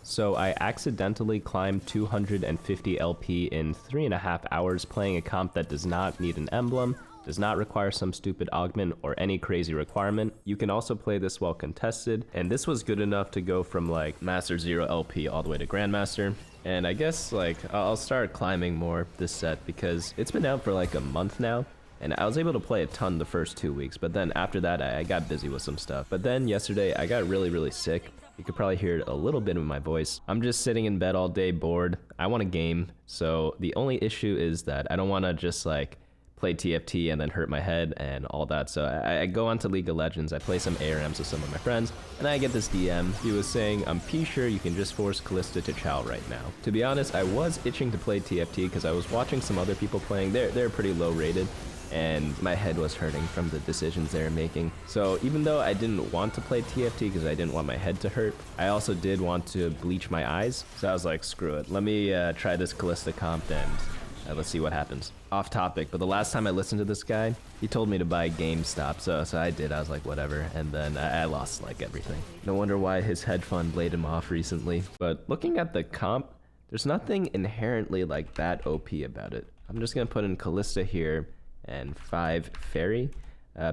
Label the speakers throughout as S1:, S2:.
S1: So I accidentally climbed 250 LP in 3.5 hours playing a comp that does not need an emblem, does not require some stupid augment or any crazy requirement. You can also play this while contested, and this was good enough to go from like Master 0 LP all the way to Grandmaster. And I guess like I'll start climbing more this set because it's been out for like a month now. And I was able to play a ton the first 2 weeks, but then after that, I got busy with some stuff. But then yesterday, I got really sick. You could probably hear a little bit of my voice. I'm just sitting in bed all day bored. I want a game. So the only issue is that I don't want to just like play TFT and then hurt my head and all that. So I go onto League of Legends, I play some ARMs with some of my friends, and I get this DM. He was saying, I'm pretty sure you can just force Kalista to Chow right now. To be honest, I was itching to play TFT because I was watching some other people playing. They're pretty low rated, and my head was hurting from the decisions they were making. So even though I didn't want to play TFT because I didn't want my head to hurt, I also did want to bleach my eyes. So I was like, screw it. Let me try this Kalista comp and let's see what happens. Off topic, but the last time I listened to this guy, he told me to buy GameStop, so I did. I was like, whatever, and then I lost like everything. No wonder why his hedge fund laid him off recently. But looking at the comp, there's nothing inherently like that OP about it. I'm just gonna put in Kalista here and 5 Faerie.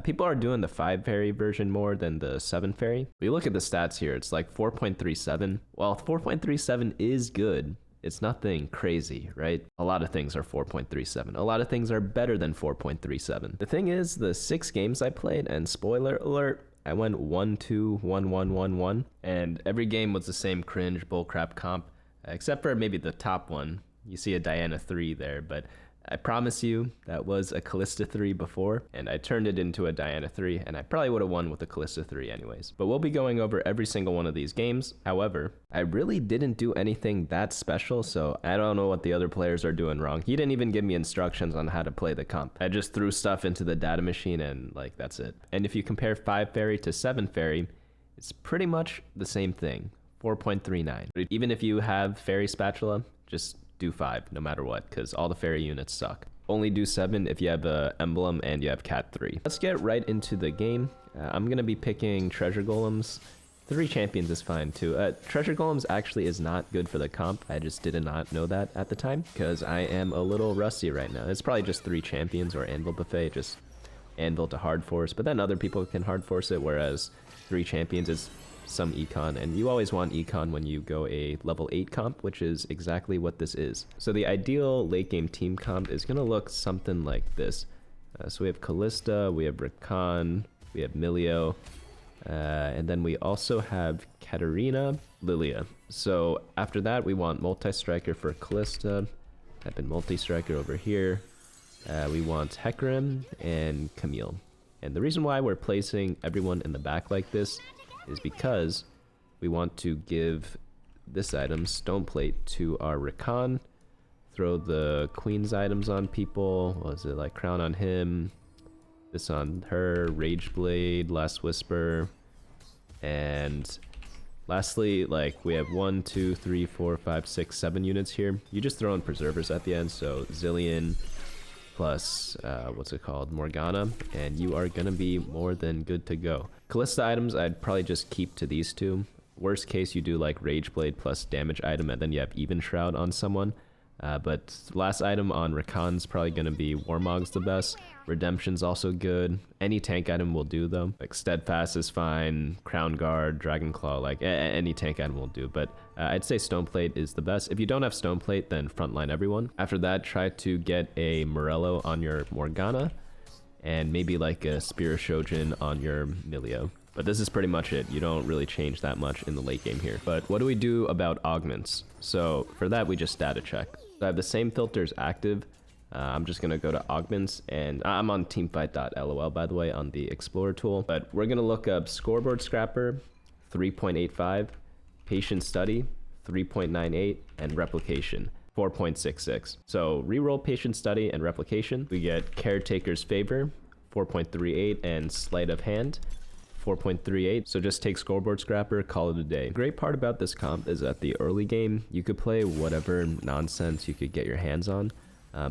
S1: People are doing the 5 Faerie version more than the 7 Faerie. But you look at the stats here, it's like 4.37. Well, 4.37 is good. It's nothing crazy, right? A lot of things are 4.37. A lot of things are better than 4.37. The thing is, the 6 games I played, and spoiler alert, I went 1-2, 1-1, 1-1, and every game was the same cringe bullcrap comp, except for maybe the top one. You see a Diana 3 there, but I promise you that was a Kalista 3 before, and I turned it into a Diana 3, and I probably would have won with the Kalista 3 anyways. But we'll be going over every single one of these games. However, I really didn't do anything that special, so I don't know what the other players are doing wrong. He didn't even give me instructions on how to play the comp. I just threw stuff into the data machine and like that's it. And if you compare 5 Faerie to 7 Faerie, it's pretty much the same thing, 4.39. But even if you have Faerie Spatula, just do 5 no matter what, because all the Faerie units suck. Only do 7 if you have a emblem and you have Cat 3. Let's get right into the game. I'm gonna be picking treasure golems. 3 champions is fine too. Treasure golems actually is not good for the comp. I just did not know that at the time because I am a little rusty right now. It's probably just 3 champions or anvil buffet, just anvil to hard force, but then other people can hard force it, whereas 3 champions is some econ, and you always want econ when you go a level 8 comp, which is exactly what this is. So the ideal late game team comp is gonna look something like this. So we have Kalista, we have Rakan, we have Milio, and then we also have Katarina, Lilia. So after that, we want multi-striker for Kalista, type in multi-striker over here. We want Hecarim and Camille. And the reason why we're placing everyone in the back like this is because we want to give this item, Stone Plate, to our Rakan, throw the Queen's items on people. What was it, like Crown on him, this on her, Rage Blade, Last Whisper, and lastly, like we have 1, 2, 3, 4, 5, 6, 7 units here. You just throw in Preservers at the end, so Zillion plus, what's it called, Morgana, and you are gonna be more than good to go. Kalista items, I'd probably just keep to these 2. Worst case, you do like Rage Blade plus damage item, and then you have Even Shroud on someone. But last item on Rakan's probably gonna be Warmog's the best. Redemption's also good. Any tank item will do though. Like Steadfast is fine, Crown Guard, Dragon Claw, like any tank item will do. But I'd say Stone Plate is the best. If you don't have Stone Plate, then frontline everyone. After that, try to get a Morello on your Morgana, and maybe like a Spear Shojin on your Milio. But this is pretty much it. You don't really change that much in the late game here. But what do we do about augments? So for that, we just data check. So I have the same filters active. I'm just gonna go to augments, and I'm on teamfight.lol by the way on the Explorer tool. But we're gonna look up Scoreboard Scrapper 3.85, Patient Study 3.98, and Replication 4.66. So reroll Patient Study and Replication. We get Caretaker's Favor 4.38 and Sleight of Hand 4.38. So just take Scoreboard Scrapper, call it a day. The great part about this comp is at the early game, you could play whatever nonsense you could get your hands on,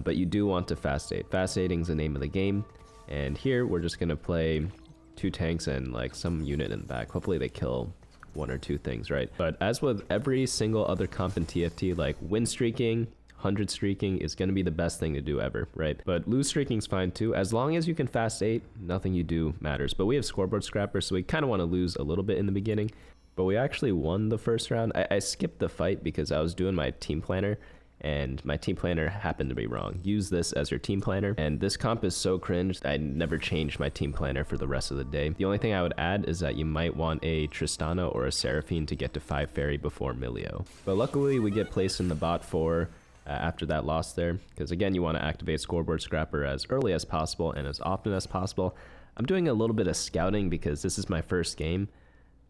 S1: but you do want to fast aid. Fast aiding is the name of the game, and here we're just gonna play 2 tanks and like some unit in the back. Hopefully they kill one or two things, right? But as with every single other comp in TFT, like win streaking, 100 streaking is going to be the best thing to do ever, right? But lose streaking's fine too. As long as you can fast 8, nothing you do matters. But we have scoreboard scrapper, so we kind of want to lose a little bit in the beginning. But we actually won the first round. I skipped the fight because I was doing my team planner, and my team planner happened to be wrong. Use this as your team planner. And this comp is so cringe, I never changed my team planner for the rest of the day. The only thing I would add is that you might want a Tristana or a Seraphine to get to 5 Faerie before Milio. But luckily we get placed in the bot 4 after that loss there, because again, you want to activate scoreboard scrapper as early as possible and as often as possible. I'm doing a little bit of scouting because this is my first game.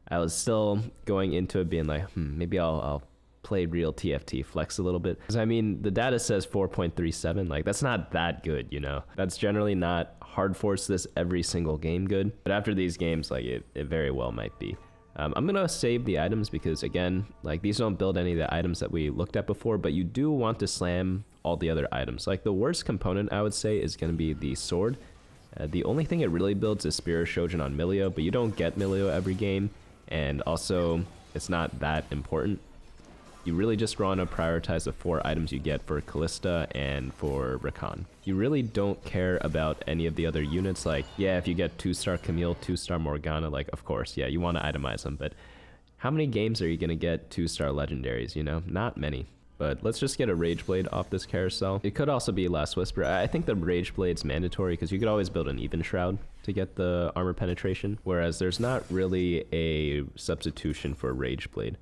S1: I was still going into it being like, maybe I'll play real TFT, flex a little bit. Because I mean, the data says 4.37, like that's not that good, you know? That's generally not hard force this every single game good. But after these games, like it very well might be. I'm gonna save the items because again, like these don't build any of the items that we looked at before, but you do want to slam all the other items. Like the worst component I would say is gonna be the sword. The only thing it really builds is Spirit Shojin on Milio, but you don't get Milio every game, and also it's not that important. You really just want to prioritize the 4 items you get for Kalista and for Rakan. You really don't care about any of the other units. Like, yeah, if you get 2-star Camille, 2-star Morgana, like, of course, yeah, you want to itemize them. But how many games are you going to get 2-star legendaries, you know? Not many. But let's just get a Rage Blade off this carousel. It could also be Last Whisper. I think the Rage Blade's mandatory because you could always build an Even Shroud to get the armor penetration, whereas there's not really a substitution for Rage Blade.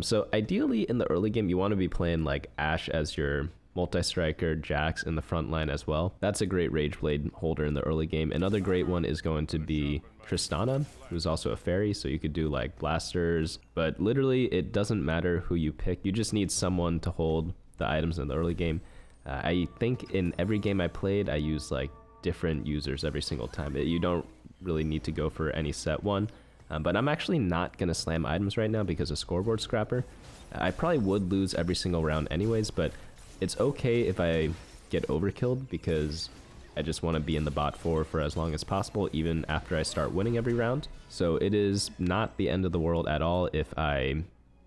S1: So ideally in the early game, you want to be playing like Ashe as your multi-striker, Jax in the front line as well. That's a great Rage Blade holder in the early game. Another great one is going to be Tristana, who's also a Faerie, so you could do like blasters, but literally it doesn't matter who you pick. You just need someone to hold the items in the early game. I think in every game I played, I used like different users every single time. You don't really need to go for any set one. But I'm actually not going to slam items right now because of scoreboard scrapper. I probably would lose every single round anyways, but it's okay if I get overkilled because I just want to be in the bot 4 for as long as possible, even after I start winning every round. So it is not the end of the world at all if I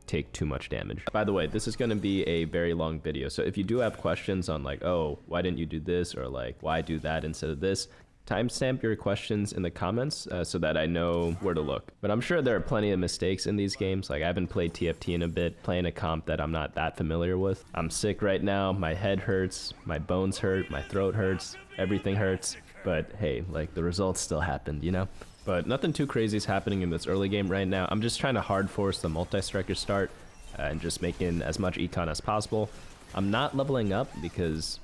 S1: take too much damage. By the way, this is going to be a very long video, so if you do have questions on like, oh, why didn't you do this, or like, why do that instead of this, timestamp your questions in the comments so that I know where to look. But I'm sure there are plenty of mistakes in these games. Like I haven't played TFT in a bit, playing a comp that I'm not that familiar with. I'm sick right now, my head hurts, my bones hurt, my throat hurts, everything hurts. But hey, like the results still happened, you know? But nothing too crazy is happening in this early game right now. I'm just trying to hard force the multi-striker start and just making as much econ as possible. I'm not leveling up because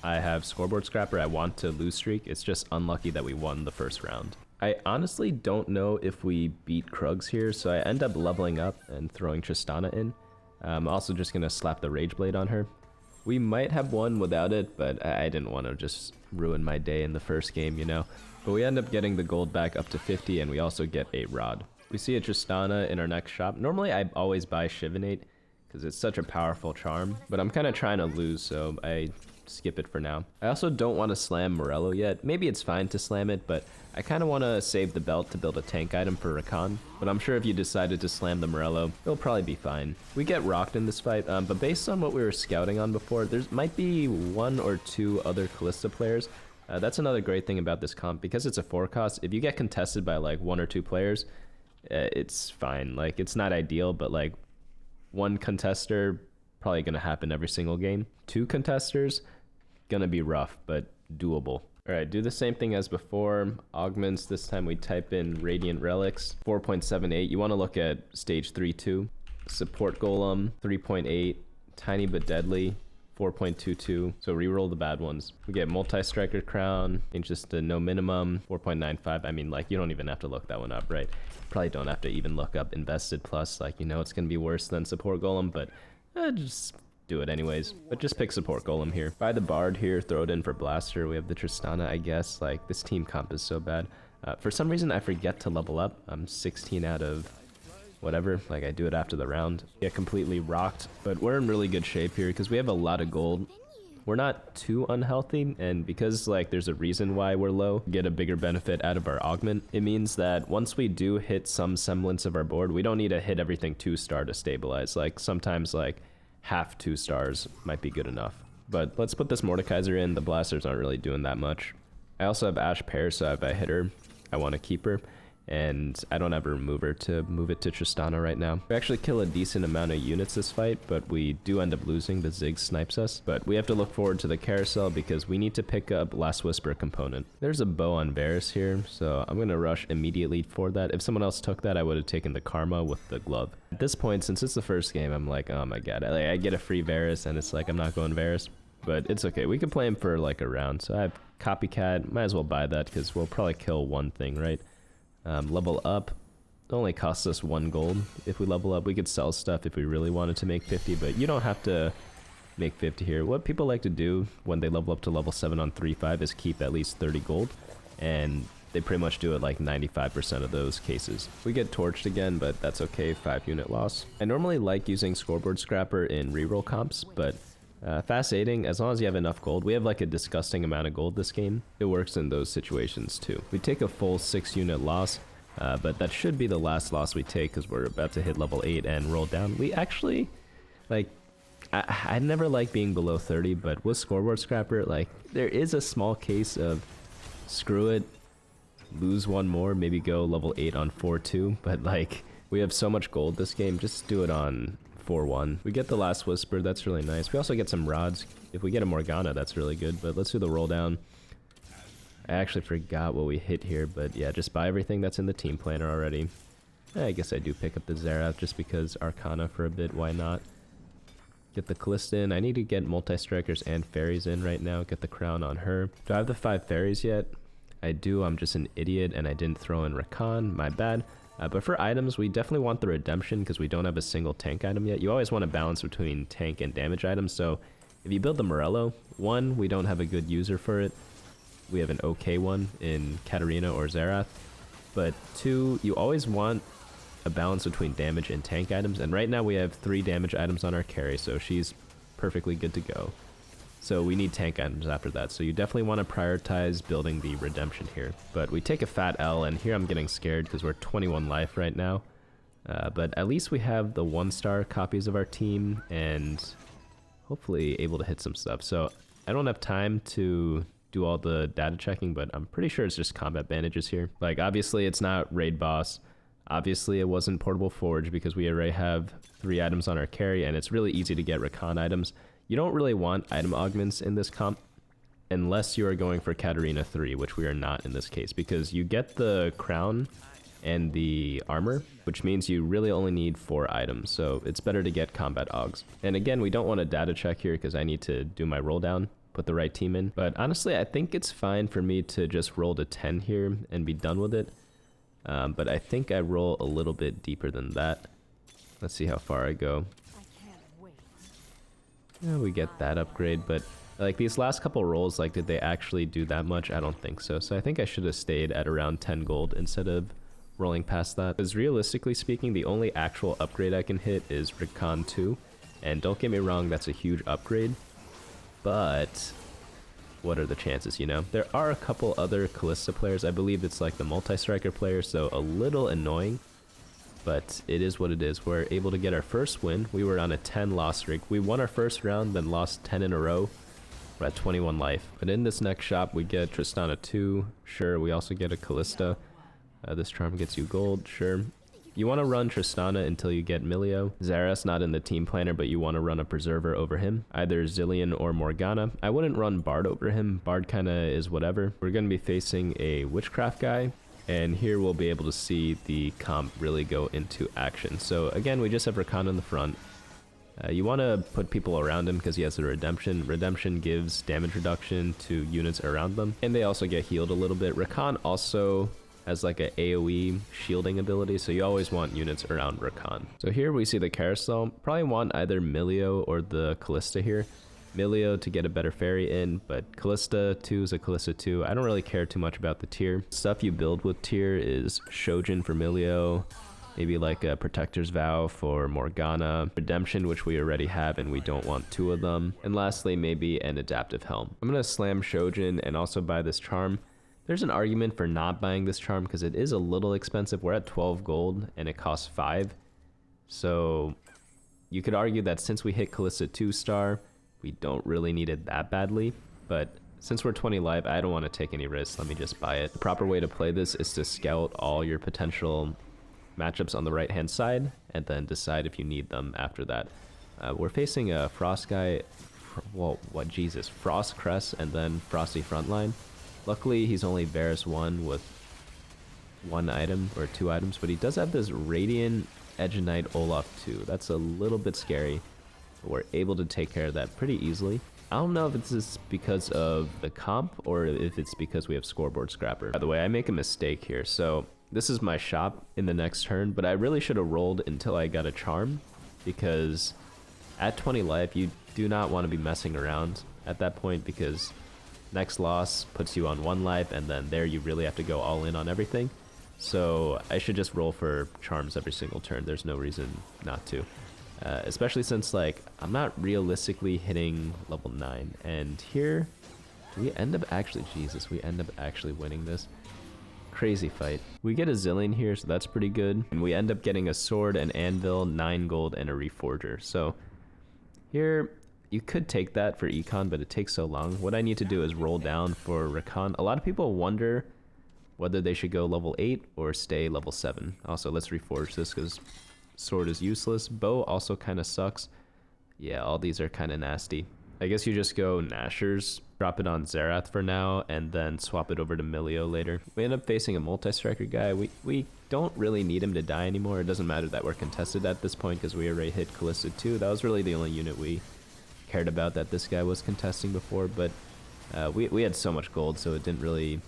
S1: I have scoreboard scrapper. I want to lose streak. It's just unlucky that we won the first round. I honestly don't know if we beat Krugs here, so I end up leveling up and throwing Tristana in. I'm also just going to slap the Rage Blade on her. We might have won without it, but I didn't want to just ruin my day in the first game, you know? But we end up getting the gold back up to 50, and we also get a rod. We see a Tristana in our next shop. Normally, I always buy Shivanate because it's such a powerful charm, but I'm kind of trying to lose, so I skip it for now. I also don't want to slam Morello yet. Maybe it's fine to slam it, but I kind of want to save the belt to build a tank item for Rakan. But I'm sure if you decided to slam the Morello, it'll probably be fine. We get rocked in this fight, but based on what we were scouting on before, there might be 1 or 2 other Kalista players. That's another great thing about this comp. Because it's a 4 cost, if you get contested by like 1 or 2 players, it's fine. Like it's not ideal, but like 1 contester probably gonna happen every single game. 2 contesters, gonna be rough, but doable. All right, do the same thing as before. Augments, this time we type in Radiant Relics, 4.78. You wanna look at stage 3-2. Support Golem, 3.8. Tiny but Deadly, 4.22. So reroll the bad ones. We get Multi-Striker Crown, and just a no minimum, 4.95. I mean, like, you don't even have to look that one up, right? Probably don't have to even look up Invested Plus. Like, you know it's gonna be worse than Support Golem, but just do it anyways. But just pick Support Golem here. Buy the Bard here, throw it in for Blaster. We have the Tristana, I guess. Like, this team comp is so bad. For some reason, I forget to level up. I'm 16 out of whatever. Like, I do it after the round. Get completely rocked. But we're in really good shape here because we have a lot of gold we're not too unhealthy, and because like there's a reason why we're low, get a bigger benefit out of our augment. It means that once we do hit some semblance of our board, we don't need to hit everything 2-star to stabilize. Like sometimes like half 2 stars might be good enough. But let's put this Mordekaiser in. The blasters aren't really doing that much. I also have Ash Pear, so if I hit her, I want to keep her. And I don't have a remover to move it to Tristana right now. We actually kill a decent amount of units this fight, but we do end up losing. The Ziggs snipes us. But we have to look forward to the carousel because we need to pick up Last Whisper component. There's a bow on Varus here, so I'm going to rush immediately for that. If someone else took that, I would have taken the Karma with the glove. At this point, since it's the first game, I'm like, oh my god, I get a free Varus, and it's like, I'm not going Varus. But it's okay. We can play him for like a round. So I have Copycat. Might as well buy that because we'll probably kill one thing, right? Level up. It only costs us 1 gold if we level up. We could sell stuff if we really wanted to make 50, but you don't have to make 50 here. What people like to do when they level up to level 7 on 3-5 is keep at least 30 gold, and they pretty much do it like 95% of those cases. We get torched again, but that's okay, 5 unit loss. I normally like using Scoreboard Scrapper in reroll comps, but fast aiding, as long as you have enough gold, we have like a disgusting amount of gold this game. It works in those situations too. We take a full 6 unit loss, but that should be the last loss we take because we're about to hit level 8 and roll down. We actually, like, I never like being below 30, but with Scoreboard Scrapper, like, there is a small case of screw it, lose 1 more, maybe go level 8 on 4-2, but like, we have so much gold this game, just do it on 4-1. We get the Last Whisper, that's really nice. We also get some rods. If we get a Morgana, that's really good, but let's do the roll down. I actually forgot what we hit here, but yeah, just buy everything that's in the team planner already. I guess I do pick up the Xerath just because Arcana for a bit, why not? Get the Kalista in. I need to get multi-strikers and fairies in right now, get the crown on her. Do I have the 5 fairies yet? I do, I'm just an idiot and I didn't throw in Rakan, my bad. But for items, we definitely want the redemption because we don't have a single tank item yet. You always want to balance between tank and damage items. So if you build the Morello, 1, we don't have a good user for it. We have an okay one in Katarina or Xerath. But 2, you always want a balance between damage and tank items. And right now we have 3 damage items on our carry, so she's perfectly good to go. So we need tank items after that. So you definitely want to prioritize building the redemption here. But we take a fat L, and here I'm getting scared because we're 21 life right now. But at least we have the 1-star copies of our team and hopefully able to hit some stuff. So I don't have time to do all the data checking, but I'm pretty sure it's just combat bandages here. Like, obviously it's not raid boss. Obviously it wasn't portable forge because we already have 3 items on our carry, and it's really easy to get recon items. You don't really want item augments in this comp unless you are going for Katarina 3, which we are not in this case, because you get the crown and the armor, which means you really only need 4 items, so it's better to get combat augs. And again, we don't want a data check here because I need to do my roll down, put the right team in. But honestly, I think it's fine for me to just roll to 10 here and be done with it. But I think I roll a little bit deeper than that. Let's see how far I go. Yeah, we get that upgrade, but like these last couple rolls, like did they actually do that much? I don't think so. So I think I should have stayed at around 10 gold instead of rolling past that. Because realistically speaking, the only actual upgrade I can hit is Recon 2. And don't get me wrong, that's a huge upgrade. But what are the chances, you know? There are a couple other Kalista players. I believe it's like the multi-striker player, so a little annoying. But it is what it is. We're able to get our first win. We were on a 10 loss streak. We won our first round, then lost 10 in a row. We're at 21 life. But in this next shop, we get Tristana 2. Sure, we also get a Kalista. This charm gets you gold. Sure. You want to run Tristana until you get Milio. Xerath's not in the team planner, but you want to run a Preserver over him. Either Zillion or Morgana. I wouldn't run Bard over him. Bard kind of is whatever. We're going to be facing a Witchcraft guy. And here we'll be able to see the comp really go into action. So again, we just have Rakan in the front. You want to put people around him because he has a redemption. Redemption gives damage reduction to units around them. And they also get healed a little bit. Rakan also has like a AoE shielding ability, so you always want units around Rakan. So here we see the carousel. Probably want either Milio or the Kalista here. Milio to get a better fairy in, but Kalista 2 is a Kalista 2. I don't really care too much about the tier. Stuff you build with tier is Shojin for Milio, Maybe like a Protector's Vow for Morgana, Redemption, which we already have and we don't want 2 of them. And lastly, maybe an Adaptive Helm. I'm gonna slam Shojin and also buy this charm. There's an argument for not buying this charm because it is a little expensive. We're at 12 gold and it costs 5. So you could argue that since we hit Kalista 2-star, we don't really need it that badly. But since we're 20 life, I don't want to take any risks. Let me just buy it. The proper way to play this is to scout all your potential matchups on the right hand side and then decide if you need them after that. We're facing a Frost guy, well, what, Jesus, Frost Crest and then Frosty Frontline. Luckily he's only Varus 1 with 1 item or 2 items, but he does have this Radiant Edge Knight Olaf 2. That's a little bit scary, but we're able to take care of that pretty easily. I don't know if it's just because of the comp or if it's because we have Scoreboard Scrapper. By the way, I make a mistake here, so this is my shop in the next turn, but I really should have rolled until I got a charm, because at 20 life, you do not want to be messing around at that point, because next loss puts you on 1 life, and then there you really have to go all in on everything. So I should just roll for charms every single turn. There's no reason not to. Especially since, like, I'm not realistically hitting level 9. And here, do we end up actually, Jesus, we end up actually winning this. Crazy fight. We get a Zillion here, so that's pretty good. And we end up getting a sword, an anvil, 9 gold, and a reforger. So here, you could take that for econ, but it takes so long. What I need to do is roll down for recon. A lot of people wonder whether they should go level 8 or stay level 7. Also, let's reforge this because sword is useless. Bow also kind of sucks. Yeah, all these are kind of nasty. I guess you just go Nashers, drop it on Xerath for now, and then swap it over to Milio later. We end up facing a multi-striker guy. We don't really need him to die anymore. It doesn't matter that we're contested at this point because we already hit Kalista 2. That was really the only unit we cared about that this guy was contesting before, but we had so much gold, so it didn't really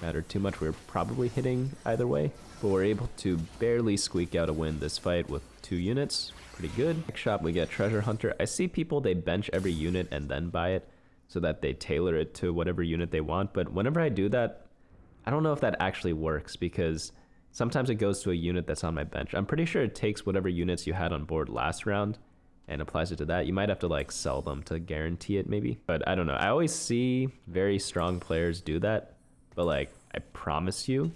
S1: matter too much. We were probably hitting either way, but we're able to barely squeak out a win this fight with 2 units. Pretty good. Next shop, we get Treasure Hunter. I see people, they bench every unit and then buy it so that they tailor it to whatever unit they want. But whenever I do that, I don't know if that actually works because sometimes it goes to a unit that's on my bench. I'm pretty sure it takes whatever units you had on board last round and applies it to that. You might have to like sell them to guarantee it maybe. But I don't know. I always see very strong players do that. But like, I promise you,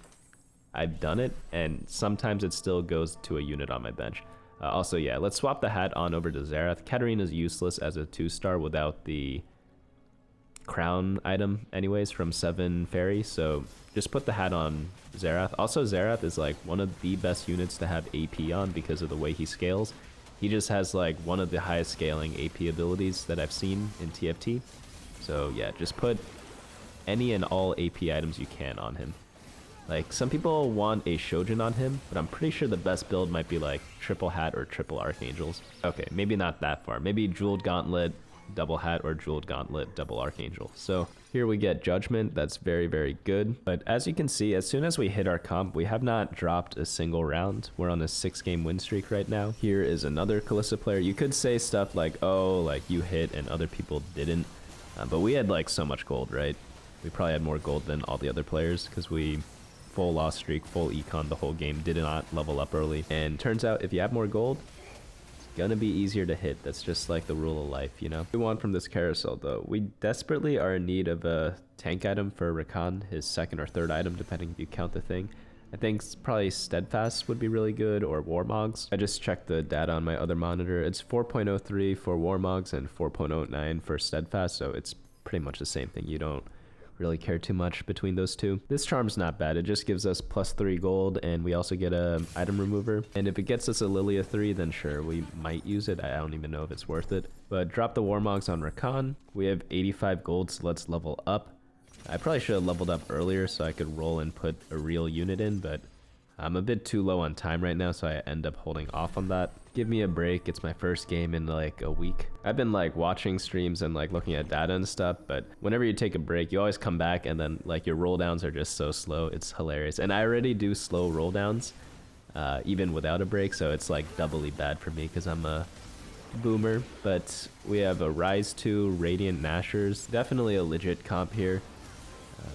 S1: I've done it. And sometimes it still goes to a unit on my bench. Also, yeah, let's swap the hat on over to Xerath. Katarina's useless as a 2-star without the crown item anyways from 7 Faerie, so just put the hat on Xerath. Also, Xerath is like one of the best units to have AP on because of the way he scales. He just has like one of the highest scaling AP abilities that I've seen in TFT. So yeah, just put any and all AP items you can on him. Like, some people want a Shojin on him, but I'm pretty sure the best build might be like triple hat or triple archangels. Okay, maybe not that far. Maybe jeweled gauntlet, double hat, or jeweled gauntlet, double archangel. So here we get judgment. That's very, very good. But as you can see, as soon as we hit our comp, we have not dropped a single round. We're on a 6-game win streak right now. Here is another Kalista player. You could say stuff like, oh, like you hit and other people didn't. But we had like so much gold, right? We probably had more gold than all the other players because we full loss streak, full econ the whole game, did not level up early. And turns out if you have more gold, it's gonna be easier to hit. That's just like the rule of life, you know? What we want from this carousel though, we desperately are in need of a tank item for Rakan, his 2nd or 3rd item, depending if you count the thing. I think probably Steadfast would be really good, or Warmogs. I just checked the data on my other monitor. It's 4.03 for Warmogs and 4.09 for Steadfast, so it's pretty much the same thing. You don't really care too much between those two. This charm's not bad. It just gives us +3 gold, and we also get a item remover. And if it gets us a Lilia 3, then sure, we might use it. I don't even know if it's worth it. But drop the Warmogs on Rakan. We have 85 gold, so let's level up. I probably should have leveled up earlier so I could roll and put a real unit in, but I'm a bit too low on time right now, so I end up holding off on that. Give me a break. It's my first game in like a week. I've been like watching streams and like looking at data and stuff, but whenever you take a break, you always come back and then like your roll downs are just so slow. It's hilarious. And I already do slow roll downs, even without a break, so it's like doubly bad for me because I'm a boomer. But we have a Rise 2, Radiant Nashers. Definitely a legit comp here.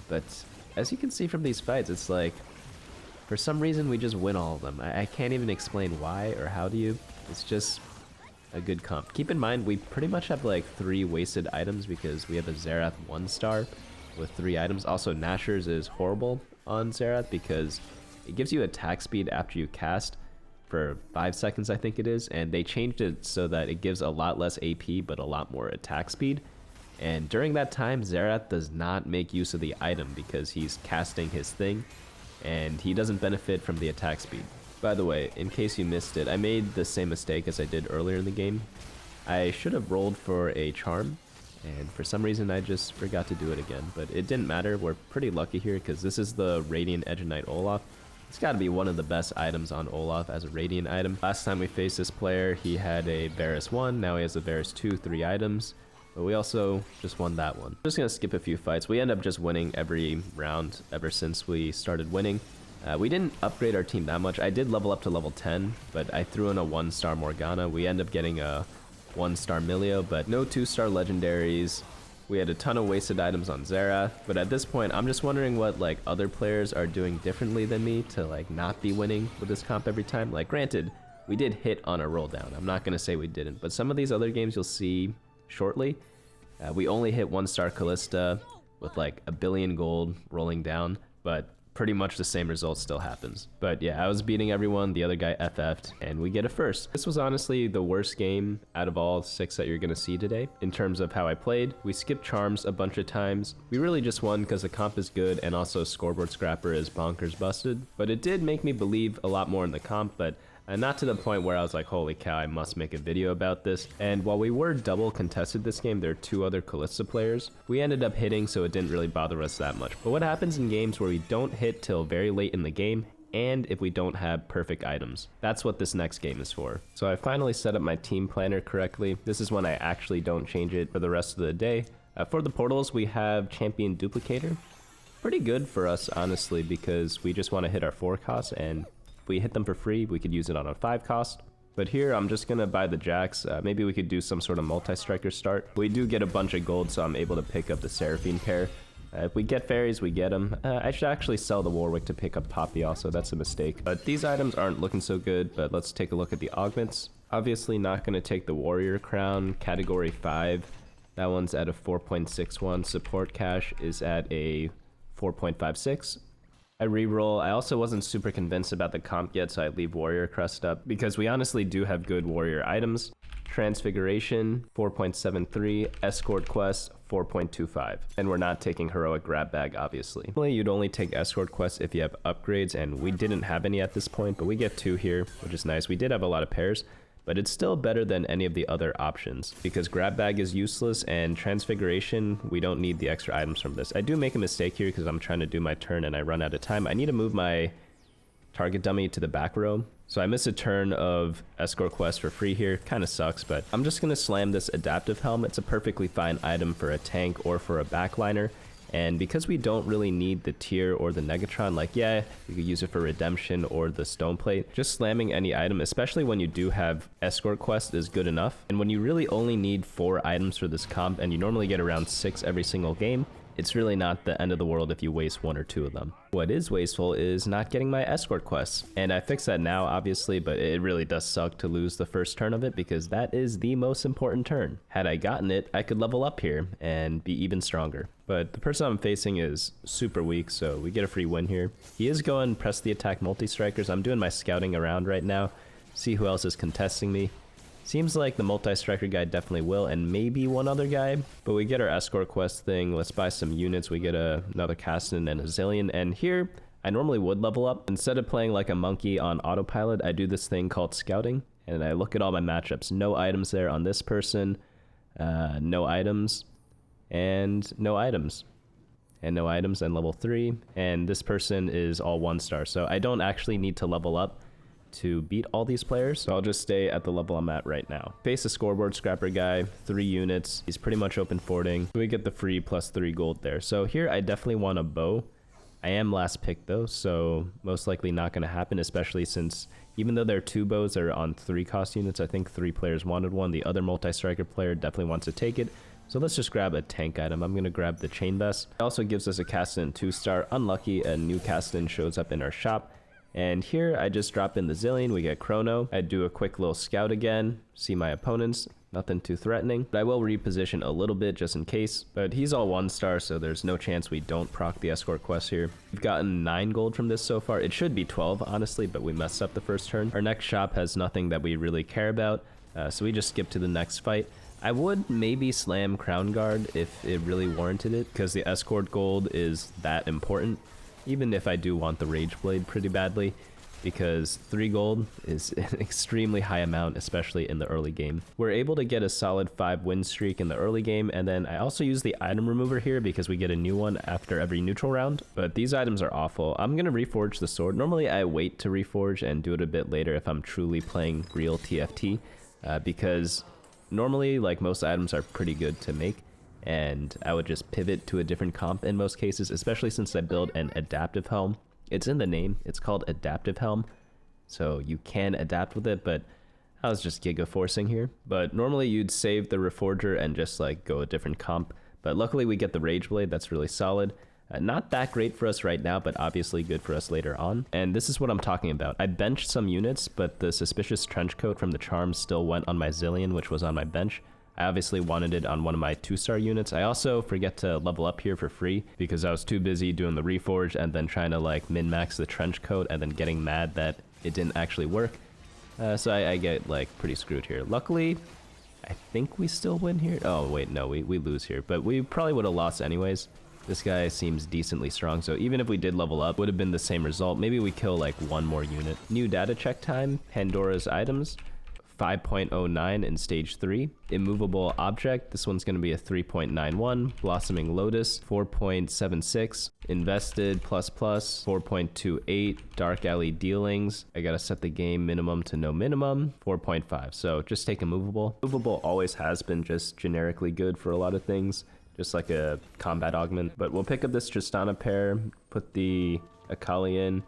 S1: But as you can see from these fights, it's like for some reason we just win all of them. I can't even explain why or how to you. It's just a good comp. Keep in mind, we pretty much have like 3 wasted items because we have a Xerath 1-star with 3 items. Also, Nashor's is horrible on Xerath because it gives you attack speed after you cast for 5 seconds, I think it is, and they changed it so that it gives a lot less AP but a lot more attack speed. And during that time, Xerath does not make use of the item because he's casting his thing, and he doesn't benefit from the attack speed. By the way, in case you missed it, I made the same mistake as I did earlier in the game. I should have rolled for a charm, and for some reason I just forgot to do it again, but it didn't matter. We're pretty lucky here because this is the Radiant Edge Knight Olaf. It's got to be one of the best items on Olaf as a Radiant item. Last time we faced this player, he had a Varus 1, now he has a Varus 2, 3 items. But we also just won that one. Just gonna skip a few fights. We end up just winning every round ever since we started winning. We didn't upgrade our team that much. I did level up to level 10, but I threw in a 1-star Morgana. We end up getting a 1-star Milio, but no 2-star legendaries. We had a ton of wasted items on Xerath, but at this point, I'm just wondering what like other players are doing differently than me to like not be winning with this comp every time. Like granted, we did hit on a roll down. I'm not gonna say we didn't, but some of these other games you'll see shortly, we only hit 1-star Kalista with like 1 billion gold rolling down, but pretty much the same result still happens. But yeah, I was beating everyone, the other guy FF'd, and we get a first. This was honestly the worst game out of all 6 that you're gonna see today in terms of how I played. We skipped charms a bunch of times. We really just won because the comp is good and also scoreboard scrapper is bonkers busted. But it did make me believe a lot more in the comp, but not to the point where I was like, holy cow, I must make a video about this. And while we were double contested this game, there are 2 other Kalista players. We ended up hitting, so it didn't really bother us that much. But what happens in games where we don't hit till very late in the game, and if we don't have perfect items? That's what this next game is for. So I finally set up my team planner correctly. This is when I actually don't change it for the rest of the day. For the portals, we have Champion Duplicator. Pretty good for us, honestly, because we just want to hit our 4 costs, and if we hit them for free, we could use it on a 5 cost. But here, I'm just gonna buy the Jax. Maybe we could do some sort of multi-striker start. We do get a bunch of gold, so I'm able to pick up the Seraphine pair. If we get fairies, we get them. I should actually sell the Warwick to pick up Poppy also, that's a mistake. But these items aren't looking so good, but let's take a look at the augments. Obviously not gonna take the Warrior Crown, category 5. That one's at a 4.61. Support cash is at a 4.56. I reroll. I also wasn't super convinced about the comp yet, so I leave Warrior Crest up because we honestly do have good warrior items. Transfiguration, 4.73. Escort Quest, 4.25. And we're not taking Heroic Grab Bag, obviously. Normally, you'd only take Escort Quest if you have upgrades, and we didn't have any at this point, but we get 2 here, which is nice. We did have a lot of pairs, but it's still better than any of the other options because Grab Bag is useless and Transfiguration, we don't need the extra items from this. I do make a mistake here because I'm trying to do my turn and I run out of time. I need to move my target dummy to the back row. So I miss a turn of Escort Quest for free here. Kind of sucks, but I'm just going to slam this Adaptive Helm. It's a perfectly fine item for a tank or for a backliner. And because we don't really need the tier or the Negatron, like yeah, you could use it for redemption or the stone plate, just slamming any item, especially when you do have Escort Quest, is good enough. And when you really only need 4 items for this comp and you normally get around 6 every single game, it's really not the end of the world if you waste 1 or 2 of them. What is wasteful is not getting my Escort Quests. And I fixed that now, obviously, but it really does suck to lose the first turn of it because that is the most important turn. Had I gotten it, I could level up here and be even stronger. But the person I'm facing is super weak, so we get a free win here. He is going press the attack multi-strikers. I'm doing my scouting around right now, see who else is contesting me. Seems like the multi-striker guy definitely will, and maybe one other guy. But we get our Escort Quest thing. Let's buy some units. We get another Caston and a Zillion. And here, I normally would level up. Instead of playing like a monkey on autopilot, I do this thing called scouting. And I look at all my matchups. No items there on this person. No items. And no items. And no items and level 3. And this person is all 1-star. So I don't actually need to level up to beat all these players, so I'll just stay at the level I'm at right now. Face a scoreboard scrapper guy, 3 units. He's pretty much open forting. We get the free plus 3 gold there. So here I definitely want a bow. I am last pick though, so most likely not going to happen, especially since even though there are 2 bows that are on 3 cost units, I think 3 players wanted one. The other multi-striker player definitely wants to take it. So let's just grab a tank item. I'm going to grab the Chain Vest. It also gives us a Caston 2-star. Unlucky, a new Caston shows up in our shop. And here I just drop in the Zillion, we get Chrono. I do a quick little scout again, see my opponents, nothing too threatening. But I will reposition a little bit just in case, but he's all 1-star, so there's no chance we don't proc the escort quest here. We've gotten 9 gold from this so far. It should be 12, honestly, but we messed up the first turn. Our next shop has nothing that we really care about, so we just skip to the next fight. I would maybe slam Crown Guard if it really warranted it, because the escort gold is that important. Even if I do want the Rage Blade pretty badly, because 3 gold is an extremely high amount, especially in the early game. We're able to get a solid 5 win streak in the early game, and then I also use the item remover here because we get a new one after every neutral round, but these items are awful. I'm gonna reforge the sword. Normally I wait to reforge and do it a bit later if I'm truly playing real TFT, because normally like most items are pretty good to make, and I would just pivot to a different comp in most cases, especially since I build an adaptive helm. It's in the name, it's called adaptive helm, so you can adapt with it, but I was just giga forcing here. But normally you'd save the reforger and just like go a different comp, but luckily we get the Rage Blade. That's really solid. Not that great for us right now, but obviously good for us later on. And this is what I'm talking about. I benched some units, but the Suspicious Trenchcoat from the charm still went on my Zillion, which was on my bench. I obviously wanted it on one of my 2-star units. I also forget to level up here for free because I was too busy doing the reforge and then trying to like min-max the trench coat and then getting mad that it didn't actually work. So I get like pretty screwed here. Luckily, I think we still win here. Oh wait, no, we lose here, but we probably would have lost anyways. This guy seems decently strong, so even if we did level up, would have been the same result. Maybe we kill like 1 more unit. New data check time, Pandora's items. 5.09 in stage 3. Immovable object, this one's going to be a 3.91. Blossoming Lotus, 4.76. Invested plus 4.28. Dark Alley dealings, I gotta set the game minimum to no minimum, 4.5. So just take immovable. Immovable always has been just generically good for a lot of things, just like a combat augment. But we'll pick up this Tristana pair, put the Akali in,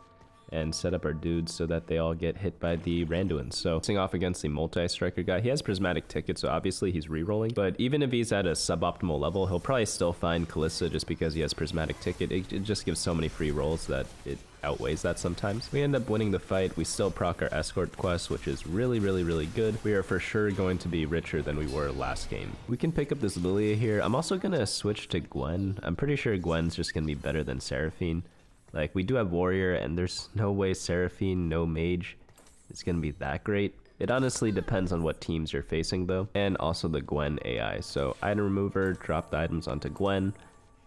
S1: and set up our dudes so that they all get hit by the Randuins. So, facing off against the multi-striker guy, he has Prismatic Ticket, so obviously he's re-rolling. But even if he's at a suboptimal level, he'll probably still find Kalista just because he has Prismatic Ticket. It just gives so many free rolls that it outweighs that sometimes. We end up winning the fight. We still proc our escort quest, which is really, really, really good. We are for sure going to be richer than we were last game. We can pick up this Lilia here. I'm also gonna switch to Gwen. I'm pretty sure Gwen's just gonna be better than Seraphine. Like, we do have Warrior, and there's no way Seraphine, no Mage, is going to be that great. It honestly depends on what teams you're facing, though, and also the Gwen AI. So, item remover, drop the items onto Gwen.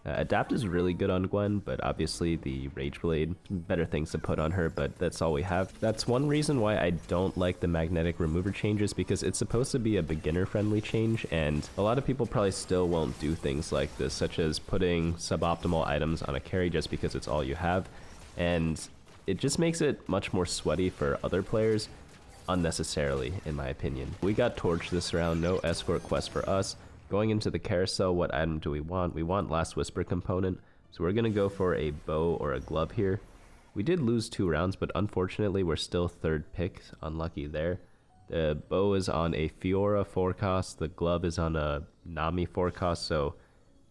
S1: Adapt is really good on Gwen, but obviously the Rage Blade, better things to put on her, but that's all we have. That's one reason why I don't like the magnetic remover changes, because it's supposed to be a beginner-friendly change, and a lot of people probably still won't do things like this, such as putting suboptimal items on a carry just because it's all you have, and it just makes it much more sweaty for other players, unnecessarily, in my opinion. We got torched this round, no escort quest for us. Going into the carousel, what item do we want? We want Last Whisper component, so we're going to go for a bow or a glove here. We did lose 2 rounds, but unfortunately we're still 3rd pick, unlucky there. The bow is on a Fiora forecast, the glove is on a Nami forecast, so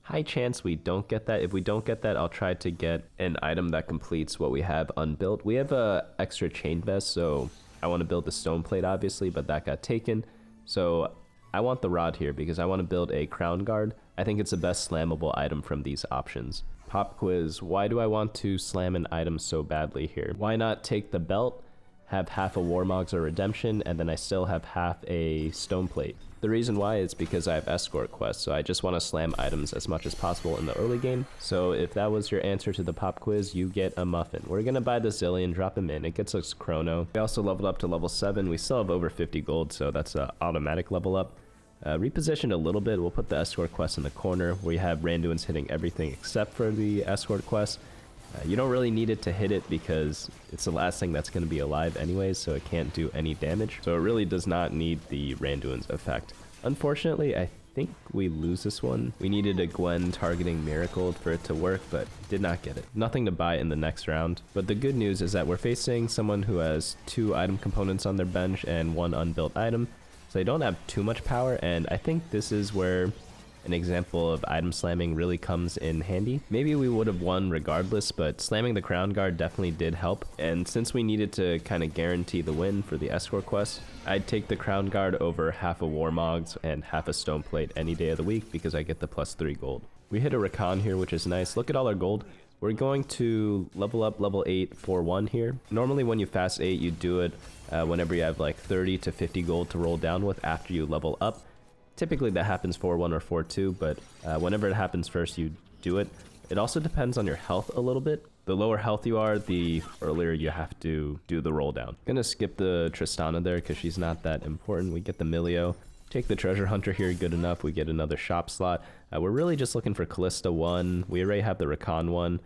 S1: high chance we don't get that. If we don't get that, I'll try to get an item that completes what we have unbuilt. We have a extra chain vest, so I want to build the stone plate obviously, but that got taken. So I want the rod here because I want to build a crown guard. I think it's the best slammable item from these options. Pop quiz, why do I want to slam an item so badly here? Why not take the belt, have half a Warmogs or Redemption, and then I still have half a stone plate? The reason why is because I have escort quests, so I just want to slam items as much as possible in the early game. So if that was your answer to the pop quiz, you get a muffin. We're gonna buy the Zillion, drop him in, it gets us Chrono. We also leveled up to level 7, we still have over 50 gold, so that's an automatic level up. Repositioned a little bit, we'll put the escort quest in the corner. We have Randuins hitting everything except for the escort quest. You don't really need it to hit it because it's the last thing that's going to be alive anyways, so it can't do any damage. So it really does not need the Randuin's effect. Unfortunately, I think we lose this one. We needed a Gwen targeting Miracle for it to work, but did not get it. Nothing to buy in the next round. But the good news is that we're facing someone who has 2 item components on their bench and 1 unbuilt item. So they don't have too much power, and I think this is where an example of item slamming really comes in handy. Maybe we would have won regardless, but slamming the Crown Guard definitely did help. And since we needed to kind of guarantee the win for the escort quest, I'd take the Crown Guard over half a Warmogs and half a Stone Plate any day of the week because I get the +3 gold. We hit a Rakan here, which is nice. Look at all our gold. We're going to level up level 8 4-1 here. Normally when you fast 8, you do it whenever you have like 30 to 50 gold to roll down with after you level up. Typically that happens 4-1 or 4-2, but whenever it happens first, you do it. It also depends on your health a little bit. The lower health you are, the earlier you have to do the roll down. Gonna skip the Tristana there because she's not that important. We get the Milio. Take the Treasure Hunter here, good enough. We get another shop slot. We're really just looking for Kalista 1. We already have the Rakan 1.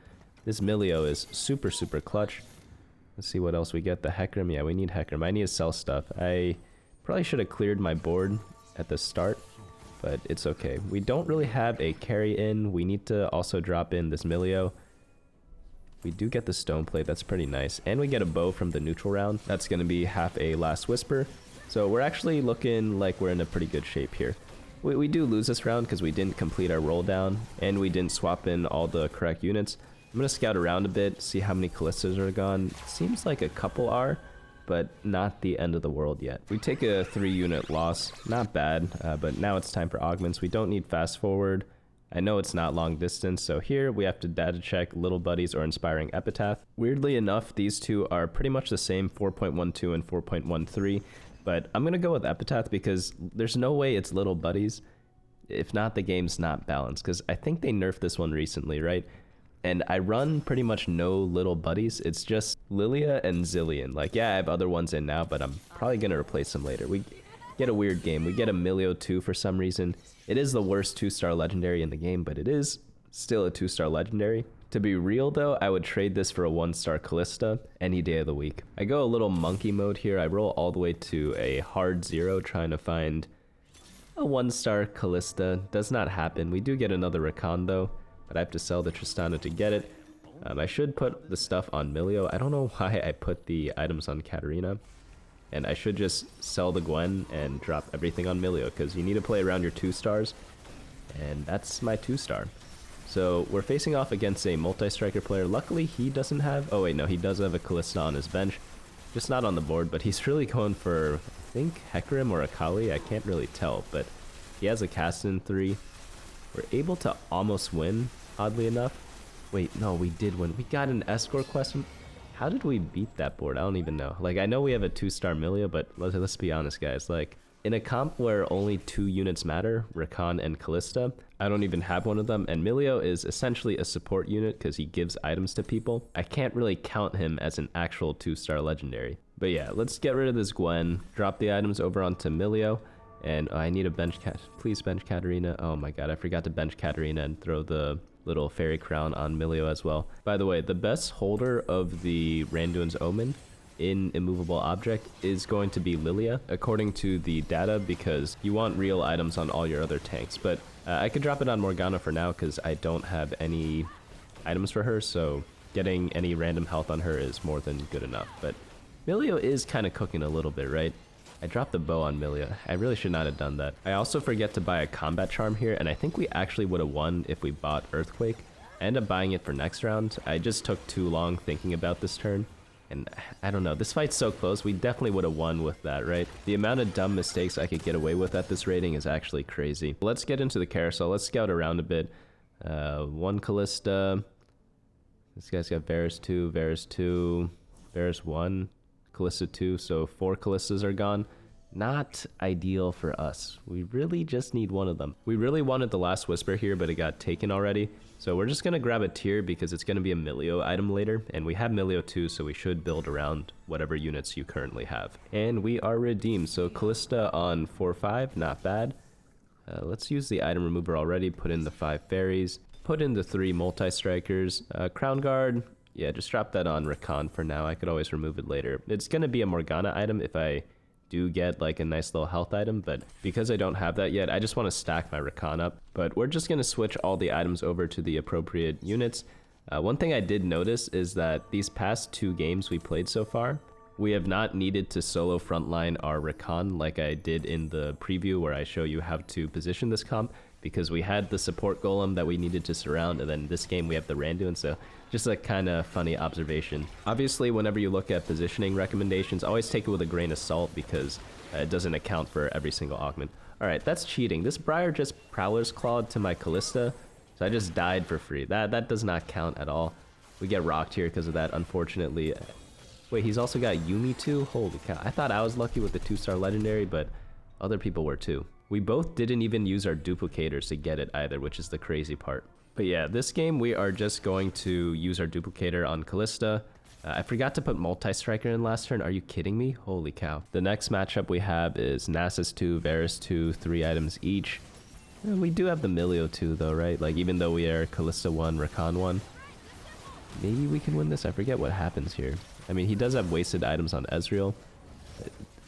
S1: This Milio is super, super clutch. Let's see what else we get. The Hecarim. Yeah, we need Hecarim. I need to sell stuff. I probably should have cleared my board at the start, but it's okay. We don't really have a carry in. We need to also drop in this Milio. We do get the Stone Plate. That's pretty nice. And we get a bow from the neutral round. That's going to be half a Last Whisper. So we're actually looking like we're in a pretty good shape here. We do lose this round because we didn't complete our roll down and we didn't swap in all the correct units. I'm going to scout around a bit, see how many Kalistas are gone. Seems like a couple are, but not the end of the world yet. We take a 3-unit loss. Not bad, but now it's time for augments. We don't need fast forward. I know it's not long distance, so here we have to data check Little Buddies or Inspiring Epitaph. Weirdly enough, these two are pretty much the same, 4.12 and 4.13. But I'm going to go with Epitaph because there's no way it's Little Buddies. If not, the game's not balanced. Because I think they nerfed this one recently, right? And I run pretty much no Little Buddies. It's just Lilia and Zillion. Like, yeah, I have other ones in now, but I'm probably going to replace them later. We get a weird game. We get a Milio 2 for some reason. It is the worst 2-star legendary in the game, but it is still a 2-star legendary. To be real though, I would trade this for a 1-star Kalista any day of the week. I go a little monkey mode here. I roll all the way to a hard 0 trying to find a 1-star Kalista. Does not happen. We do get another Rakan though, but I have to sell the Tristana to get it. I should put the stuff on Milio. I don't know why I put the items on Katarina. And I should just sell the Gwen and drop everything on Milio because you need to play around your 2-stars. And that's my 2-star. So we're facing off against a multi-striker player. Luckily he doesn't have, oh wait, no, he does have a Kalista on his bench. Just not on the board, but he's really going for, I think, Hecarim or Akali. I can't really tell, but he has a Caston 3. We're able to almost win, oddly enough. Wait, no, we did win. We got an escort question. How did we beat that board? I don't even know. Like, I know we have a 2-star Milio, but let's be honest, guys. Like, in a comp where only 2 units matter, Rakan and Kalista, I don't even have one of them, and Milio is essentially a support unit because he gives items to people. I can't really count him as an actual 2-star legendary. But yeah, let's get rid of this Gwen, drop the items over onto Milio, and I need a bench cat. Please bench Katarina. Oh my god, I forgot to bench Katarina and throw the little fairy crown on Milio as well. By the way, the best holder of the Randuin's Omen in immovable object is going to be Lilia, according to the data, because you want real items on all your other tanks. But I could drop it on Morgana for now because I don't have any items for her, so getting any random health on her is more than good enough. But Milio is kind of cooking a little bit, right? I dropped the bow on Milio. I really should not have done that. I also forget to buy a combat charm here, and I think we actually would have won if we bought Earthquake. I ended up buying it for next round. I just took too long thinking about this turn. And I don't know, this fight's so close, we definitely would have won with that, right? The amount of dumb mistakes I could get away with at this rating is actually crazy. Let's get into the carousel, let's scout around a bit. 1 Kalista. This guy's got Varus 2, Varus 2, Varus 1, Kalista 2, so 4 Kalistas are gone. Not ideal for us. We really just need one of them. We really wanted the Last Whisper here, but it got taken already. So we're just going to grab a tier because it's going to be a Milio item later. And we have Milio too, so we should build around whatever units you currently have. And we are redeemed. So Kalista on 4-5, not bad. Let's use the item remover already. Put in the 5 fairies. Put in the 3 multi-strikers. Crown Guard. Yeah, just drop that on Rakan for now. I could always remove it later. It's going to be a Morgana item if I do get like a nice little health item, but because I don't have that yet, I just want to stack my Rakan up. But we're just going to switch all the items over to the appropriate units. One thing I did notice is that these past 2 games we played so far, We have not needed to solo frontline our Rakan like I did in the preview where I show you how to position this comp, because we had the support golem that we needed to surround, and then this game we have the Randuin, so just a kind of funny observation. Obviously, whenever you look at positioning recommendations, always take it with a grain of salt because it doesn't account for every single augment. Alright, that's cheating. This Briar just Prowler's Clawed to my Kalista, so I just died for free. That does not count at all. We get rocked here because of that, unfortunately. Wait, he's also got Yumi too? Holy cow. I thought I was lucky with the 2-star legendary, but other people were too. We both didn't even use our duplicators to get it either, which is the crazy part. But yeah, this game we are just going to use our duplicator on Kalista. I forgot to put multi-striker in last turn. Are you kidding me? Holy cow. The next matchup we have is Nasus 2, Varus 2, 3 items each. We do have the Milio 2 though, right? Like even though we are Kalista 1, Rakan 1. Maybe we can win this. I forget what happens here. I mean, he does have wasted items on Ezreal.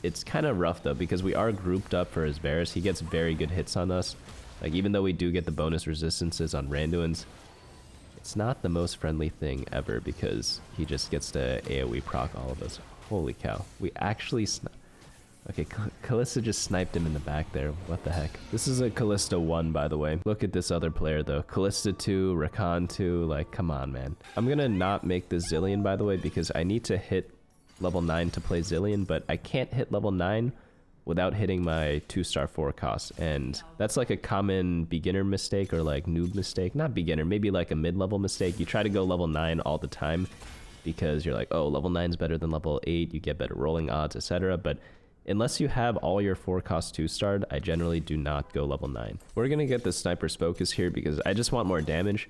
S1: It's kind of rough though, because we are grouped up for his Varus. He gets very good hits on us. Like even though we do get the bonus resistances on Randuins, it's not the most friendly thing ever because he just gets to AoE proc all of us. Holy cow. We actually okay, Kalista just sniped him in the back there. What the heck? This is a Kalista 1, by the way. Look at this other player, though. Kalista 2, Rakan 2. Like, come on, man. I'm gonna not make this Zillion, by the way, because I need to hit level 9 to play Zillion, but I can't hit level 9 without hitting my 2-star forecast. And that's like a common beginner mistake or like noob mistake. Not beginner, maybe like a mid-level mistake. You try to go level 9 all the time because you're like, oh, level 9 is better than level 8. You get better rolling odds, etc. But unless you have all your forecasts 2-starred, I generally do not go level 9. We're going to get the Sniper's Focus here because I just want more damage.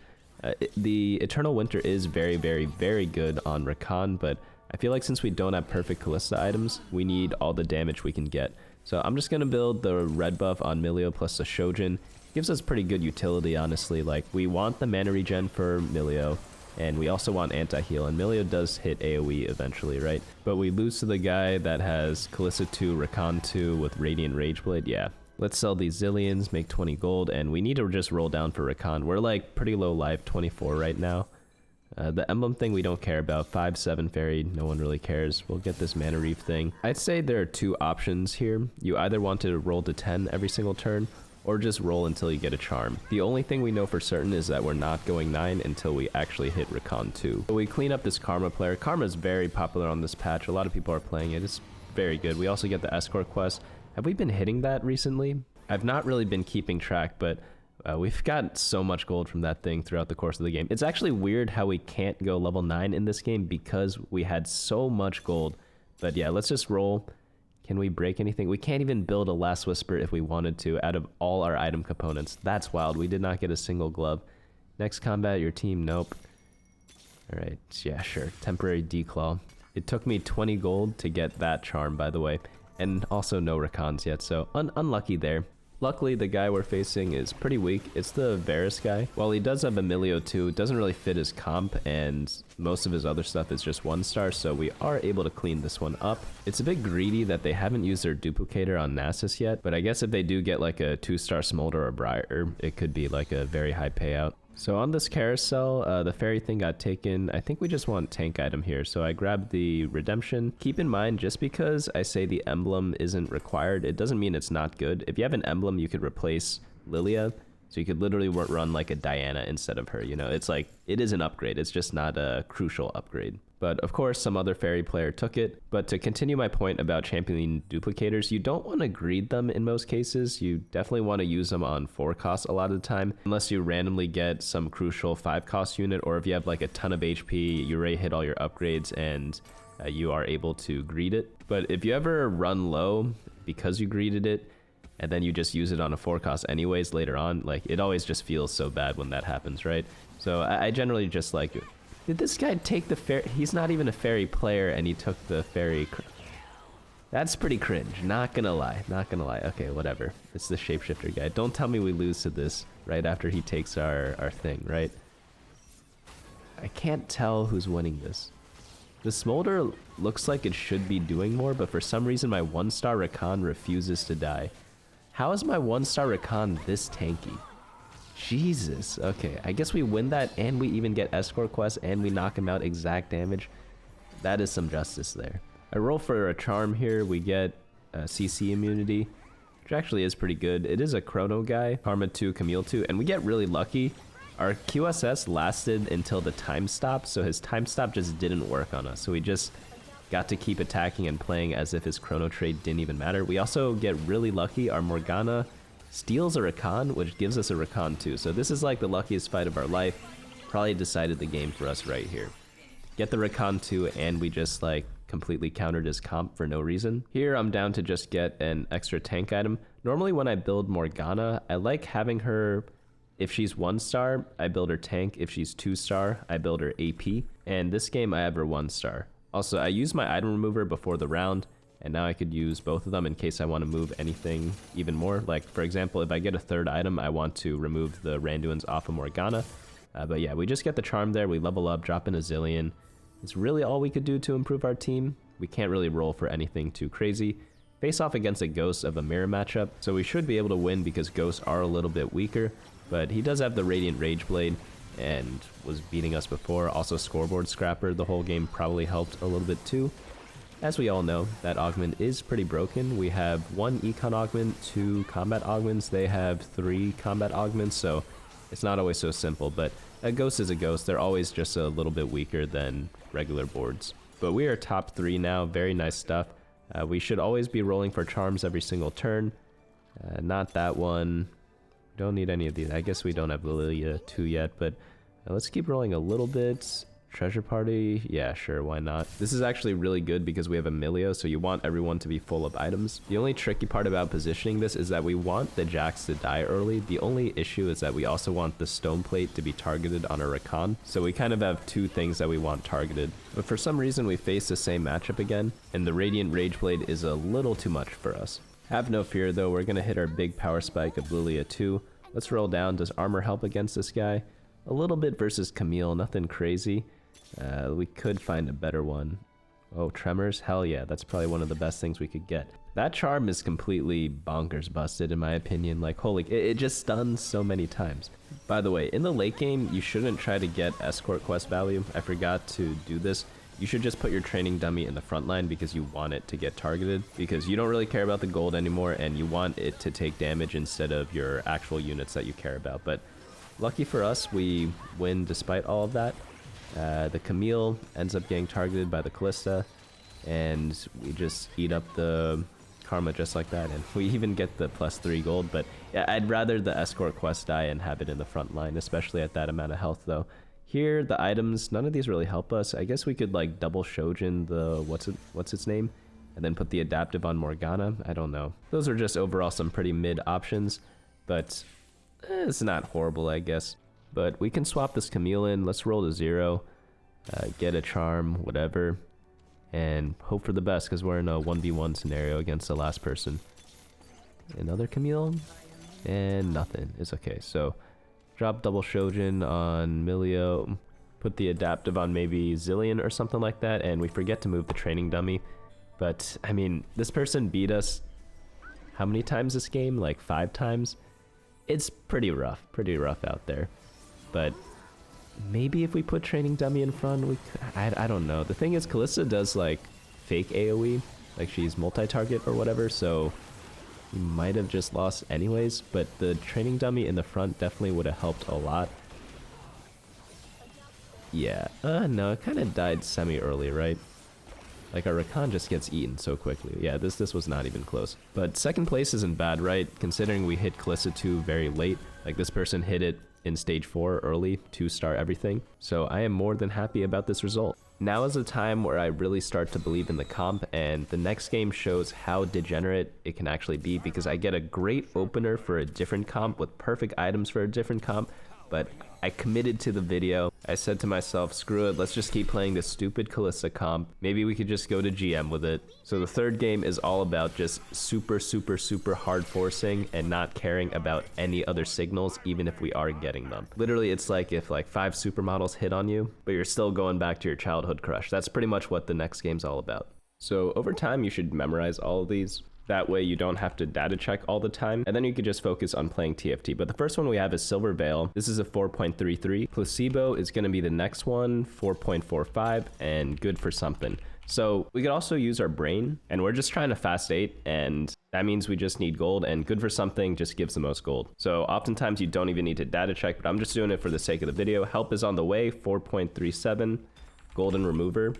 S1: The Eternal Winter is very, very, very good on Rakan, but I feel like since we don't have perfect Kalista items, we need all the damage we can get. So I'm just going to build the red buff on Milio plus the Shojin. Gives us pretty good utility, honestly. Like, we want the mana regen for Milio, and we also want anti-heal, and Milio does hit AoE eventually, right? But we lose to the guy that has Kalista 2, Rakan 2 with Radiant Rageblade. Yeah. Let's sell these Zillions, make 20 gold, and we need to just roll down for Rakan. We're like pretty low life, 24 right now. The emblem thing we don't care about. 5-7 fairy, no one really cares. We'll get this mana reef thing. I'd say there are two options here. You either want to roll to 10 every single turn, or just roll until you get a charm. The only thing we know for certain is that we're not going 9 until we actually hit Rakan 2. So we clean up this Karma player. Karma is very popular on this patch. A lot of people are playing it. It's very good. We also get the escort quest. Have we been hitting that recently? I've not really been keeping track, but we've got so much gold from that thing throughout the course of the game. It's actually weird how we can't go level 9 in this game because we had so much gold. But yeah, let's just roll. Can we break anything? We can't even build a Last Whisper if we wanted to out of all our item components. That's wild. We did not get a single glove. Next combat, your team, nope. All right, yeah, sure. Temporary declaw. It took me 20 gold to get that charm, by the way. And also no Rakans yet, so unlucky there. Luckily, the guy we're facing is pretty weak. It's the Varus guy. While he does have Emilio too, it doesn't really fit his comp, and most of his other stuff is just 1-star, so we are able to clean this one up. It's a bit greedy that they haven't used their duplicator on Nasus yet, but I guess if they do get like a 2-star Smolder or Briar, it could be like a very high payout. So on this carousel, the fairy thing got taken. I think we just want tank item here, so I grabbed the redemption. Keep in mind, just because I say the emblem isn't required, it doesn't mean it's not good. If you have an emblem, you could replace Lilia, so you could literally run like a Diana instead of her, you know? It's like, it is an upgrade, it's just not a crucial upgrade. But of course, some other fairy player took it. But to continue my point about championing duplicators, you don't want to greed them in most cases. You definitely want to use them on 4 costs a lot of the time, unless you randomly get some crucial 5 cost unit, or if you have like a ton of HP, you already hit all your upgrades and you are able to greed it. But if you ever run low because you greeded it, and then you just use it on a 4 cost anyways later on, like it always just feels so bad when that happens, right? So I generally just like, did this guy take the fairy? He's not even a fairy player and he took the fairy. That's pretty cringe, not gonna lie, not gonna lie. Okay, whatever. It's the shapeshifter guy. Don't tell me we lose to this right after he takes our thing, right? I can't tell who's winning this. The Smolder looks like it should be doing more, but for some reason my 1-star Rakan refuses to die. How is my 1-star Rakan this tanky? Jesus. Okay, I guess we win that and we even get escort quest and we knock him out exact damage. That is some justice there. I roll for a charm here, we get CC immunity, which actually is pretty good. It is a Chrono guy, Karma 2, Camille 2, and we get really lucky. Our QSS lasted until the time stop, so his time stop just didn't work on us. So we just got to keep attacking and playing as if his Chrono trade didn't even matter. We also get really lucky. Our Morgana steals a Rakan, which gives us a Rakan too. So this is like the luckiest fight of our life. Probably decided the game for us right here. Get the Rakan too, and we just like completely countered his comp for no reason. Here I'm down to just get an extra tank item. Normally when I build Morgana, I like having her, if she's 1-star, I build her tank. If she's 2-star, I build her AP. And this game I have her 1-star. Also, I used my item remover before the round, and now I could use both of them in case I want to move anything even more. Like, for example, if I get a third item, I want to remove the Randuins off of Morgana. But yeah, we just get the charm there, we level up, drop in a Zillion. It's really all we could do to improve our team. We can't really roll for anything too crazy. Face off against a Ghost of a mirror matchup, so we should be able to win because Ghosts are a little bit weaker, but he does have the Radiant Rage Blade and was beating us before. Also Scoreboard Scrapper the whole game probably helped a little bit too. As we all know, that augment is pretty broken. We have 1 econ augment, 2 combat augments. They have 3 combat augments, so it's not always so simple, but a Ghost is a Ghost. They're always just a little bit weaker than regular boards. But we are top 3 now, very nice stuff. We should always be rolling for charms every single turn. Not that one. Don't need any of these. I guess we don't have Lilia 2 yet, but let's keep rolling a little bit. Treasure Party, yeah, sure, why not? This is actually really good because we have Emilio, so you want everyone to be full of items. The only tricky part about positioning this is that we want the Jax to die early. The only issue is that we also want the Stone Plate to be targeted on a Rakan. So we kind of have 2 things that we want targeted. But for some reason we face the same matchup again, and the Radiant Rage Blade is a little too much for us. Have no fear though, we're gonna hit our big power spike of Lilia 2. Let's roll down. Does armor help against this guy? A little bit versus Camille, nothing crazy. We could find a better one. Oh, Tremors? Hell yeah, that's probably one of the best things we could get. That charm is completely bonkers busted in my opinion. Like, holy, it just stuns so many times. By the way, in the late game, you shouldn't try to get escort quest value. I forgot to do this. You should just put your training dummy in the front line because you want it to get targeted, because you don't really care about the gold anymore and you want it to take damage instead of your actual units that you care about. But lucky for us, we win despite all of that. The Camille ends up getting targeted by the Kalista, and we just eat up the Karma just like that, and we even get the +3 gold. But yeah, I'd rather the escort quest die and have it in the front line, especially at that amount of health though. Here, the items, none of these really help us. I guess we could like double Shojin the, what's its name? And then put the adaptive on Morgana. I don't know. Those are just overall some pretty mid options, but it's not horrible, I guess. But we can swap this Camille in. Let's roll to 0, get a charm, whatever, and hope for the best because we're in a 1v1 scenario against the last person. Another Camille, and nothing. It's okay. So drop double Shojin on Milio, put the adaptive on maybe Zillion or something like that, and we forget to move the training dummy. But I mean, this person beat us how many times this game? Like 5 times? It's pretty rough out there. But maybe if we put training dummy in front, we could, I don't know. The thing is, Kalista does like fake AoE, like she's multi-target or whatever, so we might have just lost anyways, but the training dummy in the front definitely would have helped a lot. Yeah, no, it kind of died semi-early, right? Like our Rakan just gets eaten so quickly. Yeah, this was not even close. But second place isn't bad, right? Considering we hit Kalista 2 very late. Like this person hit it in stage 4 early, 2-star everything. So I am more than happy about this result. Now is the time where I really start to believe in the comp, and the next game shows how degenerate it can actually be, because I get a great opener for a different comp with perfect items for a different comp, but I committed to the video. I said to myself, screw it, let's just keep playing this stupid Kalista comp. Maybe we could just go to GM with it. So the third game is all about just super hard forcing and not caring about any other signals, even if we are getting them. Literally, it's like if like 5 supermodels hit on you, but you're still going back to your childhood crush. That's pretty much what the next game's all about. So over time, you should memorize all of these. That way you don't have to data check all the time, and then you could just focus on playing TFT. But the first one we have is Silver Veil. This is a 4.33. Placebo is going to be the next one, 4.45, and Good for Something. So we could also use our brain, and we're just trying to fast 8, and that means we just need gold, and good for something just gives the most gold. So oftentimes you don't even need to data check, but I'm just doing it for the sake of the video. Help is on the way, 4.37. Golden remover,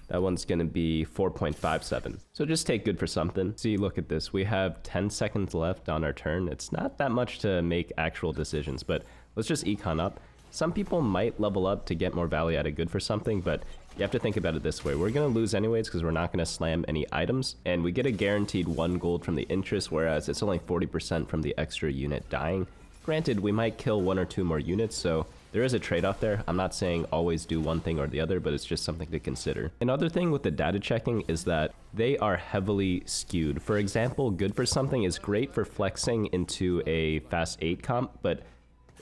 S1: that one's gonna be 4.57. So just take good for something. See, look at this. We have 10 seconds left on our turn. It's not that much to make actual decisions, but let's just econ up. Some people might level up to get more value out of good for something, but you have to think about it this way. We're gonna lose anyways because we're not gonna slam any items, and we get a guaranteed 1 gold from the interest, whereas it's only 40% from the extra unit dying. Granted, we might kill 1 or 2 more units, so there is a trade-off there. I'm not saying always do one thing or the other, but it's just something to consider. Another thing with the data checking is that they are heavily skewed. For example, good for something is great for flexing into a fast 8 comp, but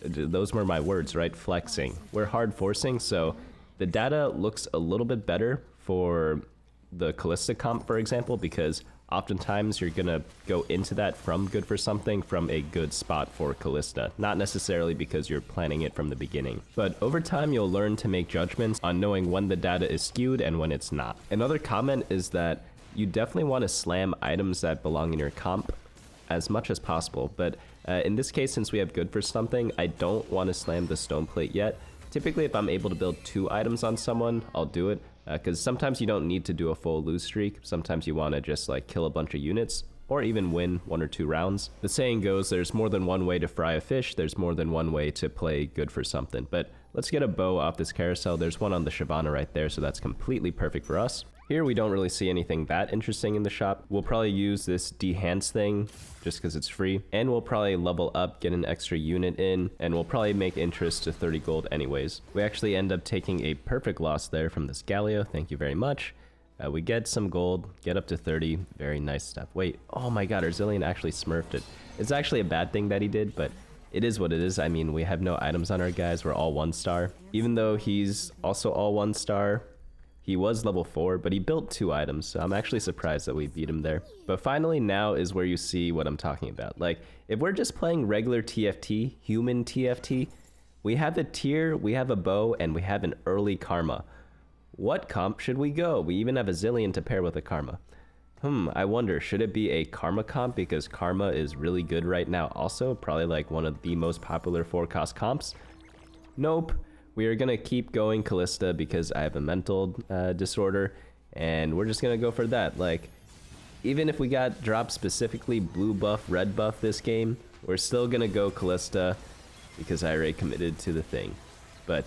S1: those were my words, right? Flexing. We're hard forcing, so the data looks a little bit better for the Kalista comp, for example, because oftentimes you're gonna go into that from good for something from a good spot for Kalista, not necessarily because you're planning it from the beginning. But over time, you'll learn to make judgments on knowing when the data is skewed and when it's not. Another comment is that you definitely want to slam items that belong in your comp as much as possible, but in this case, since we have good for something, I don't want to slam the stone plate yet. Typically, if I'm able to build 2 items on someone, I'll do it, because sometimes you don't need to do a full lose streak. Sometimes you want to just like kill a bunch of units, or even win 1 or 2 rounds. The saying goes, there's more than one way to fry a fish, there's more than one way to play good for something. But let's get a bow off this carousel. There's one on the Shyvana right there, so that's completely perfect for us. Here we don't really see anything that interesting in the shop. We'll probably use this de-hance thing just because it's free, and we'll probably level up, get an extra unit in, and we'll probably make interest to 30 gold anyways. We actually end up taking a perfect loss there from this Galio. Thank you very much. We get some gold, get up to 30. Very nice stuff. Wait, oh my god, our Zillion actually smurfed it. It's actually a bad thing that he did, but it is what it is. I mean, we have no items on our guys. We're all 1-star. Even though he's also all 1-star, he was level 4, but he built 2 items, so I'm actually surprised that we beat him there. But finally, now is where you see what I'm talking about. Like, if we're just playing regular TFT, human TFT, we have a tier, we have a bow, and we have an early karma. What comp should we go? We even have a Zillion to pair with a karma. I wonder, should it be a karma comp because karma is really good right now also? Probably like one of the most popular 4-cost comps? Nope. We are gonna keep going Kalista because I have a mental disorder, and we're just gonna go for that. Like, even if we got dropped specifically blue buff, red buff this game, we're still gonna go Kalista because I already committed to the thing. But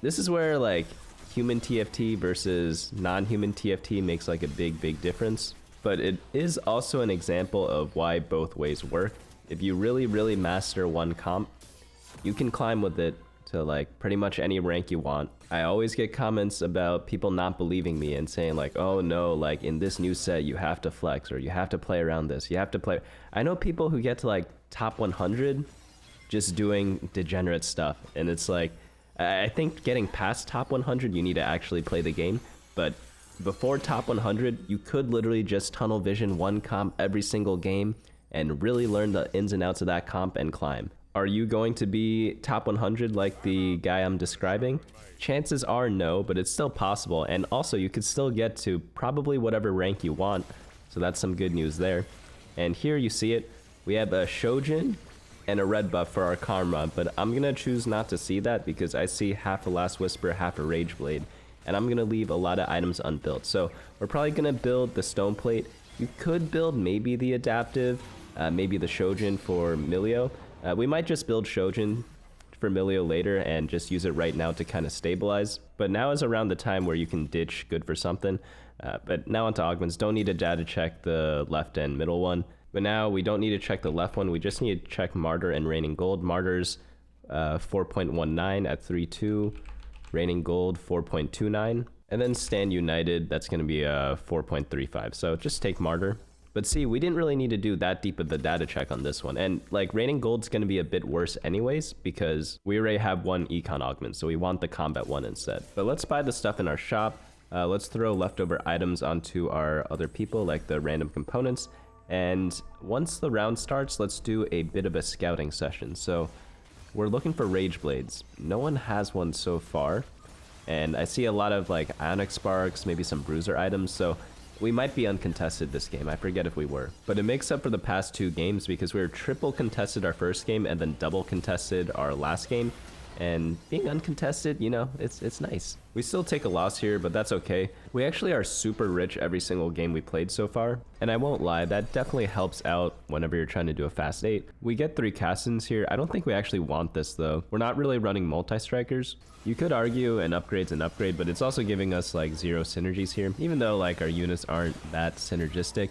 S1: this is where like human TFT versus non-human TFT makes like a big difference. But it is also an example of why both ways work. If you really master one comp, you can climb with it to like pretty much any rank you want. I always get comments about people not believing me and saying like, oh no, like in this new set you have to flex, or you have to play around this, you have to play. I know people who get to like top 100 just doing degenerate stuff, and it's like, I think getting past top 100 you need to actually play the game, but before top 100 you could literally just tunnel vision one comp every single game and really learn the ins and outs of that comp and climb. Are you going to be top 100 like the guy I'm describing? Chances are no, but it's still possible, and also you could still get to probably whatever rank you want, so that's some good news there. And here you see it, we have a Shojin and a red buff for our karma, but I'm gonna choose not to see that because I see half a Last Whisper, half a Rage Blade, and I'm gonna leave a lot of items unbuilt. So we're probably gonna build the stone plate. You could build maybe the adaptive, maybe the Shojin for Milio. We might just build Shojin for Milio later and just use it right now to kind of stabilize. But now is around the time where you can ditch good for something. But now onto augments. Don't need to data check the left and middle one. But now we don't need to check the left one. We just need to check Martyr and Raining Gold. Martyr's 4.19 at 3.2. Raining Gold 4.29. And then Stand United, that's going to be 4.35. So just take Martyr. But see, we didn't really need to do that deep of the data check on this one. And like Raining Gold's going to be a bit worse anyways because we already have one econ augment, so we want the combat one instead. But let's buy the stuff in our shop. Let's throw leftover items onto our other people, like the random components. And once the round starts, let's do a bit of a scouting session. So we're looking for Rage Blades. No one has one so far. And I see a lot of like Ionic Sparks, maybe some Bruiser items, so we might be uncontested this game. I forget if we were. But it makes up for the past 2 games because we were triple contested our first game and then double contested our last game. And being uncontested, you know, it's nice. We still take a loss here, but that's okay. We actually are super rich every single game we played so far. And I won't lie, that definitely helps out whenever you're trying to do a fast 8. We get 3 cast-ins here. I don't think we actually want this though. We're not really running multi-strikers. You could argue an upgrade's an upgrade, but it's also giving us like 0 synergies here. Even though like our units aren't that synergistic,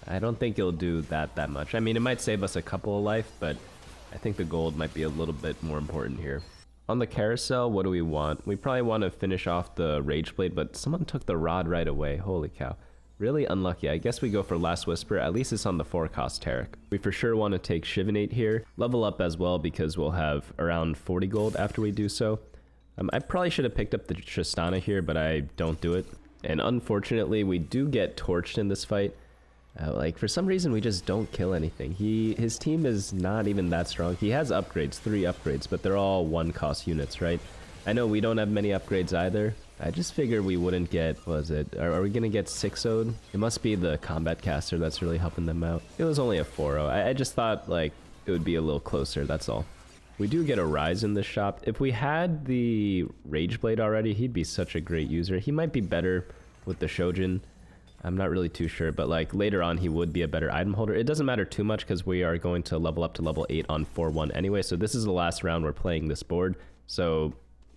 S1: I don't think it'll do that much. I mean, it might save us a couple of life, but I think the gold might be a little bit more important here. On the carousel, what do we want? We probably want to finish off the Rage Blade, but someone took the rod right away. Holy cow. Really unlucky. I guess we go for Last Whisper. At least it's on the 4-cost Tarek. We for sure want to take Shivanate here. Level up as well because we'll have around 40 gold after we do so. I probably should have picked up the Tristana here, but I don't do it. And unfortunately, we do get torched in this fight. Like, for some reason, we just don't kill anything. His team is not even that strong. He has upgrades, 3 upgrades, but they're all 1-cost units, right? I know we don't have many upgrades either. I just figured we wouldn't get, what was it? Are we going to get 6-0'd? It must be the Combat Caster that's really helping them out. It was only a 4-0. I just thought, like, it would be a little closer, that's all. We do get a Rise in this shop. If we had the Rage Blade already, he'd be such a great user. He might be better with the Shojin. I'm not really too sure, but like later on he would be a better item holder. It doesn't matter too much because we are going to level up to level 8 on 4-1 anyway, so this is the last round we're playing this board. So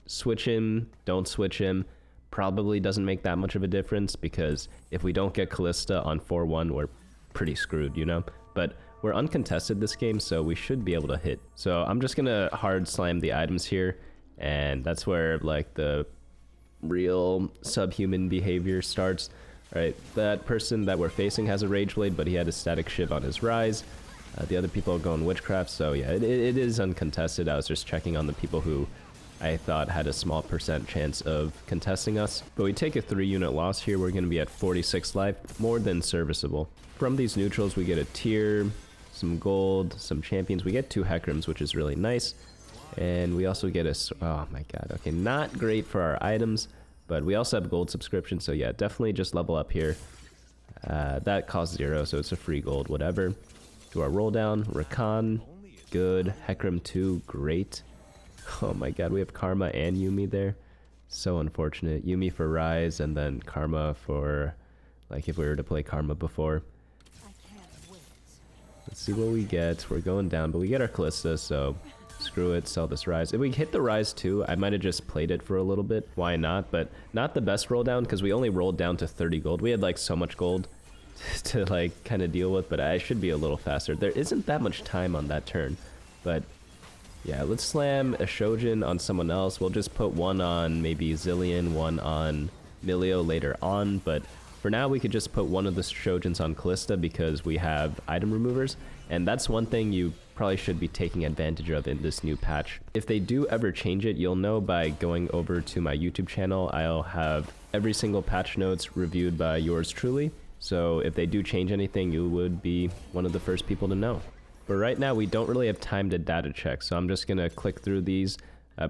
S1: switch him, don't switch him, probably doesn't make that much of a difference because if we don't get Kalista on 4-1, we're pretty screwed, you know? But we're uncontested this game, so we should be able to hit. So I'm just gonna hard slam the items here, and that's where like the real subhuman behavior starts. Right, that person that we're facing has a Rage Blade, but he had a Static Shiv on his Rise. The other people are going Witchcraft, so yeah, it is uncontested. I was just checking on the people who I thought had a small % chance of contesting us. But we take a 3-unit loss here. We're going to be at 46 life, more than serviceable. From these neutrals, we get a tier, some gold, some champions. We get 2 Hecrims, which is really nice. And we also get a... Oh my god, okay, not great for our items. But we also have gold subscription, so yeah, definitely just level up here. That costs 0, so it's a free gold, whatever. Do our roll down. Rakan, good. Hecarim 2, great. Oh my god, we have Karma and Yuumi there. So unfortunate. Yuumi for Rise, and then Karma for, like, if we were to play Karma before. Let's see what we get. We're going down, but we get our Kalista, so... Screw it, sell this Rise. If we hit the Rise too, I might have just played it for a little bit. Why not? But not the best roll down because we only rolled down to 30 gold. We had like so much gold to like kind of deal with, but I should be a little faster. There isn't that much time on that turn. But yeah, let's slam a Shojin on someone else. We'll just put one on maybe Zillion, one on Milio later on. But for now, we could just put one of the Shojins on Kalista because we have item removers. And that's one thing you probably should be taking advantage of in this new patch. If they do ever change it, you'll know by going over to my YouTube channel. I'll have every single patch notes reviewed by yours truly. So if they do change anything, you would be one of the first people to know. But right now, we don't really have time to data check. So I'm just gonna click through these.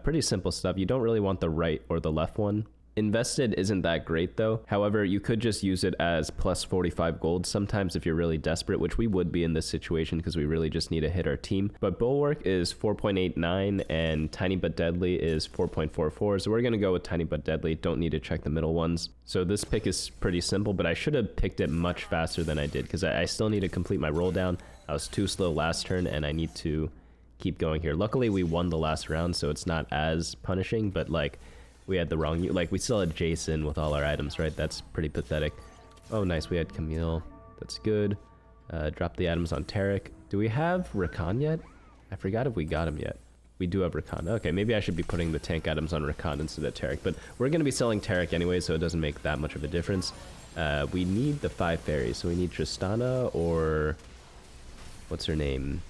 S1: Pretty simple stuff. You don't really want the right or the left one. Invested isn't that great though. However, you could just use it as plus 45 gold sometimes if you're really desperate, which we would be in this situation because we really just need to hit our team. But Bulwark is 4.89 and Tiny But Deadly is 4.44. So we're going to go with Tiny But Deadly. Don't need to check the middle ones. So this pick is pretty simple, but I should have picked it much faster than I did because I still need to complete my roll down. I was too slow last turn and I need to keep going here. Luckily, we won the last round, so it's not as punishing, but like... We had the wrong... Like, we still had Jason with all our items, right? That's pretty pathetic. Oh, nice. We had Camille. That's good. Drop the items on Tarek. Do we have Rakan yet? I forgot if we got him yet. We do have Rakan. Okay, maybe I should be putting the tank items on Rakan instead of Tarek. But we're going to be selling Tarek anyway, so it doesn't make that much of a difference. We need the 5 fairies. So we need Tristana or... What's her name?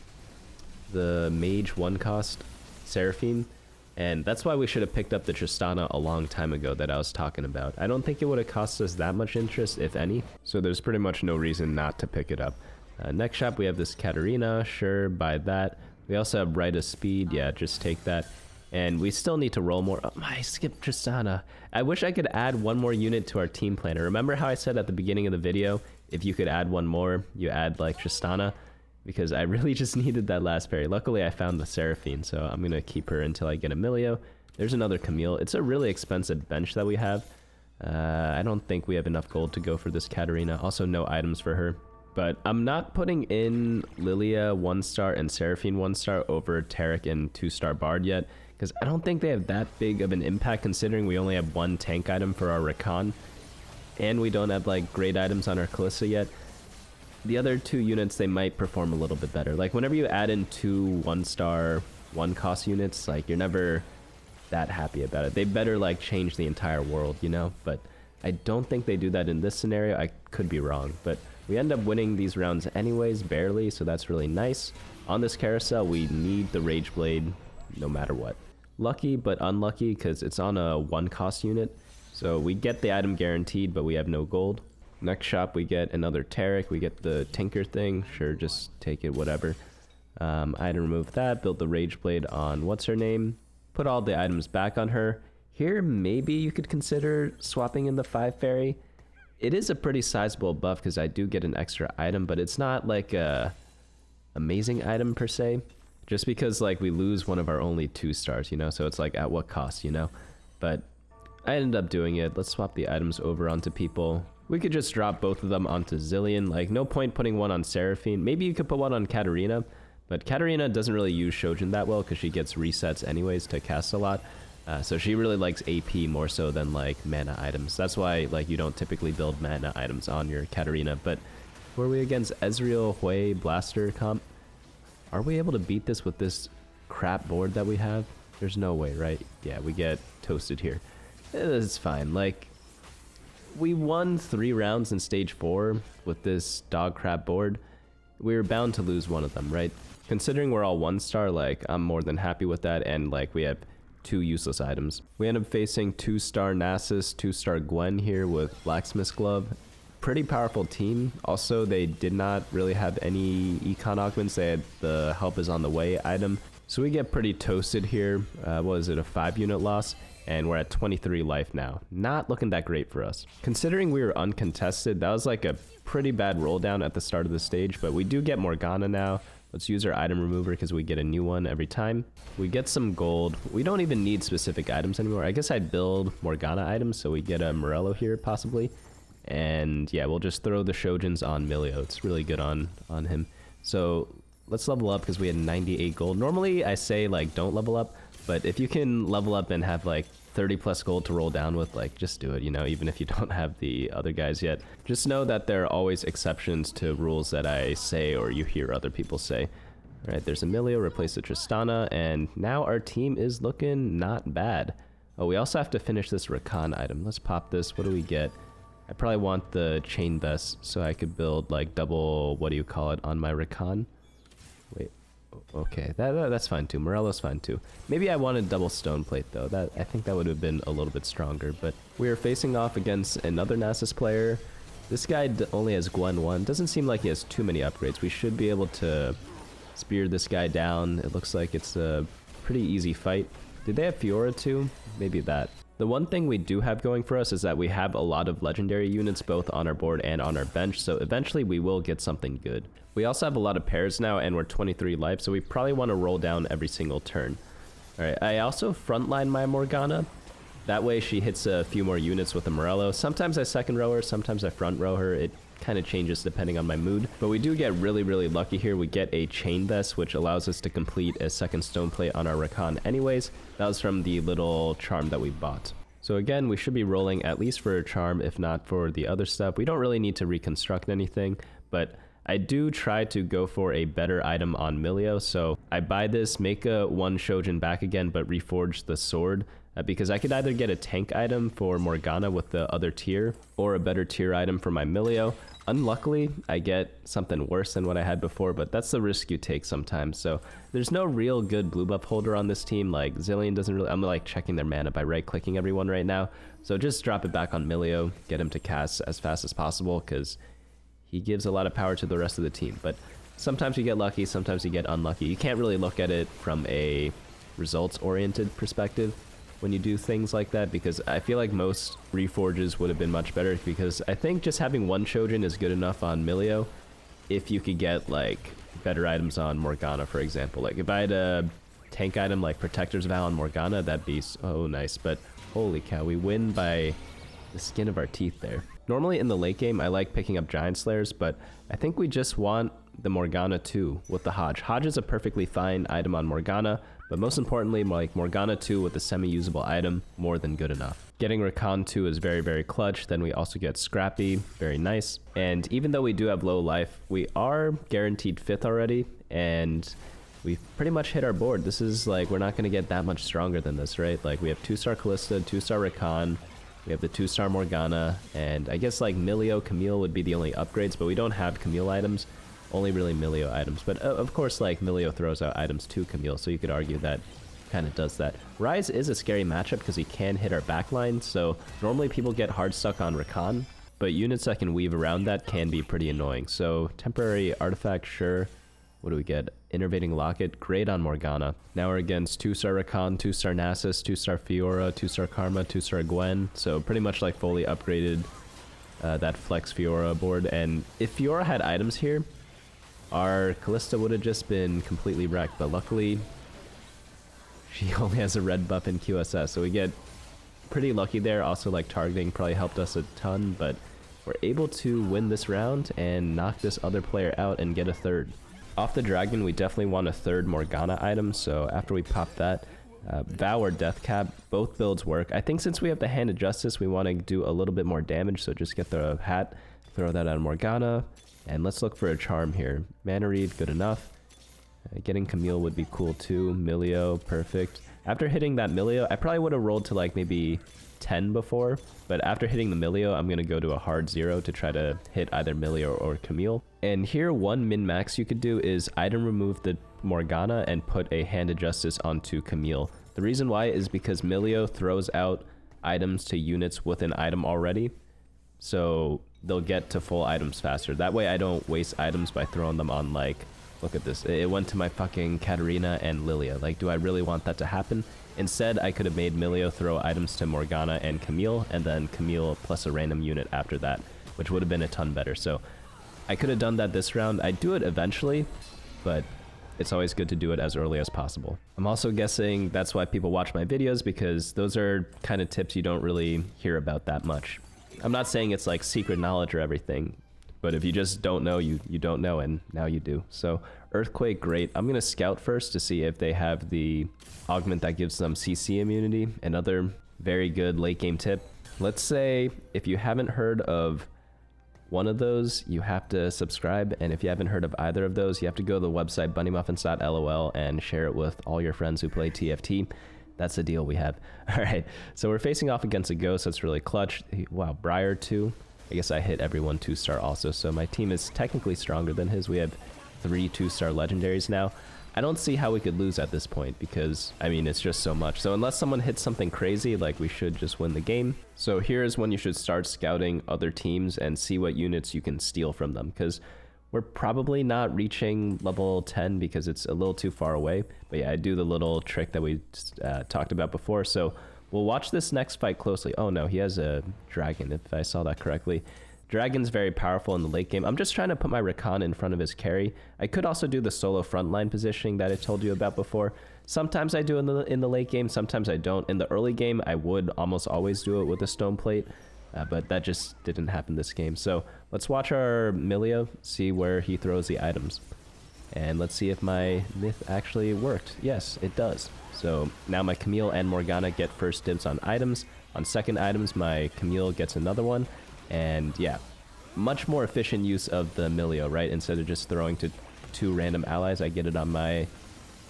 S1: The mage 1-cost Seraphine. And that's why we should have picked up the Tristana a long time ago that I was talking about. I don't think it would have cost us that much interest, if any. So there's pretty much no reason not to pick it up. Next shop, we have this Katarina. Sure, buy that. We also have Rite of Speed. Yeah, just take that. And we still need to roll more. Oh, I skipped Tristana. I wish I could add one more unit to our team planner. Remember how I said at the beginning of the video, if you could add one more, you add like Tristana? Because I really just needed that last fairy. Luckily, I found the Seraphine, so I'm going to keep her until I get Emilio. There's another Camille. It's a really expensive bench that we have. I don't think we have enough gold to go for this Katarina. Also, no items for her. But I'm not putting in Lilia 1-star and Seraphine 1-star over Tarek and 2-star Bard yet, because I don't think they have that big of an impact considering we only have one tank item for our Rakan, and we don't have like great items on our Kalista yet. The other two units, they might perform a little bit better. Like whenever you add in 2 1-star 1-cost units, like you're never that happy about it. They better like change the entire world, you know? But I don't think they do that in this scenario. I could be wrong, but we end up winning these rounds anyways, barely, so that's really nice. On this carousel, we need the Rage Blade no matter what. Lucky, but unlucky, because it's on a 1-cost unit. So we get the item guaranteed, but we have no gold. Next shop, we get another Tarek. We get the Tinker thing. Sure, just take it, whatever. Item remove that, build the Rage Blade on what's her name. Put all the items back on her. Here, maybe you could consider swapping in the 5 fairy. It is a pretty sizable buff because I do get an extra item, but it's not like a amazing item per se. Just because like we lose one of our only 2 stars, you know, so it's like at what cost, you know? But I ended up doing it. Let's swap the items over onto people. We could just drop both of them onto Zillion. Like no point putting one on Seraphine. Maybe you could put one on Katarina, but Katarina doesn't really use Shojin that well because she gets resets anyways to cast a lot. So she really likes AP more so than like mana items. That's why like you don't typically build mana items on your Katarina. But were we against Ezreal, Hui, Blaster comp? Are we able to beat this with this crap board that we have? There's no way, right? Yeah, we get toasted here. It's fine. Like we won 3 rounds in stage 4 with this dog crap board. We were bound to lose one of them, right? Considering we're all 1-star, like I'm more than happy with that, and like we have 2 useless items. We end up facing 2-star Nasus, 2-star Gwen here with Blacksmith's Glove. Pretty powerful team. Also, they did not really have any econ augments. They had the help is on the way item. So we get pretty toasted here. Was it a 5-unit loss? And we're at 23 life now. Not looking that great for us. Considering we were uncontested, that was like a pretty bad roll down at the start of the stage, but we do get Morgana now. Let's use our item remover because we get a new one every time. We get some gold. We don't even need specific items anymore. I guess I'd build Morgana items so we get a Morello here possibly. And yeah, we'll just throw the Shojins on Milio. It's really good on him. So let's level up because we had 98 gold. Normally I say like don't level up, but if you can level up and have like 30 plus gold to roll down with, like just do it, you know, even if you don't have the other guys yet. Just know that there are always exceptions to rules that I say or you hear other people say. All right, there's Emilio, replace the Tristana, and now our team is looking not bad. Oh, we also have to finish this Rakan item. Let's pop this. What do we get? I probably want the Chain Vest so I could build like double, what do you call it, on my Rakan. Wait. Okay, that's fine too. Morello's fine too. Maybe I wanted double stone plate though. I think that would have been a little bit stronger. But we are facing off against another Nasus player. This guy only has Gwen 1. Doesn't seem like he has too many upgrades. We should be able to spear this guy down. It looks like it's a pretty easy fight. Did they have Fiora too? Maybe that. The one thing we do have going for us is that we have a lot of legendary units both on our board and on our bench, so eventually we will get something good. We also have a lot of pairs now and we're 23 life, so we probably want to roll down every single turn. Alright, I also frontline my Morgana. That way she hits a few more units with a Morello. Sometimes I second row her, sometimes I front row her. It kind of changes depending on my mood. But we do get really, really lucky here. We get a Chain Vest, which allows us to complete a second stone plate on our Rakan anyways. That was from the little charm that we bought. So again, we should be rolling at least for a charm, if not for the other stuff. We don't really need to reconstruct anything, but I do try to go for a better item on Milio. So I buy this, make a 1 Shojin back again, but reforge the sword. Because I could either get a tank item for Morgana with the other tier, or a better tier item for my Milio. Unluckily, I get something worse than what I had before, but that's the risk you take sometimes. So there's no real good blue buff holder on this team. Like Zillion doesn't really, I'm like checking their mana by right clicking everyone right now. So just drop it back on Milio, get him to cast as fast as possible because he gives a lot of power to the rest of the team. But sometimes you get lucky, sometimes you get unlucky. You can't really look at it from a results-oriented perspective when you do things like that, because I feel like most reforges would have been much better, because I think just having one Chojin is good enough on Milio if you could get like better items on Morgana, for example. Like if I had a tank item like Protector's Vow on Morgana, that'd be so nice. But holy cow, we win by the skin of our teeth there. Normally in the late game, I like picking up Giant Slayers, but I think we just want the Morgana 2 with the Hodge. Hodge is a perfectly fine item on Morgana, but most importantly, like Morgana 2 with a semi-usable item, more than good enough. Getting Rakan 2 is very, very clutch. Then we also get Scrappy, very nice. And even though we do have low life, we are guaranteed 5th already, and we've pretty much hit our board. This is like, we're not going to get that much stronger than this, right? Like we have 2-star Kalista, 2-star Rakan, we have the 2-star Morgana, and I guess like Milio, Camille would be the only upgrades, but we don't have Camille items, only really Milio items. But of course, like Milio throws out items to Camille, so you could argue that kind of does that. Ryze is a scary matchup because he can hit our backline, so normally people get hard stuck on Rakan, but units that can weave around that can be pretty annoying. So temporary artifact, sure. What do we get? Innervating Locket, great on Morgana. Now we're against 2-star Rakan, 2-star Nasus, 2-star Fiora, 2-star Karma, 2-star Gwen. So pretty much like fully upgraded that Flex Fiora board. And if Fiora had items here, our Kalista would have just been completely wrecked. But luckily, she only has a red buff in QSS. So we get pretty lucky there. Also, like targeting probably helped us a ton. But we're able to win this round and knock this other player out and get a 3rd. Off the dragon, we definitely want a 3rd Morgana item, so after we pop that, Vow or Death Cap, both builds work. I think since we have the Hand of Justice, we want to do a little bit more damage, so just get the hat, throw that on Morgana, and let's look for a charm here. Mana Read, good enough. Getting Camille would be cool too. Milio, perfect. After hitting that Milio, I probably would have rolled to like maybe 10 before, but after hitting the Milio, I'm going to go to a hard 0 to try to hit either Milio or Camille. And here, one min-max you could do is item remove the Morgana and put a Hand of Justice onto Camille. The reason why is because Milio throws out items to units with an item already, so they'll get to full items faster. That way I don't waste items by throwing them on, like, look at this. It went to my fucking Katarina and Lilia. Like, do I really want that to happen? Instead, I could have made Milio throw items to Morgana and Camille, and then Camille plus a random unit after that, which would have been a ton better. So I could have done that this round. I'd do it eventually, but it's always good to do it as early as possible. I'm also guessing that's why people watch my videos, because those are kind of tips you don't really hear about that much. I'm not saying it's like secret knowledge or everything, but if you just don't know, you don't know, and now you do. So Earthquake, great. I'm going to scout first to see if they have the augment that gives them CC immunity. Another very good late game tip. Let's say if you haven't heard of one of those, you have to subscribe, and if you haven't heard of either of those, you have to go to the website bunnymuffins.lol and share it with all your friends who play TFT. That's the deal we have. All right, so we're facing off against a ghost. That's really clutch. Wow, Briar 2. I guess I hit everyone 2-star also, so my team is technically stronger than his. We have 3 2-star legendaries now. I don't see how we could lose at this point because, I mean, it's just so much. So unless someone hits something crazy, like, we should just win the game. So here's when you should start scouting other teams and see what units you can steal from them, because we're probably not reaching level 10 because it's a little too far away. But yeah, I do the little trick that we talked about before. So we'll watch this next fight closely. Oh no, he has a dragon, if I saw that correctly. Dragon's very powerful in the late game. I'm just trying to put my Rakan in front of his carry. I could also do the solo frontline positioning that I told you about before. Sometimes I do in the late game, sometimes I don't. In the early game, I would almost always do it with a stone plate, but that just didn't happen this game. So let's watch our Milio, see where he throws the items. And let's see if my myth actually worked. Yes, it does. So now my Camille and Morgana get first dibs on items. On second items, my Camille gets another one. And yeah, much more efficient use of the Milio, right? Instead of just throwing to 2 random allies, I get it on my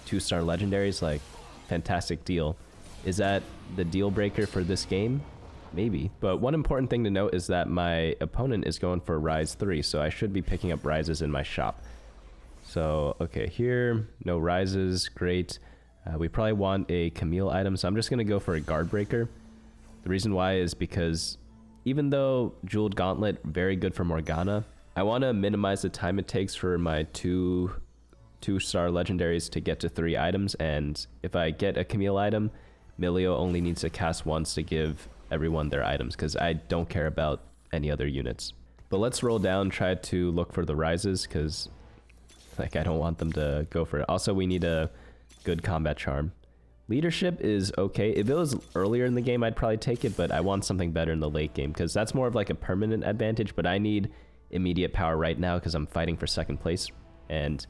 S1: 2-star legendaries. Like, fantastic deal. Is that the deal breaker for this game? Maybe. But one important thing to note is that my opponent is going for Ryze 3, so I should be picking up Ryzes in my shop. So, okay, here, no Ryzes, great. We probably want a Camille item, so I'm just going to go for a Guard Breaker. The reason why is because even though Jeweled Gauntlet, very good for Morgana, I want to minimize the time it takes for my two 2-star legendaries to get to 3 items, and if I get a Camille item, Milio only needs to cast once to give everyone their items, because I don't care about any other units. But let's roll down, try to look for the rises, because like I don't want them to go for it. Also, we need a good combat charm. Leadership is okay. If it was earlier in the game, I'd probably take it, but I want something better in the late game, because that's more of like a permanent advantage, but I need immediate power right now because I'm fighting for 2nd place. And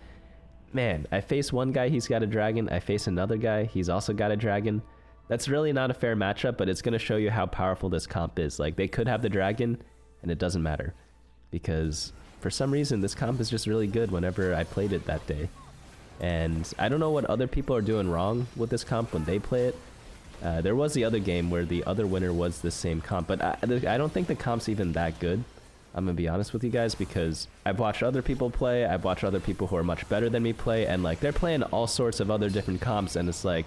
S1: man, I face one guy, he's got a dragon. I face another guy, he's also got a dragon. That's really not a fair matchup, but it's going to show you how powerful this comp is. Like, they could have the dragon, and it doesn't matter, because for some reason, this comp is just really good whenever I played it that day. And I don't know what other people are doing wrong with this comp when they play it. There was the other game where the other winner was the same comp, but I don't think the comp's even that good. I'm gonna be honest with you guys, because I've watched other people play, I've watched other people who are much better than me play, and like, they're playing all sorts of other different comps, and it's like,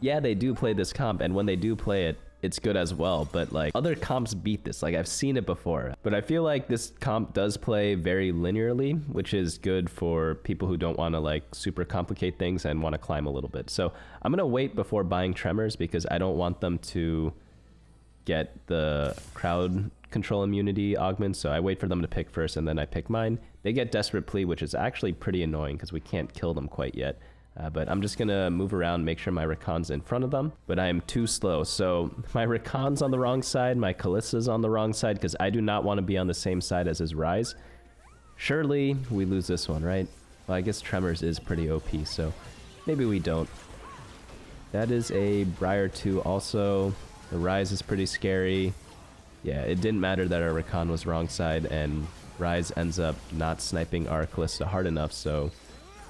S1: yeah, they do play this comp, and when they do play it, it's good as well, but like, other comps beat this. Like, I've seen it before, but I feel like this comp does play very linearly, which is good for people who don't want to like super complicate things and want to climb a little bit. So I'm gonna wait before buying Tremors, because I don't want them to get the crowd control immunity augment, so I wait for them to pick first and then I pick mine. They get Desperate Plea, which is actually pretty annoying because we can't kill them quite yet. But I'm just gonna move around, make sure my Rakan's in front of them, but I am too slow. So my Rakan's on the wrong side, my Kalista's on the wrong side, because I do not want to be on the same side as his Rise. Surely we lose this one, right? Well, I guess Tremors is pretty OP, so maybe we don't. That is a Briar 2 also. The Rise is pretty scary. Yeah, it didn't matter that our Rakan was wrong side, and Rise ends up not sniping our Kalista hard enough, so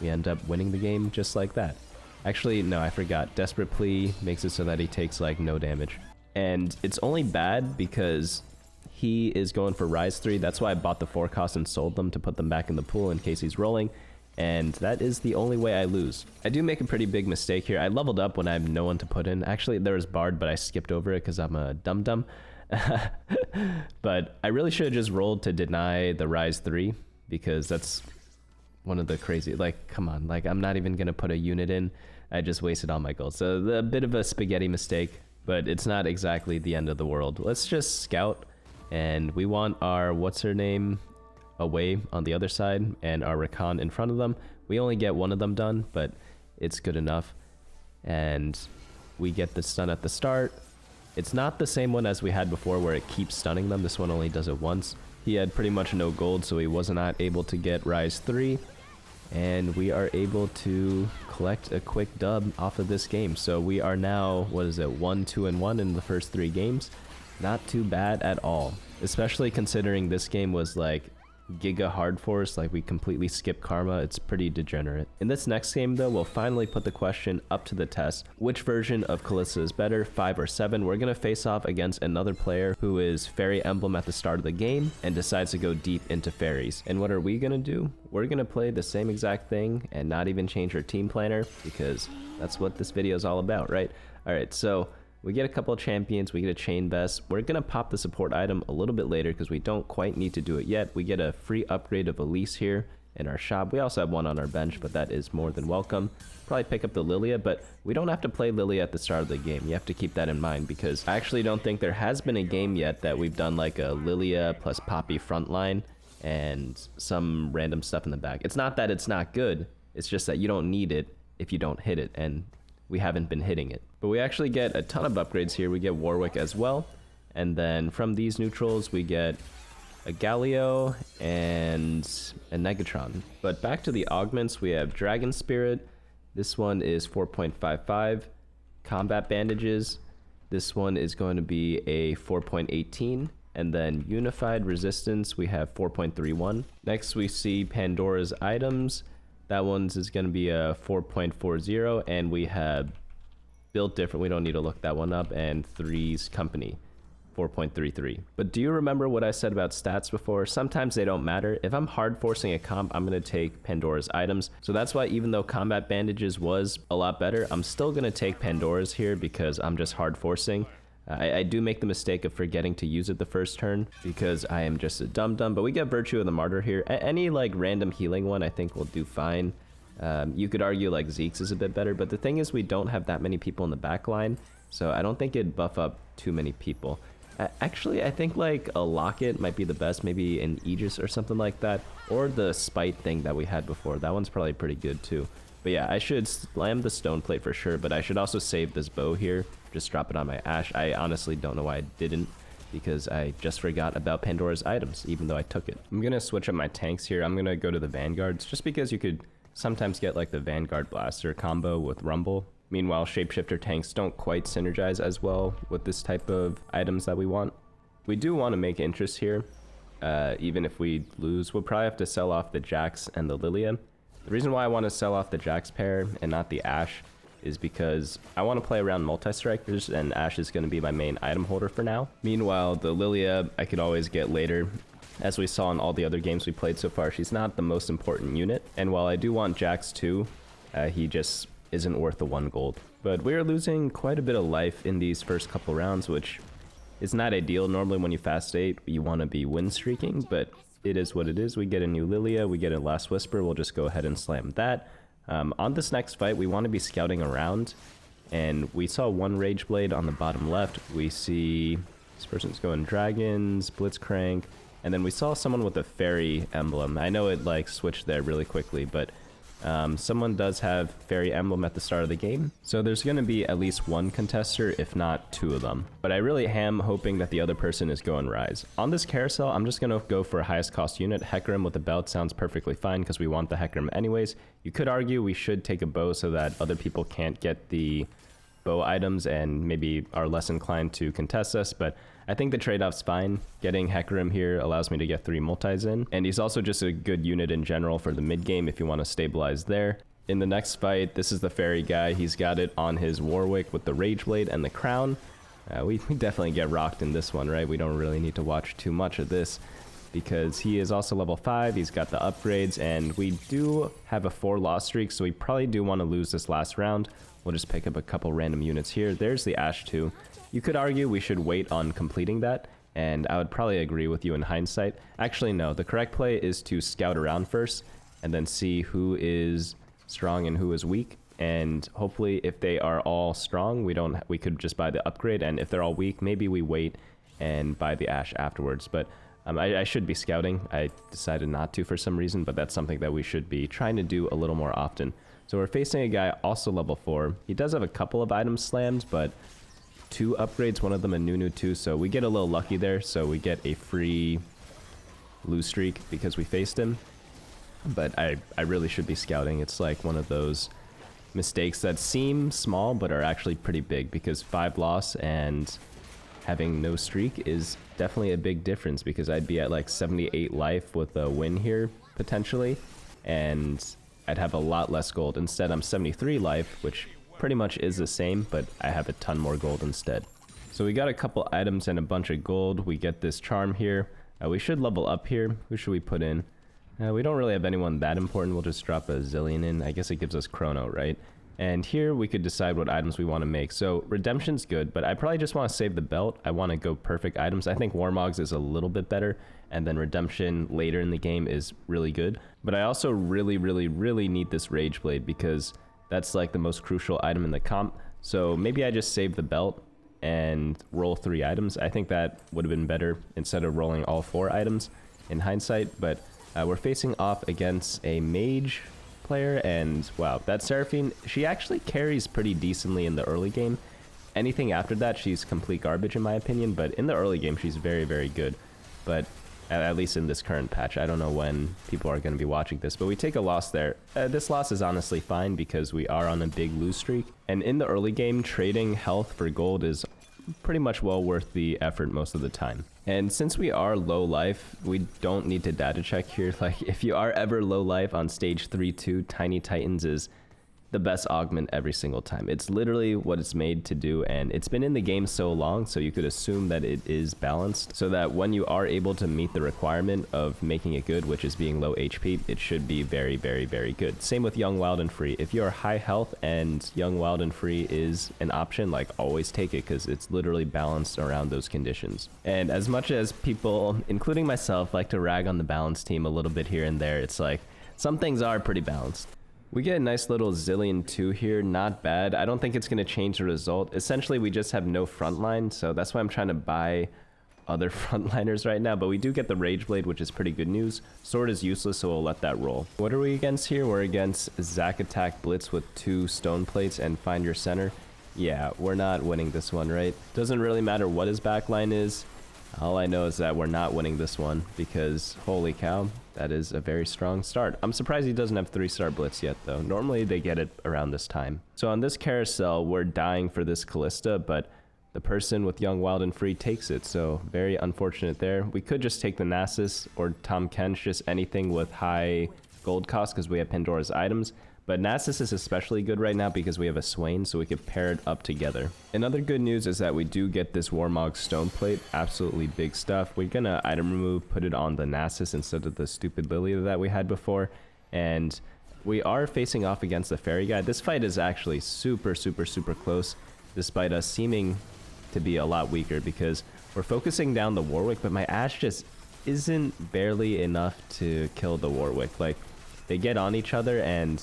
S1: we end up winning the game just like that. Actually, no, I forgot. Desperate Plea makes it so that he takes like no damage. And it's only bad because he is going for Rise 3. That's why I bought the 4 costs and sold them to put them back in the pool in case he's rolling. And that is the only way I lose. I do make a pretty big mistake here. I leveled up when I have no one to put in. Actually, there was Bard, but I skipped over it because I'm a dum-dum. But I really should have just rolled to deny the Rise 3, because that's one of the crazy, like, come on, like, I'm not even gonna put a unit in. I just wasted all my gold. So a bit of a spaghetti mistake, but it's not exactly the end of the world. Let's just scout, and we want our what's her name away on the other side and our Rakan in front of them. We only get one of them done, but it's good enough. And we get the stun at the start. It's not the same one as we had before where it keeps stunning them. This one only does it once. He had pretty much no gold, so he was not able to get Rise 3. And we are able to collect a quick dub off of this game. So we are now, what is it, 1, 2, and 1 in the first 3 games. Not too bad at all, especially considering this game was like Giga Hardforce, like we completely skipped Karma. It's pretty degenerate. In this next game though, we'll finally put the question up to the test. Which version of Kalista is better, 5 or 7? We're gonna face off against another player who is Fairy Emblem at the start of the game and decides to go deep into fairies. And what are we gonna do? We're gonna play the same exact thing and not even change our team planner, because that's what this video is all about, right? All right, so we get a couple of champions, we get a chain vest. We're gonna pop the support item a little bit later because we don't quite need to do it yet. We get a free upgrade of Elise here in our shop. We also have one on our bench, but that is more than welcome. Probably pick up the Lilia, but we don't have to play Lilia at the start of the game. You have to keep that in mind, because I actually don't think there has been a game yet that we've done like a Lilia plus Poppy frontline and some random stuff in the back. It's not that it's not good, it's just that you don't need it if you don't hit it, and we haven't been hitting it. But we actually get a ton of upgrades here. We get Warwick as well, and then from these neutrals we get a Galio and a Negatron. But back to the augments, we have Dragon Spirit. This one is 4.55. Combat Bandages, this one is going to be a 4.18. And then Unified Resistance, we have 4.31. Next we see Pandora's Items. That one's is going to be a 4.40, and we have Built Different, we don't need to look that one up, and Three's Company, 4.33. But do you remember what I said about stats before? Sometimes they don't matter. If I'm hard forcing a comp, I'm going to take Pandora's Items. So that's why even though Combat Bandages was a lot better, I'm still going to take Pandora's here because I'm just hard forcing. I do make the mistake of forgetting to use it the first turn because I am just a dum-dum, but we get Virtue of the Martyr here. Any like random healing one I think will do fine. You could argue like Zeke's is a bit better, but the thing is we don't have that many people in the back line, so I don't think it'd buff up too many people. Actually, I think like a Locket might be the best, maybe an Aegis or something like that, or the Spite thing that we had before. That one's probably pretty good too. But yeah, I should slam the Stone Plate for sure, but I should also save this bow here, just drop it on my Ashe. I honestly don't know why I didn't, because I just forgot about Pandora's items, even though I took it. I'm gonna switch up my tanks here. I'm gonna go to the Vanguards, just because you could sometimes get like the Vanguard Blaster combo with Rumble. Meanwhile, Shapeshifter tanks don't quite synergize as well with this type of items that we want. We do want to make interest here. Even if we lose, we'll probably have to sell off the Jax and the Lilia. The reason why I want to sell off the Jax pair and not the Ashe is because I want to play around multi-strikers, and Ashe is going to be my main item holder for now. Meanwhile, the Lilia I could always get later. As we saw in all the other games we played so far, she's not the most important unit. And while I do want Jax too, he just isn't worth the 1 gold. But we're losing quite a bit of life in these first couple rounds, which is not ideal. Normally when you fast 8, you want to be win streaking, but it is what it is. We get a new Lilia, we get a Last Whisper, we'll just go ahead and slam that. On this next fight, we want to be scouting around, and we saw 1 Rage Blade on the bottom left. We see this person's going Dragons, Blitzcrank, and then we saw someone with a Faerie emblem. I know it like switched there really quickly, but someone does have Faerie emblem at the start of the game, so there's going to be at least 1 contester, if not 2 of them. But I really am hoping that the other person is going Rise. On this carousel, I'm just going to go for a highest cost unit. Hecarim with a belt sounds perfectly fine because we want the Hecarim anyways. You could argue we should take a bow so that other people can't get the bow items and maybe are less inclined to contest us, but I think the trade-off's fine. Getting Hecarim here allows me to get 3 multis in, and he's also just a good unit in general for the mid game if you want to stabilize there. In the next fight, this is the Faerie guy. He's got it on his Warwick with the Rage Blade and the Crown. We definitely get rocked in this one, right? We don't really need to watch too much of this because he is also level 5. He's got the upgrades, and we do have a 4 loss streak, so we probably do want to lose this last round. We'll just pick up a couple random units here. There's the Ashe too. You could argue we should wait on completing that, and I would probably agree with you in hindsight. Actually, no. The correct play is to scout around first and then see who is strong and who is weak. And hopefully, if they are all strong, we could just buy the upgrade. And if they're all weak, maybe we wait and buy the Ashe afterwards. But I should be scouting. I decided not to for some reason, but that's something that we should be trying to do a little more often. So we're facing a guy also level 4. He does have a couple of items slammed, but 2 upgrades, one of them a Nunu too, so we get a little lucky there, so we get a free lose streak because we faced him. But I really should be scouting. It's like one of those mistakes that seem small but are actually pretty big, because 5 loss and having no streak is definitely a big difference, because I'd be at like 78 life with a win here potentially, and I'd have a lot less gold. Instead, I'm 73 life, which pretty much is the same, but I have a ton more gold instead. So we got a couple items and a bunch of gold. We get this charm here. We should level up here. Who should we put in? We don't really have anyone that important. We'll just drop a zillion in. I guess it gives us chrono, right? And here we could decide what items we want to make. So Redemption's good, but I probably just want to save the belt. I want to go perfect items. I think Warmogs is a little bit better, and then Redemption later in the game is really good. But I also really need this Rage Blade, because that's like the most crucial item in the comp. So maybe I just save the belt and roll 3 items. I think that would have been better instead of rolling all 4 items in hindsight. But we're facing off against a mage player, and wow, that Seraphine, she actually carries pretty decently in the early game. Anything after that, she's complete garbage in my opinion, but in the early game, she's very good. But at least in this current patch, I don't know when people are going to be watching this, but we take a loss there. This loss is honestly fine because we are on a big lose streak, and in the early game, trading health for gold is pretty much well worth the effort most of the time. And since we are low life, we don't need to data check here. Like, if you are ever low life on stage 3-2, Tiny Titans is the best augment every single time. It's literally what it's made to do, and it's been in the game so long, so you could assume that it is balanced, so that when you are able to meet the requirement of making it good, which is being low HP, it should be very good. Same with Young, Wild, and Free. If you're high health and Young, Wild, and Free is an option, like, always take it, because it's literally balanced around those conditions. And as much as people, including myself, like to rag on the balance team a little bit here and there, it's like, some things are pretty balanced. We get a nice little zillion 2 here, not bad. I don't think it's going to change the result. Essentially, we just have no frontline, so that's why I'm trying to buy other frontliners right now, but we do get the Rage Blade, which is pretty good news. Sword is useless, so we'll let that roll. What are we against here? We're against Zac Attack Blitz with 2 stone plates and Find Your Center. Yeah, we're not winning this one, right? Doesn't really matter what his backline is. All I know is that we're not winning this one because, holy cow, that is a very strong start. I'm surprised he doesn't have 3-star Blitz yet, though. Normally, they get it around this time. So on this carousel, we're dying for this Kalista, but the person with Young, Wild, and Free takes it, so very unfortunate there. We could just take the Nasus or Tahm Kench, just anything with high gold cost because we have Pandora's items. But Nasus is especially good right now because we have a Swain, so we could pair it up together. Another good news is that we do get this Warmog Stone Plate. Absolutely big stuff. We're gonna item remove, put it on the Nasus instead of the stupid Lily that we had before. And we are facing off against the Fairy guy. This fight is actually super close, despite us seeming to be a lot weaker because we're focusing down the Warwick, but my Ashe just isn't barely enough to kill the Warwick. Like, they get on each other and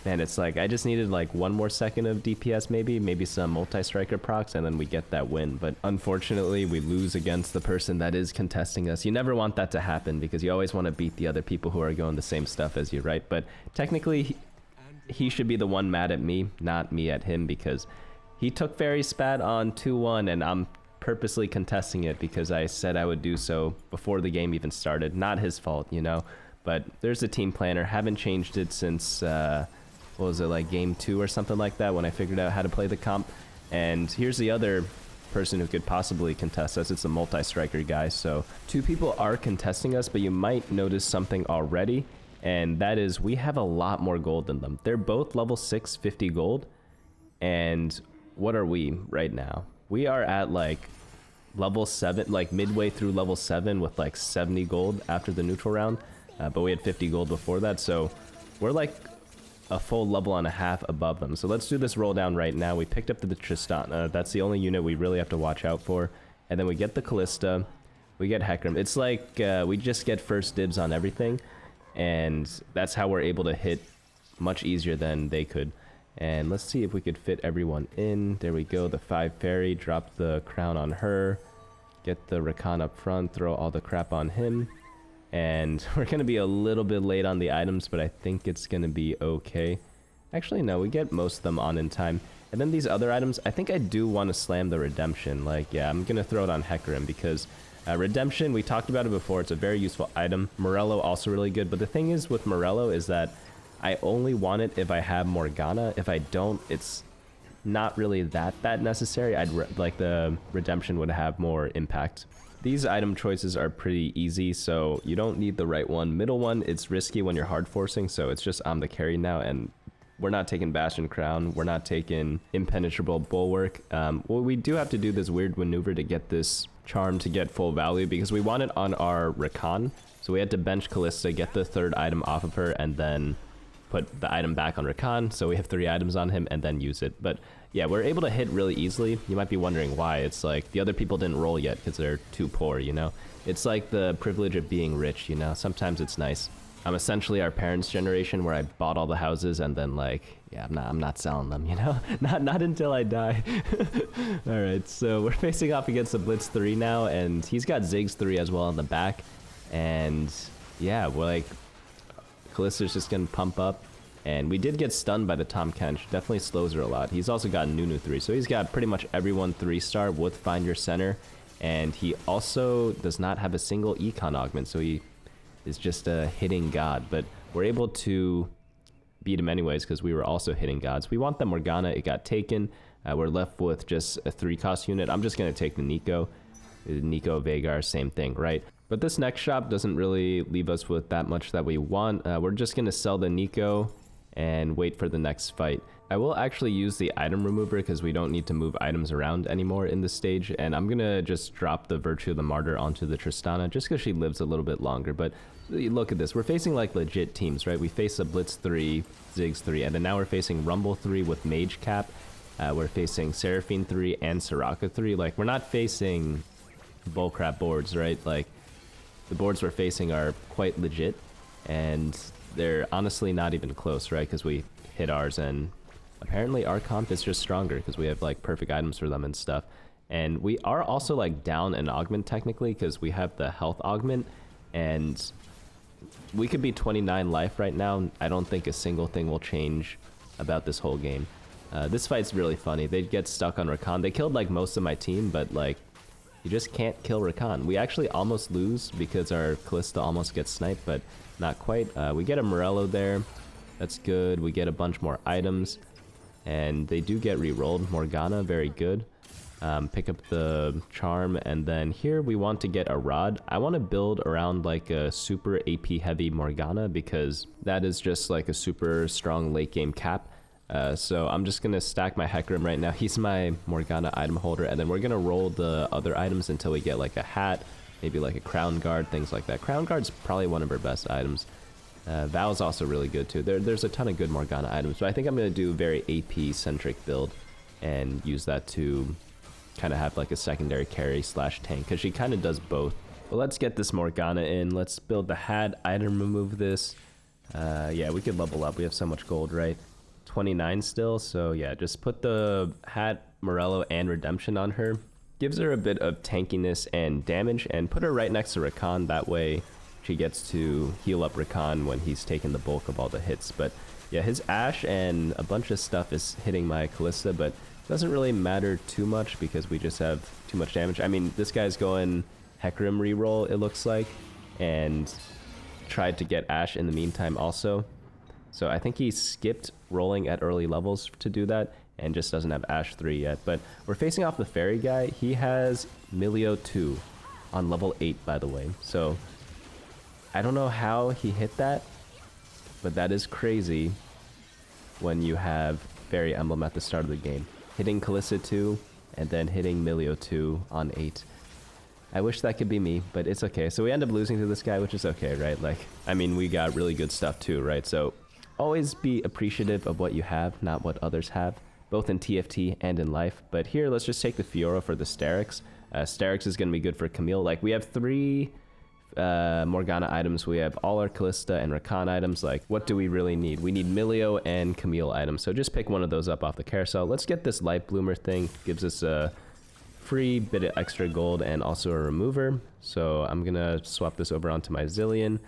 S1: man, it's like I just needed like 1 more second of DPS, maybe some multi-striker procs, and then we get that win. But unfortunately, we lose against the person that is contesting us. You never want that to happen because you always want to beat the other people who are going the same stuff as you, right? But technically, he should be the one mad at me, not me at him, because he took Faerie Spat on 2-1, and I'm purposely contesting it because I said I would do so before the game even started. Not his fault, you know? But there's a team planner. Haven't changed it since, what was it, like game 2 or something like that when I figured out how to play the comp. And here's the other person who could possibly contest us. It's a multi-striker guy. So 2 people are contesting us, but you might notice something already. And that is we have a lot more gold than them. They're both level 6, 50 gold. And what are we right now? We are at like level 7, like midway through level 7 with like 70 gold after the neutral round. But we had 50 gold before that. So we're like a full level and a half above them. So let's do this roll down right now. We picked up the Tristana. That's the only unit we really have to watch out for. And then we get the Kalista. We get Hecarim. It's like we just get first dibs on everything. And that's how we're able to hit much easier than they could. And let's see if we could fit everyone in. There we go. The 5 Fairy. Drop the crown on her. Get the Rakan up front. Throw all the crap on him. And we're going to be a little bit late on the items, but I think it's going to be okay. Actually, no, we get most of them on in time. And then these other items, I think I do want to slam the Redemption. Like, yeah, I'm going to throw it on Hecarim because Redemption, we talked about it before. It's a very useful item. Morello, also really good. But the thing is with Morello is that I only want it if I have Morgana. If I don't, it's not really that necessary. Like the Redemption would have more impact. These item choices are pretty easy, so you don't need the right one. Middle one, it's risky when you're hard forcing, so it's just I'm the carry now, and we're not taking Bastion Crown. We're not taking Impenetrable Bulwark. Well, we do have to do this weird maneuver to get this charm to get full value because we want it on our Rakan. So we had to bench Kalista, get the 3rd item off of her, and then put the item back on Rakan. So we have 3 items on him and then use it. But yeah, we're able to hit really easily. You might be wondering why. It's like the other people didn't roll yet because they're too poor, you know? It's like the privilege of being rich, you know? Sometimes it's nice. I'm essentially our parents' generation where I bought all the houses and then like, yeah, I'm not selling them, you know? Not until I die. All right, so we're facing off against the Blitz 3 now, and he's got Ziggs 3 as well on the back. And yeah, we're like, Kalista's just gonna pump up. And we did get stunned by the Tahm Kench. Definitely slows her a lot. He's also got Nunu 3. So he's got pretty much everyone 3-star with Find Your Center. And he also does not have a single econ augment. So he is just a hitting god. But we're able to beat him anyways because we were also hitting gods. We want the Morgana. It got taken. We're left with just a 3-cost unit. I'm just going to take the Nico. Nico, Veigar, same thing, right? But this next shop doesn't really leave us with that much that we want. We're just going to sell the Nico and wait for the next fight. I will actually use the item remover because we don't need to move items around anymore in this stage, and I'm gonna just drop the Virtue of the Martyr onto the Tristana just because she lives a little bit longer. But look at this, we're facing like legit teams, right? We face a Blitz 3, Ziggs 3, and then now we're facing Rumble 3 with Mage Cap. We're facing Seraphine 3 and Soraka 3. Like, we're not facing bullcrap boards, right? Like, the boards we're facing are quite legit, and they're honestly not even close, right? Because we hit ours, and apparently our comp is just stronger because we have like perfect items for them and stuff. And we are also like down an augment technically because we have the health augment, and we could be 29 life right now. I don't think a single thing will change about this whole game. This fight's really funny. They get stuck on Rakan. They killed like most of my team, but like you just can't kill Rakan. We actually almost lose because our Kalista almost gets sniped, but not quite. We get a Morello there. That's good. We get a bunch more items, and they do get re-rolled. Morgana, very good. Pick up the charm, and then here we want to get a rod. I want to build around like a super AP heavy Morgana because that is just like a super strong late game cap. So I'm just gonna stack my Hecarim right now. He's my Morgana item holder, and then we're gonna roll the other items until we get like a hat, maybe like a crown guard, things like that. Crown guard's probably one of our best items. Val's also really good too. There's a ton of good Morgana items, but I think I'm gonna do a very AP centric build and use that to kind of have like a secondary carry slash tank because she kind of does both. But let's get this Morgana in. Let's build the hat, item remove this. Yeah, we could level up. We have so much gold, right? 29 still, so yeah, just put the hat, Morello, and Redemption on her. Gives her a bit of tankiness and damage, and put her right next to Rakan. That way she gets to heal up Rakan when he's taking the bulk of all the hits. But yeah, his Ashe and a bunch of stuff is hitting my Kalista, but doesn't really matter too much because we just have too much damage. I mean, this guy's going Hecarim reroll, it looks like, and tried to get Ashe in the meantime also. So I think he skipped rolling at early levels to do that and just doesn't have Ashe 3 yet. But we're facing off the Faerie guy. He has Milio 2 on level 8, by the way. So I don't know how he hit that, but that is crazy when you have Faerie Emblem at the start of the game. Hitting Kalista 2 and then hitting Milio 2 on 8. I wish that could be me, but it's okay. So we end up losing to this guy, which is okay, right? Like, I mean, we got really good stuff too, right? So always be appreciative of what you have, not what others have, both in TFT and in life. But here, let's just take the Fiora for the Sterix. Sterix is going to be good for Camille. Like, we have 3 Morgana items. We have all our Kalista and Rakan items. Like, what do we really need? We need Milio and Camille items. So just pick one of those up off the carousel. Let's get this Light Bloomer thing. Gives us a free bit of extra gold and also a remover. So I'm going to swap this over onto my Zilean.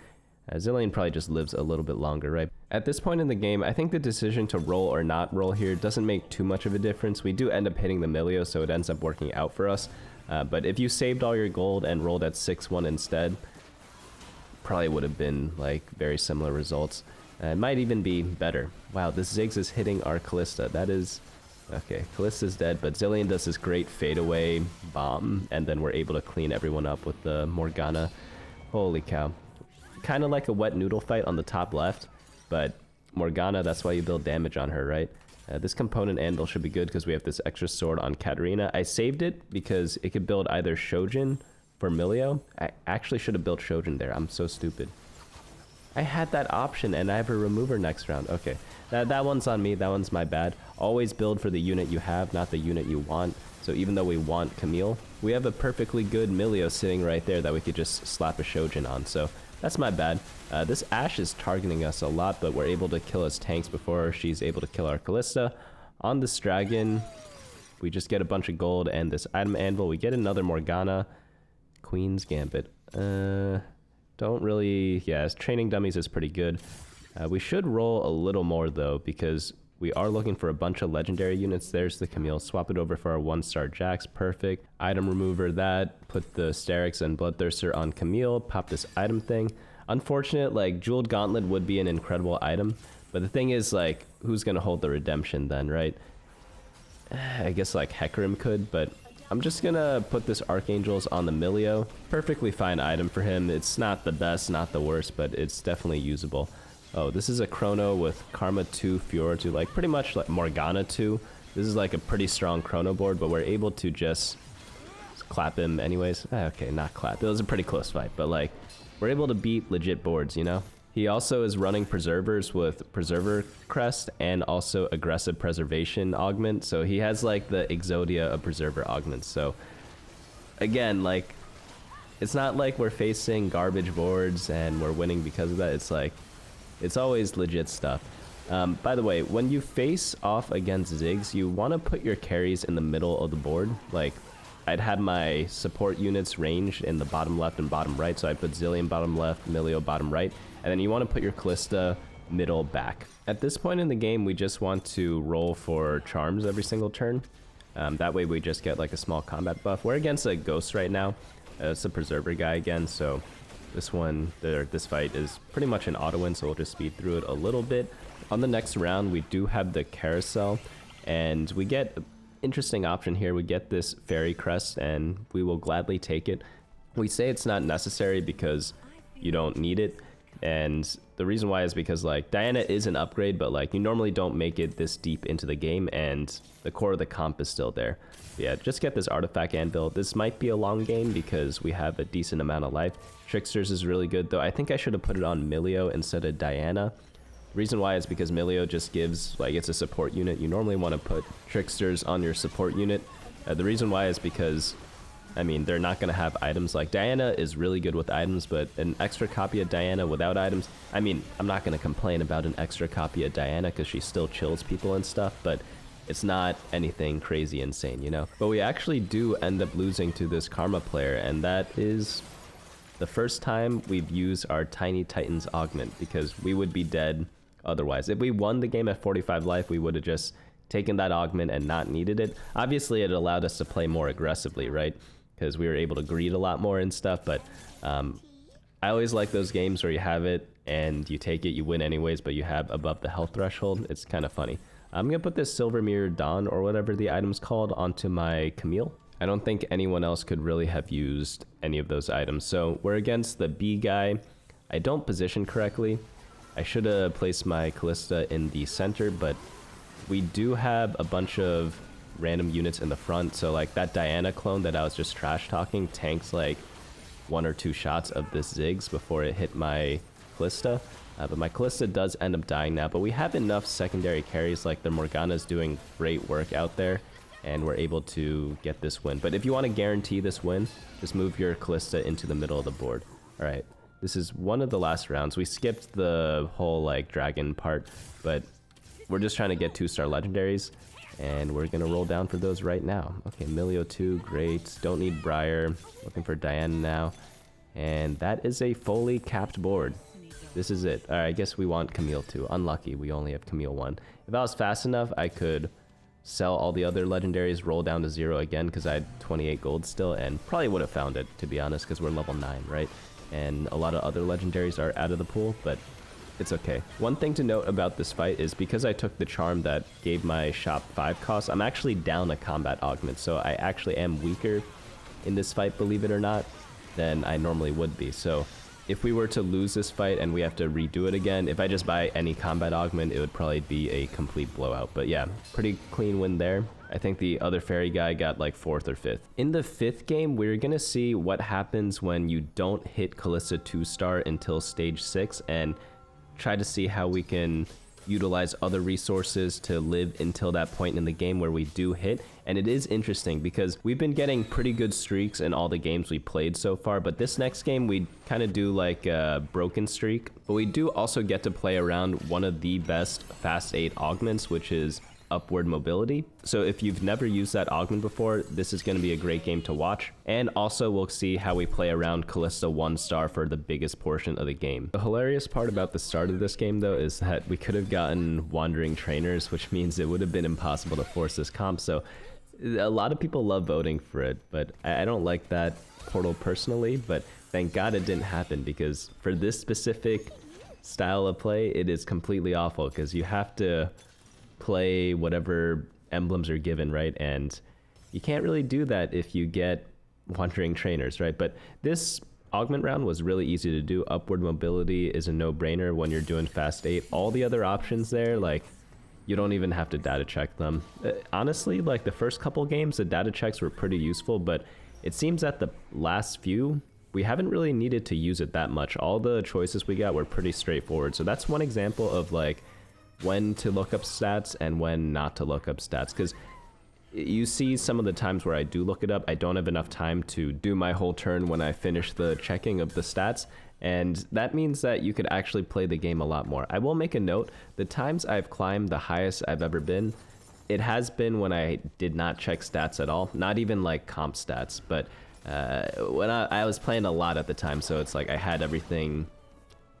S1: Zilean probably just lives a little bit longer, right? At this point in the game, I think the decision to roll or not roll here doesn't make too much of a difference. We do end up hitting the Milio, so it ends up working out for us. But if you saved all your gold and rolled at 6-1 instead, probably would have been like very similar results. It might even be better. Wow, this Ziggs is hitting our Kalista. That is... Okay, Kalista's dead, but Zilean does this great fadeaway bomb, and then we're able to clean everyone up with the Morgana. Holy cow. Kind of like a wet noodle fight on the top left, but Morgana, that's why you build damage on her, right? This component anvil should be good because we have this extra sword on Katarina. I saved it because it could build either Shojin for Milio. I actually should have built Shojin there. I'm so stupid. I had that option and I have a remover next round. Okay, that one's on me. That one's my bad. Always build for the unit you have, not the unit you want. So even though we want Camille, we have a perfectly good Milio sitting right there that we could just slap a Shojin on. So that's my bad. This Ashe is targeting us a lot, but we're able to kill his tanks before she's able to kill our Kalista. On this dragon, we just get a bunch of gold and this item anvil. We get another Morgana. Queen's Gambit. Don't really... Yeah, training dummies is pretty good. We should roll a little more, though, because we are looking for a bunch of legendary units. There's the Camille. Swap it over for our 1-star Jax. Perfect. Item remover that. Put the Sterix and Bloodthirster on Camille. Pop this item thing. Unfortunate, like, Jeweled Gauntlet would be an incredible item. But the thing is, like, who's going to hold the redemption then, right? I guess, like, Hecarim could, but I'm just going to put this Archangels on the Milio. Perfectly fine item for him. It's not the best, not the worst, but it's definitely usable. Oh, this is a Chrono with Karma 2, Fiora 2, like pretty much like Morgana 2. This is like a pretty strong Chrono board, but we're able to just clap him anyways. Okay, not clap. It was a pretty close fight, but like we're able to beat legit boards, you know? He also is running Preservers with Preserver Crest and also Aggressive Preservation Augment. So he has like the Exodia of Preserver Augments. So again, like it's not like we're facing garbage boards and we're winning because of that. It's like It's always legit stuff. By the way, when you face off against Ziggs, you want to put your carries in the middle of the board. Like, I'd had my support units ranged in the bottom left and bottom right, so I'd put Zillion bottom left, Milio bottom right, and then you want to put your Kalista middle back. At this point in the game, we just want to roll for charms every single turn. That way we just get like a small combat buff. We're against a ghost right now. It's a preserver guy again, so this fight is pretty much an auto win, so we'll just speed through it a little bit. On the next round, we do have the carousel, and we get an interesting option here. We get this fairy crest, and we will gladly take it. We say it's not necessary because you don't need it, and the reason why is because like Diana is an upgrade, but like you normally don't make it this deep into the game, and the core of the comp is still there. But yeah, just get this artifact anvil. This might be a long game because we have a decent amount of life. Tricksters is really good, though I think I should have put it on Milio instead of Diana. Reason why is because Milio just gives, like, it's a support unit. You normally want to put Tricksters on your support unit. The reason why is because, I mean, they're not going to have items. Like, Diana is really good with items, but an extra copy of Diana without items, I mean, I'm not going to complain about an extra copy of Diana because she still chills people and stuff, but it's not anything crazy insane, you know? But we actually do end up losing to this Karma player, and that is the first time we've used our Tiny Titans augment, because we would be dead otherwise. If we won the game at 45 life, we would have just taken that augment and not needed it. Obviously, it allowed us to play more aggressively, right? Because we were able to greed a lot more and stuff, but I always like those games where you have it and you take it, you win anyways, but you have above the health threshold. It's kind of funny. I'm gonna put this Silver Mirror Dawn, or whatever the item's called, onto my Camille. I don't think anyone else could really have used any of those items. So we're against the B guy. I don't position correctly. I should have placed my Kalista in the center, but we do have a bunch of random units in the front. So like that Diana clone that I was just trash talking tanks like 1 or 2 shots of this Ziggs before it hit my Kalista. But my Kalista does end up dying now, but we have enough secondary carries, like the Morgana's doing great work out there, and we're able to get this win. But if you want to guarantee this win, just move your Kalista into the middle of the board. All right, this is one of the last rounds. We skipped the whole like dragon part, but we're just trying to get 2-star legendaries, and we're gonna roll down for those right now. Okay, Milio 2, great. Don't need Briar. Looking for Diana now, and that is a fully capped board. This is it. All right, I guess we want Camille 2. Unlucky, we only have Camille 1. If I was fast enough, I could sell all the other legendaries, roll down to 0 again, because I had 28 gold still, and probably would have found it, to be honest, because we're level 9, right? And a lot of other legendaries are out of the pool, but it's okay. One thing to note about this fight is because I took the charm that gave my shop 5 cost, I'm actually down a combat augment, so I actually am weaker in this fight, believe it or not, than I normally would be. So if we were to lose this fight and we have to redo it again, if I just buy any combat augment, it would probably be a complete blowout. But yeah, pretty clean win there. I think the other fairy guy got like 4th or 5th. In the 5th game, we're gonna see what happens when you don't hit Kalista 2-star until stage 6, and try to see how we can utilize other resources to live until that point in the game where we do hit. And it is interesting because we've been getting pretty good streaks in all the games we played so far, but this next game we kind of do like a broken streak. But we do also get to play around one of the best fast 8 augments, which is upward mobility. So if you've never used that augment before, this is going to be a great game to watch. And also we'll see how we play around Kalista 1-star for the biggest portion of the game. The hilarious part about the start of this game though is that we could have gotten wandering trainers, which means it would have been impossible to force this comp. So a lot of people love voting for it, but I don't like that portal personally, but thank God it didn't happen, because for this specific style of play, it is completely awful because you have to play whatever emblems are given, right? And you can't really do that if you get wandering trainers, right? But this augment round was really easy to do. Upward mobility is a no-brainer when you're doing fast 8. All the other options there, like, you don't even have to data check them. Honestly, like the first couple games, the data checks were pretty useful, but it seems that the last few, we haven't really needed to use it that much. All the choices we got were pretty straightforward. So that's one example of like when to look up stats and when not to look up stats, because you see some of the times where I do look it up, I don't have enough time to do my whole turn when I finish the checking of the stats, And that means that you could actually play the game a lot more. I will make a note, the times I've climbed the highest I've ever been, it has been when I did not check stats at all, not even like comp stats, but when I was playing a lot at the time, so it's like I had everything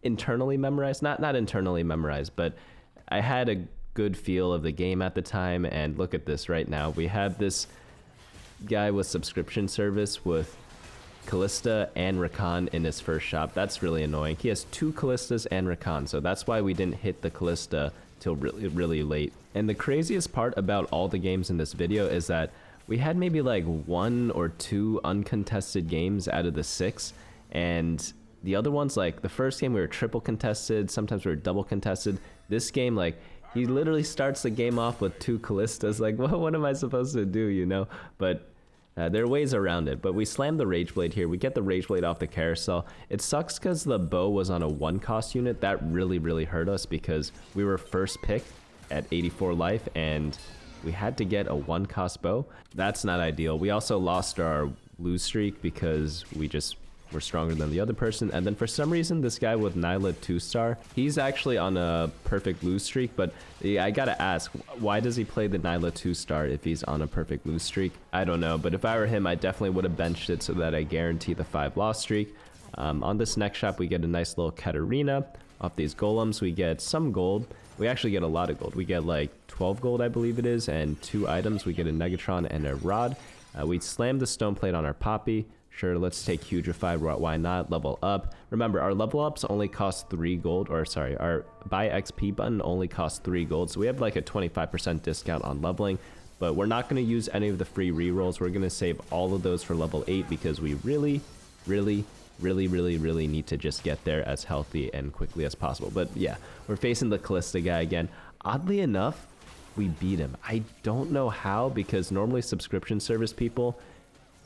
S1: internally memorized, not internally memorized, but I had a good feel of the game at the time. And look at this right now, we have this guy with subscription service with Kalista and Rakan in his first shop. That's really annoying. He has 2 Kalistas and Rakan, so that's why we didn't hit the Kalista till really late. And the craziest part about all the games in this video is that we had maybe like 1 or 2 uncontested games out of the 6, and the other ones, like the first game we were triple contested, sometimes we were double contested. This game, like, he literally starts the game off with 2 Kalistas. Like, what am I supposed to do, you know? But there are ways around it. But we slammed the Rage Blade here. We get the Rage Blade off the carousel. It sucks because the bow was on a 1-cost unit. That really hurt us because we were first pick at 84 life and we had to get a 1-cost bow. That's not ideal. We also lost our lose streak because we just were stronger than the other person. And then for some reason, this guy with Nyla 2-star, he's actually on a perfect lose streak. But I gotta ask, why does he play the Nyla 2-star if he's on a perfect lose streak? I don't know, but if I were him, I definitely would have benched it so that I guarantee the 5 loss streak. On this next shop, we get a nice little Katarina. Off these golems, we get some gold. We actually get a lot of gold. We get like 12 gold, I believe it is, and 2 items. We get a Negatron and a rod. We slam the stone plate on our Poppy. Sure, let's take Hugify, why not? Level up. Remember, our level ups only cost 3 gold, or sorry, our buy XP button only costs 3 gold, so we have like a 25% discount on leveling, but we're not going to use any of the free rerolls. We're going to save all of those for level 8 because we really need to just get there as healthy and quickly as possible. But yeah, we're facing the Kalista guy again. Oddly enough, we beat him. I don't know how, because normally subscription service people,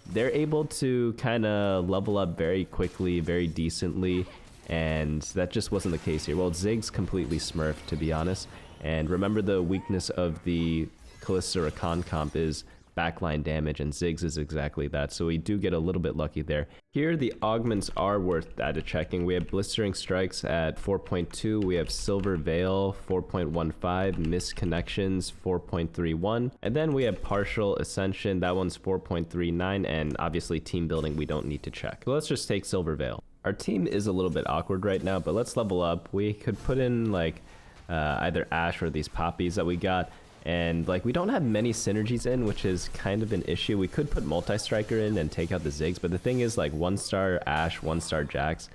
S1: they're able to kind of level up very quickly, very decently, and that just wasn't the case here. Well, Ziggs completely smurfed, to be honest, and remember the weakness of the Kalista Rakan comp is backline damage, and Ziggs is exactly that, so we do get a little bit lucky there. Here, the augments are worth data checking. We have Blistering Strikes at 4.2, we have Silver Veil 4.15, Missed Connections 4.31, and then we have Partial Ascension, that one's 4.39, and obviously Team Building we don't need to check. So let's just take Silver Veil. Our team is a little bit awkward right now, but let's level up. We could put in like either Ash or these poppies that we got. And like, we don't have many synergies in, which is kind of an issue. We could put Multi-Striker in and take out the Ziggs, but the thing is, like, 1-star Ash, 1-star Jax,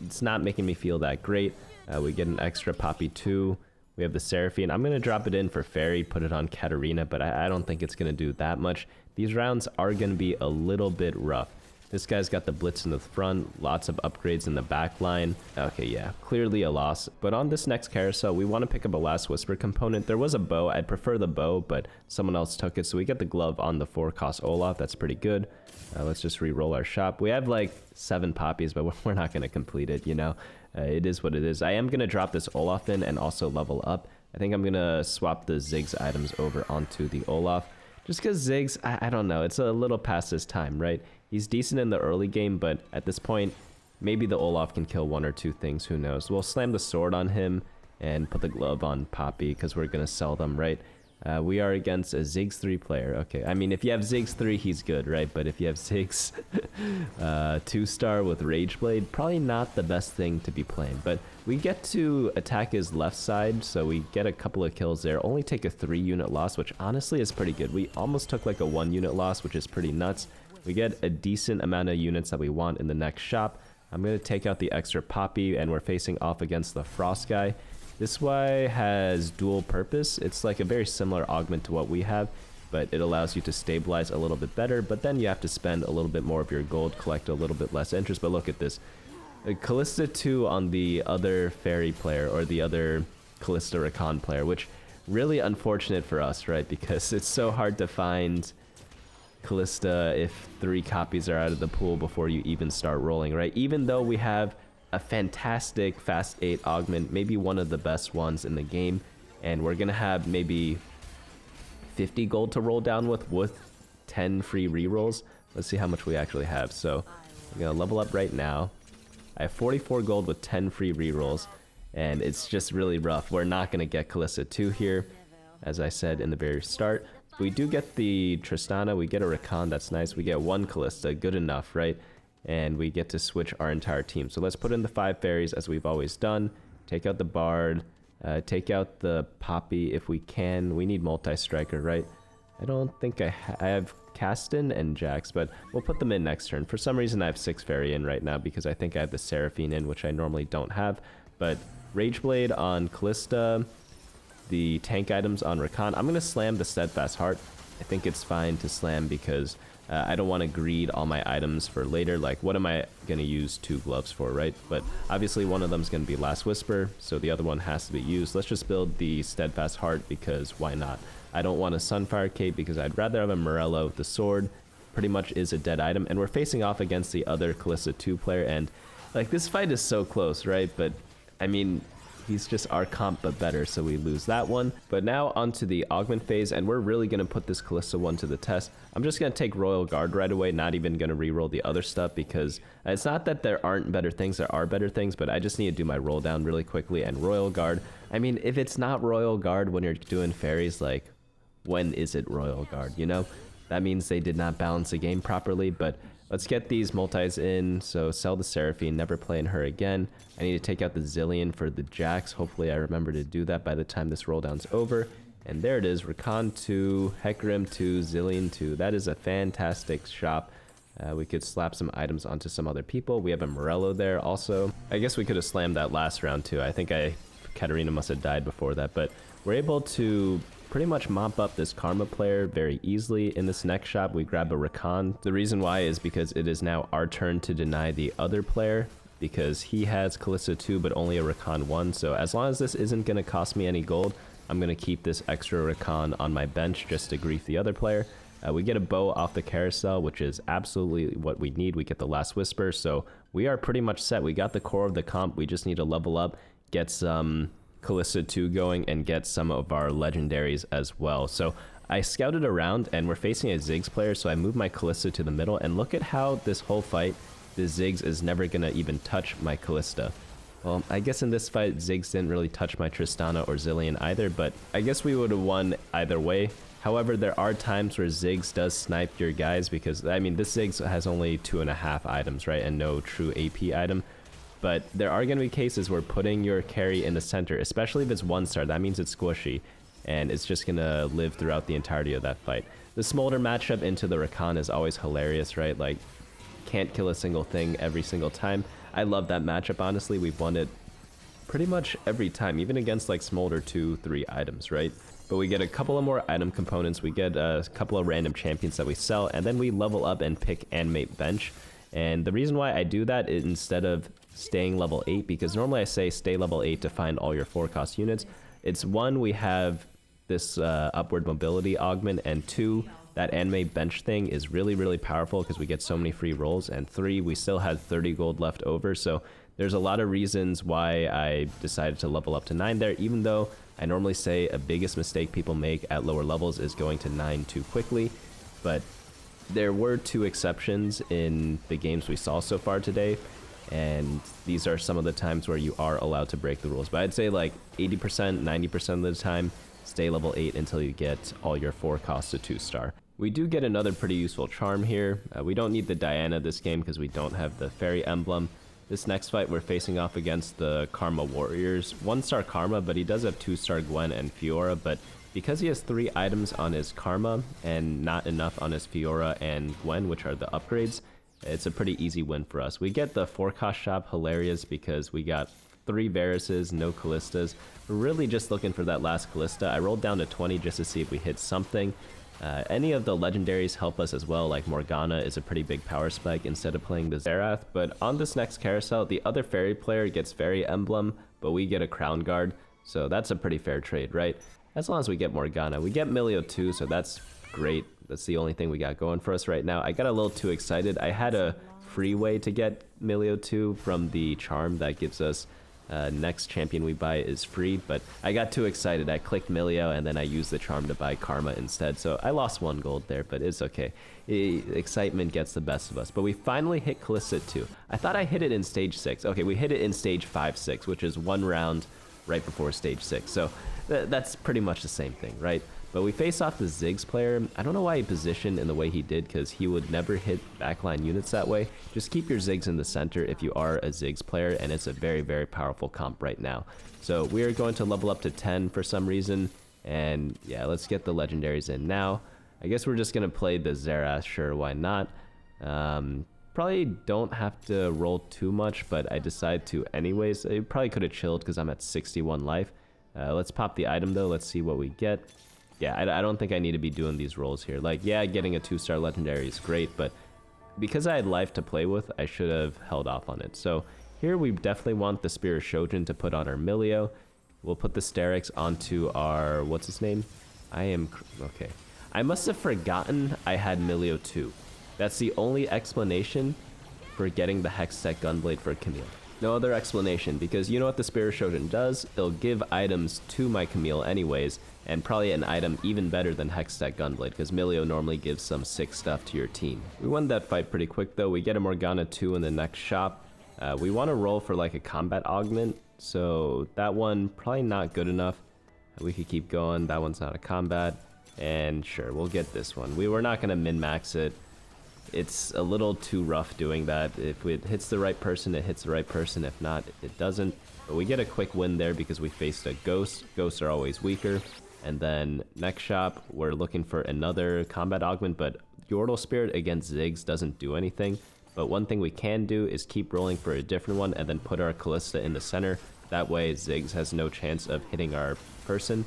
S1: it's not making me feel that great. We get an extra Poppy 2. We have the Seraphine. I'm going to drop it in for Faerie, put it on Katarina, but I don't think it's going to do that much. These rounds are going to be a little bit rough. This guy's got the Blitz in the front, lots of upgrades in the back line. Okay, yeah, clearly a loss. But on this next carousel, we want to pick up a Last Whisper component. There was a bow. I'd prefer the bow, but someone else took it. So we get the glove on the 4-cost Olaf. That's pretty good. Let's just re-roll our shop. We have like 7 poppies, but we're not going to complete it, you know? It is what it is. I am going to drop this Olaf in and also level up. I think I'm going to swap the Ziggs items over onto the Olaf. Just because Ziggs, I don't know, it's a little past his time, right? He's decent in the early game, but at this point, maybe the Olaf can kill 1 or 2 things, who knows. We'll slam the sword on him and put the glove on Poppy because we're going to sell them, right? We are against a Ziggs 3 player. Okay, I mean, if you have Ziggs 3, he's good, right? But if you have Ziggs 2-star with Rage Blade, probably not the best thing to be playing. But we get to attack his left side, so we get a couple of kills there. Only take a 3-unit loss, which honestly is pretty good. We almost took like a 1-unit loss, which is pretty nuts. We get a decent amount of units that we want in the next shop. I'm going to take out the extra Poppy, and we're facing off against the Frost guy. This guy has dual purpose. It's like a very similar augment to what we have, but it allows you to stabilize a little bit better, but then you have to spend a little bit more of your gold, collect a little bit less interest. But look at this. Kalista 2 on the other Faerie player, or the other Kalista Rakan player, which really unfortunate for us, right? Because it's so hard to find Kalista if 3 copies are out of the pool before you even start rolling, right? Even though we have a fantastic fast 8 augment, maybe one of the best ones in the game, and we're gonna have maybe 50 gold to roll down with 10 free rerolls. Let's see how much we actually have. So we're gonna level up right now. I have 44 gold with 10 free rerolls, and it's just really rough. We're not going to get Kalista 2 here, as I said in the very start. We do get the Tristana, we get a Rakan, that's nice. We get 1 Kalista, good enough, right? And we get to switch our entire team. So let's put in the 5 fairies as we've always done. Take out the Bard, take out the Poppy if we can. We need multi-striker, right? I don't think I have Caston and Jax, but we'll put them in next turn. For some reason I have 6 fairy in right now because I think I have the Seraphine in, which I normally don't have. But Rageblade on Kalista, the tank items on Rakan. I'm going to slam the Steadfast Heart. I think it's fine to slam because I don't want to greed all my items for later. Like, what am I going to use 2 gloves for, right? But obviously one of them is going to be Last Whisper, so the other one has to be used. Let's just build the Steadfast Heart because why not? I don't want a Sunfire Cape because I'd rather have a Morello. The sword pretty much is a dead item, and we're facing off against the other Kalista 2 player, and like, this fight is so close, right? But I mean, he's just our comp but better, so we lose that one. But now onto the augment phase, and we're really going to put this Kalista one to the test. I'm just going to take Royal Guard right away, not even going to reroll the other stuff, because it's not that there aren't better things, there are better things, but I just need to do my roll down really quickly. And Royal Guard, I mean, if it's not Royal Guard when you're doing fairies, like, when is it Royal Guard, you know? That means they did not balance the game properly. But let's get these multis in. So sell the Seraphine, never playing her again. I need to take out the Zillion for the Jax. Hopefully I remember to do that by the time this roll down's over. And there it is, Rakan 2, Hecarim 2, Zillion 2. That is a fantastic shop. We could slap some items onto some other people. We have a Morello there also. I guess we could have slammed that last round too. I think Katarina must have died before that, but we're able to pretty much mop up this Karma player very easily. In this next shop, we grab a Rakan. The reason why is because it is now our turn to deny the other player, because he has Kalista 2 but only a Rakan 1. So as long as this isn't going to cost me any gold, I'm going to keep this extra Rakan on my bench just to grief the other player. We get a bow off the carousel, which is absolutely what we need. We get the Last Whisper, so we are pretty much set. We got the core of the comp. We just need to level up, get some Kalista 2 going, and get some of our legendaries as well. So I scouted around, and we're facing a Ziggs player, so I moved my Kalista to the middle, and look at how this whole fight, the Ziggs is never going to even touch my Kalista. Well, I guess in this fight, Ziggs didn't really touch my Tristana or Zillion either, but I guess we would have won either way. However, there are times where Ziggs does snipe your guys because, I mean, this Ziggs has only 2.5 items, right, and no true AP item. But there are going to be cases where putting your carry in the center, especially if it's 1-star, that means it's squishy, and it's just going to live throughout the entirety of that fight. The Smolder matchup into the Rakan is always hilarious, right? Like, can't kill a single thing every single time. I love that matchup, honestly. We've won it pretty much every time, even against like Smolder 2-3 items, right? But we get a couple of more item components, we get a couple of random champions that we sell, and then we level up and pick Animate Bench. And the reason why I do that is instead of staying level 8, because normally I say stay level 8 to find all your 4-cost units. It's 1, we have this upward mobility augment, and 2, that anime bench thing is really, really powerful because we get so many free rolls, and 3, we still had 30 gold left over. So there's a lot of reasons why I decided to level up to 9 there, even though I normally say a biggest mistake people make at lower levels is going to 9 too quickly. But there were 2 exceptions in the games we saw so far today, and these are some of the times where you are allowed to break the rules. But I'd say like 80%, 90% of the time, stay level 8 until you get all your 4 costs to 2-star. We do get another pretty useful charm here. We don't need the Diana this game because we don't have the fairy emblem. This next fight we're facing off against the Karma Warriors. 1-star Karma, but he does have 2-star Gwen and Fiora, but because he has 3 items on his Karma and not enough on his Fiora and Gwen, which are the upgrades, it's a pretty easy win for us. We get the 4-cost shop, hilarious, because we got 3 Varuses, no Kalistas. We're really just looking for that last Kalista. I rolled down to 20 just to see if we hit something. Any of the legendaries help us as well, like Morgana is a pretty big power spike instead of playing the Xerath. But on this next carousel, the other fairy player gets Fairy Emblem, but we get a Crown Guard, so that's a pretty fair trade, right? As long as we get Morgana. We get Milio too, so that's great. That's the only thing we got going for us right now. I got a little too excited. I had a free way to get Milio 2 from the charm that gives us Next champion we buy is free, but I got too excited. I clicked Milio and then I used the charm to buy Karma instead, so I lost 1 gold there, but it's okay. Excitement gets the best of us. But we finally hit Kalista 2. I thought I hit it in stage 6. Okay, we hit it in stage 5-6, which is 1 round right before stage 6, so that's pretty much the same thing, right? But we face off the Ziggs player. I don't know why he positioned in the way he did, because he would never hit backline units that way. Just keep your Ziggs in the center if you are a Ziggs player, and it's a very, very powerful comp right now. So we are going to level up to 10 for some reason, and yeah, let's get the legendaries in now. I guess we're just going to play the Xerath, sure, why not? Probably don't have to roll too much, but I decide to anyways. I probably could have chilled because I'm at 61 life. Let's pop the item though, let's see what we get. Yeah, I don't think I need to be doing these rolls here. Like, yeah, getting a 2-star legendary is great, but because I had life to play with, I should have held off on it. So here we definitely want the Spear of Shojin to put on our Milio. We'll put the Sterix onto our, what's his name? Okay. I must have forgotten I had Milio too. That's the only explanation for getting the Hextech Gunblade for Camille. No other explanation, because you know what the Spear of Shojin does? It'll give items to my Camille anyways, and probably an item even better than Hextech Gunblade, because Milio normally gives some sick stuff to your team. We won that fight pretty quick though. We get a Morgana 2 in the next shop. We want to roll for like a combat augment, so that one probably not good enough. We could keep going. That one's not a combat, and sure, we'll get this one. We were not going to min-max it. It's a little too rough doing that. If it hits the right person, it hits the right person. If not, it doesn't. But we get a quick win there because we faced a Ghost. Ghosts are always weaker. And then next shop, we're looking for another combat augment, but Yordle Spirit against Ziggs doesn't do anything. But one thing we can do is keep rolling for a different one and then put our Kalista in the center. That way Ziggs has no chance of hitting our person.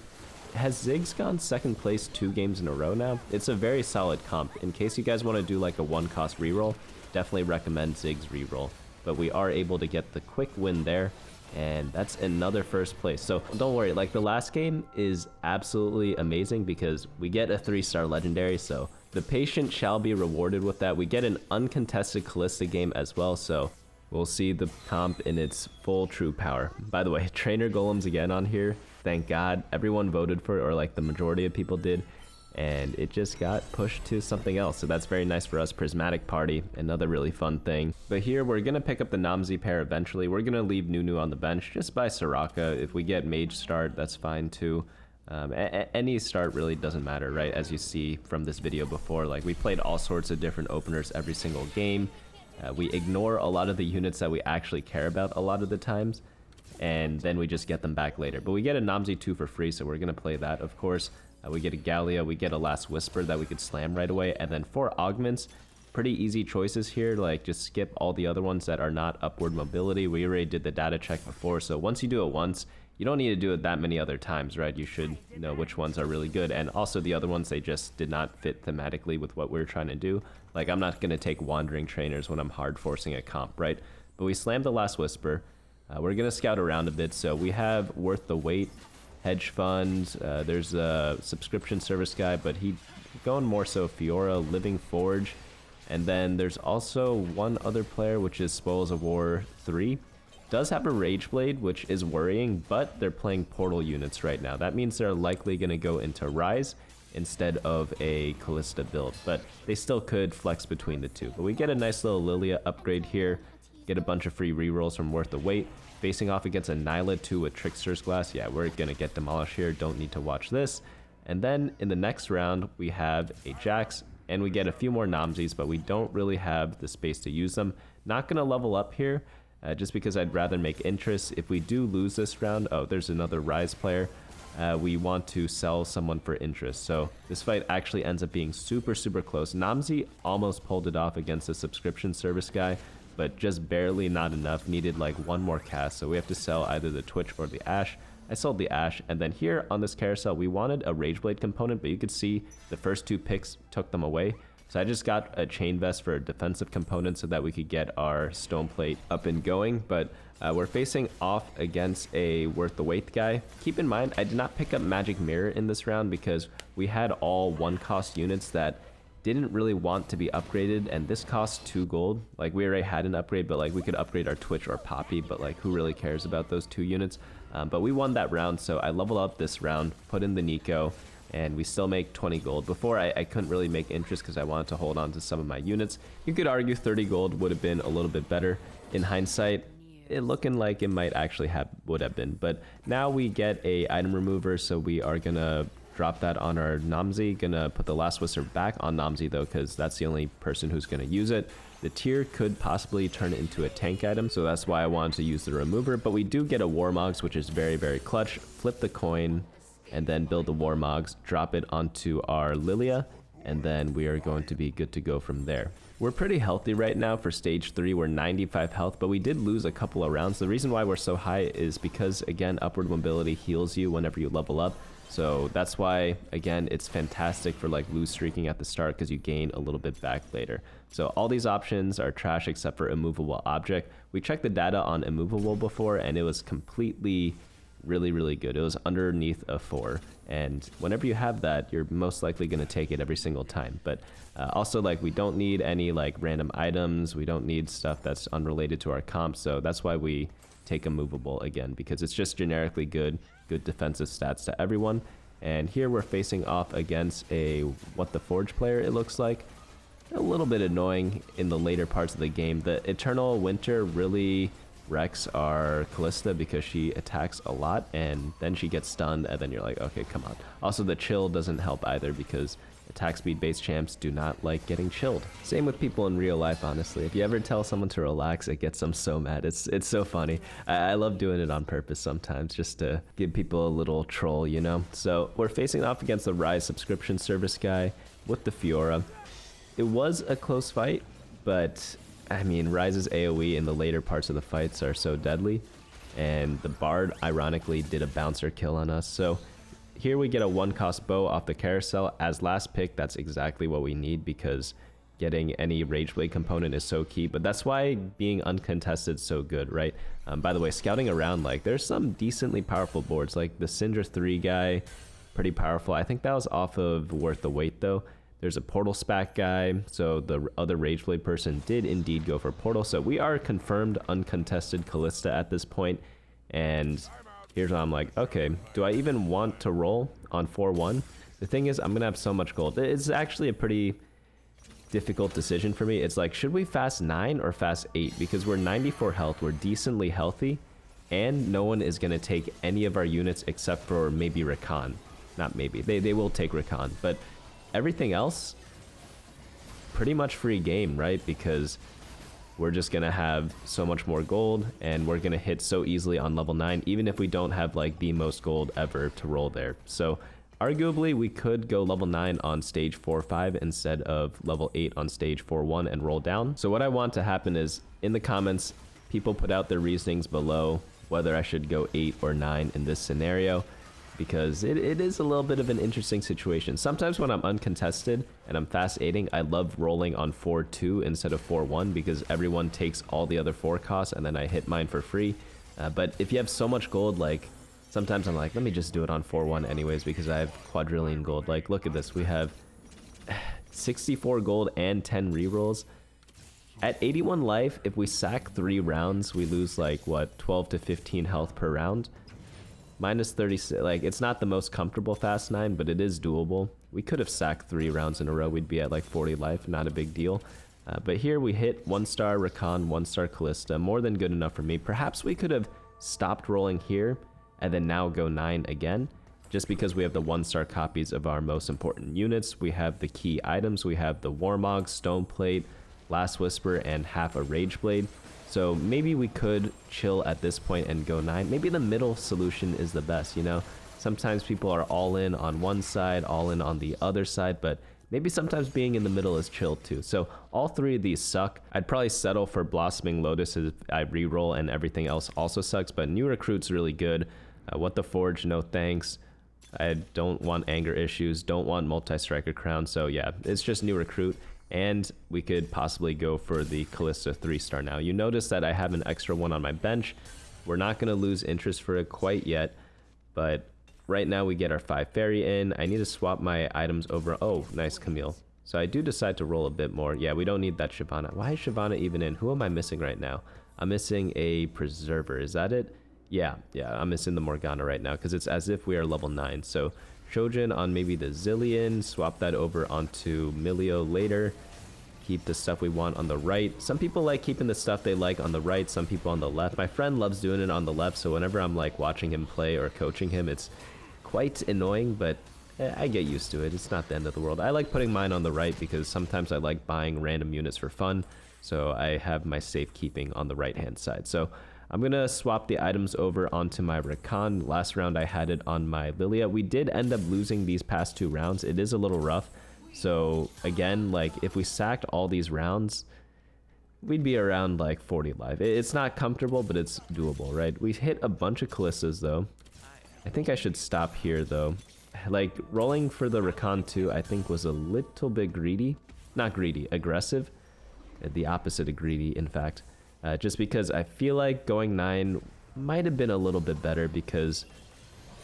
S1: Has Ziggs gone second place 2 games in a row now? It's a very solid comp. In case you guys want to do like a 1-cost reroll, definitely recommend Ziggs reroll. But we are able to get the quick win there, and that's another first place. So don't worry, like the last game is absolutely amazing because we get a 3-star legendary, so the patient shall be rewarded with that. We get an uncontested Kalista game as well, so we'll see the comp in its full true power. By the way, trainer golems again on here. Thank God everyone voted for it, or like the majority of people did, and it just got pushed to something else. So that's very nice for us. Prismatic Party, another really fun thing. But here we're gonna pick up the Namzi pair eventually. We're gonna leave Nunu on the bench, just by Soraka. If we get Mage start, that's fine too. Any start really doesn't matter, right? As you see from this video before, like we played all sorts of different openers every single game. We ignore a lot of the units that we actually care about a lot of the times, and then we just get them back later. But we get a Namzi 2 for free, so we're going to play that, of course. We get a Gallia, we get a Last Whisper that we could slam right away, and then 4 augments. Pretty easy choices here, like just skip all the other ones that are not upward mobility. We already did the data check before, so once you do it once, you don't need to do it that many other times, right? You should know which ones are really good, and also the other ones, they just did not fit thematically with what we're trying to do. Like, I'm not going to take Wandering Trainers when I'm hard forcing a comp, right? But we slammed the Last Whisper. We're going to scout around a bit, so we have Worth the Wait, Hedge Fund, there's a subscription service guy, but he going more so Fiora, Living Forge, and then there's also one other player, which is Spoils of War 3. Does have a Rage Blade, which is worrying, but they're playing Portal units right now. That means they're likely going to go into Rise instead of a Kalista build, but they still could flex between the two. But we get a nice little Lilia upgrade here, get a bunch of free rerolls from Worth the Wait. Facing off against a Nyla 2 with Trickster's Glass, yeah, we're going to get demolished here, don't need to watch this. And then in the next round, we have a Jax, and we get a few more Namzis, but we don't really have the space to use them. Not going to level up here, just because I'd rather make interest. If we do lose this round, oh, there's another Rise player, we want to sell someone for interest. So this fight actually ends up being super, super close. Namzi almost pulled it off against a subscription service guy, but just barely, not enough. Needed like one more cast, so we have to sell either the Twitch or the Ashe. I sold the Ashe, and then here on this carousel, we wanted a Rageblade component, but you could see the first 2 picks took them away. So I just got a Chain Vest for a defensive component so that we could get our Stone Plate up and going, but we're facing off against a Worth the Wait guy. Keep in mind, I did not pick up Magic Mirror in this round because we had all 1-cost units that didn't really want to be upgraded, and this costs 2 gold. Like, we already had an upgrade, but like we could upgrade our Twitch or Poppy, but like who really cares about those 2 units? But we won that round, so I leveled up this round, put in the Nico, and we still make 20 gold. Before, I couldn't really make interest because I wanted to hold on to some of my units. You could argue 30 gold would have been a little bit better. In hindsight, it looking like it might actually would have been. But now we get a item remover, so we are gonna drop that on our Namzi. Gonna put the Last Whisper back on Namzi though, because that's the only person who's gonna use it. The tier could possibly turn it into a tank item, so that's why I wanted to use the remover. But we do get a Warmogs, which is very, very clutch. Flip the coin, and then build the Warmogs, drop it onto our Lilia, and then we are going to be good to go from there. We're pretty healthy right now for stage 3. We're 95 health, but we did lose a couple of rounds. The reason why we're so high is because, again, upward mobility heals you whenever you level up. So that's why, again, it's fantastic for like lose streaking at the start because you gain a little bit back later. So all these options are trash except for immovable object. We checked the data on immovable before and it was completely really, really good. It was underneath a 4. And whenever you have that, you're most likely going to take it every single time. But also, like, we don't need any like random items. We don't need stuff that's unrelated to our comp. So that's why we take immovable again, because it's just generically good defensive stats to everyone. And here we're facing off against a What the Forge player, it looks like. A little bit annoying in the later parts of the game. The Eternal Winter really wrecks our Kalista because she attacks a lot and then she gets stunned and then you're like, okay, come on. Also, the chill doesn't help either because attack speed based champs do not like getting chilled. Same with people in real life, honestly. If you ever tell someone to relax, it gets them so mad. It's so funny. I love doing it on purpose sometimes just to give people a little troll, you know? So we're facing off against the Rise subscription service guy with the Fiora. It was a close fight, but I mean, Rise's AoE in the later parts of the fights are so deadly, and the Bard ironically did a bouncer kill on us. So here we get a 1-cost bow off the carousel. As last pick, that's exactly what we need because getting any Rageblade component is so key. But that's why being uncontested is so good, right? By the way, scouting around, like, there's some decently powerful boards, like the Syndra 3 guy, pretty powerful. I think that was off of Worth the Wait though. There's a Portal Spac guy, so the other Rageblade person did indeed go for Portal. So we are confirmed uncontested Kalista at this point. And here's why I'm like, okay, do I even want to roll on 4-1? The thing is, I'm going to have so much gold. It's actually a pretty difficult decision for me. It's like, should we fast 9 or fast 8? Because we're 94 health, we're decently healthy, and no one is going to take any of our units except for maybe Rakan. Not maybe, they will take Rakan, but everything else, pretty much free game, right? Because we're just gonna have so much more gold and we're gonna hit so easily on level 9, even if we don't have like the most gold ever to roll there. So arguably we could go level 9 on stage 4-5 instead of level 8 on stage 4-1 and roll down. So what I want to happen is, in the comments, people put out their reasonings below whether I should go 8 or 9 in this scenario, because it is a little bit of an interesting situation. Sometimes when I'm uncontested and I'm fast 8ing, I love rolling on 4-2 instead of 4-1 because everyone takes all the other 4 costs and then I hit mine for free. But if you have so much gold, like, sometimes I'm like, let me just do it on 4-1 anyways because I have quadrillion gold. Like, look at this. We have 64 gold and 10 rerolls. At 81 life, if we sack 3 rounds, we lose like, what, 12 to 15 health per round. Minus 36, like, it's not the most comfortable fast 9, but it is doable. We could have sacked 3 rounds in a row. We'd be at like 40 life, not a big deal. But here we hit 1-star Rakan, 1-star Kalista, more than good enough for me. Perhaps we could have stopped rolling here and then now go 9 again, just because we have the 1-star copies of our most important units. We have the key items. We have the Warmog, Stoneplate, Last Whisper, and half a Rageblade. So maybe we could chill at this point and go 9. Maybe the middle solution is the best, you know? Sometimes people are all in on one side, all in on the other side, but maybe sometimes being in the middle is chill too. So all 3 of these suck. I'd probably settle for Blossoming Lotus if I reroll and everything else also sucks, but New Recruit's really good. What the Forge, no thanks. I don't want Anger Issues, don't want Multi-Striker Crown, so yeah, it's just New Recruit. And we could possibly go for the Kalista 3-star now. You notice that I have an extra one on my bench. We're not going to lose interest for it quite yet, but right now we get our 5 Faerie in. I need to swap my items over. Oh, nice Camille. So I do decide to roll a bit more. Yeah, we don't need that Shyvana. Why is Shyvana even in? Who am I missing right now? I'm missing a Preserver. Is that it? Yeah, I'm missing the Morgana right now because it's as if we are level 9. So Shojin on maybe the Zillion, swap that over onto Milio later. Keep the stuff we want on the right. Some people like keeping the stuff they like on the right, some people on the left. My friend loves doing it on the left, so whenever I'm like watching him play or coaching him, it's quite annoying, but I get used to it. It's not the end of the world. I like putting mine on the right because sometimes I like buying random units for fun, so I have my safekeeping on the right hand side. So I'm gonna swap the items over onto my Rakan. Last round I had it on my Lilia. We did end up losing these past 2 rounds. It is a little rough. So again, like if we sacked all these rounds, we'd be around like 40 life. It's not comfortable, but it's doable, right? We hit a bunch of Kalistas though. I think I should stop here though. Like rolling for the Rakan 2, I think was a little bit greedy. Not greedy, aggressive. The opposite of greedy, in fact. Just because I feel like going 9 might have been a little bit better because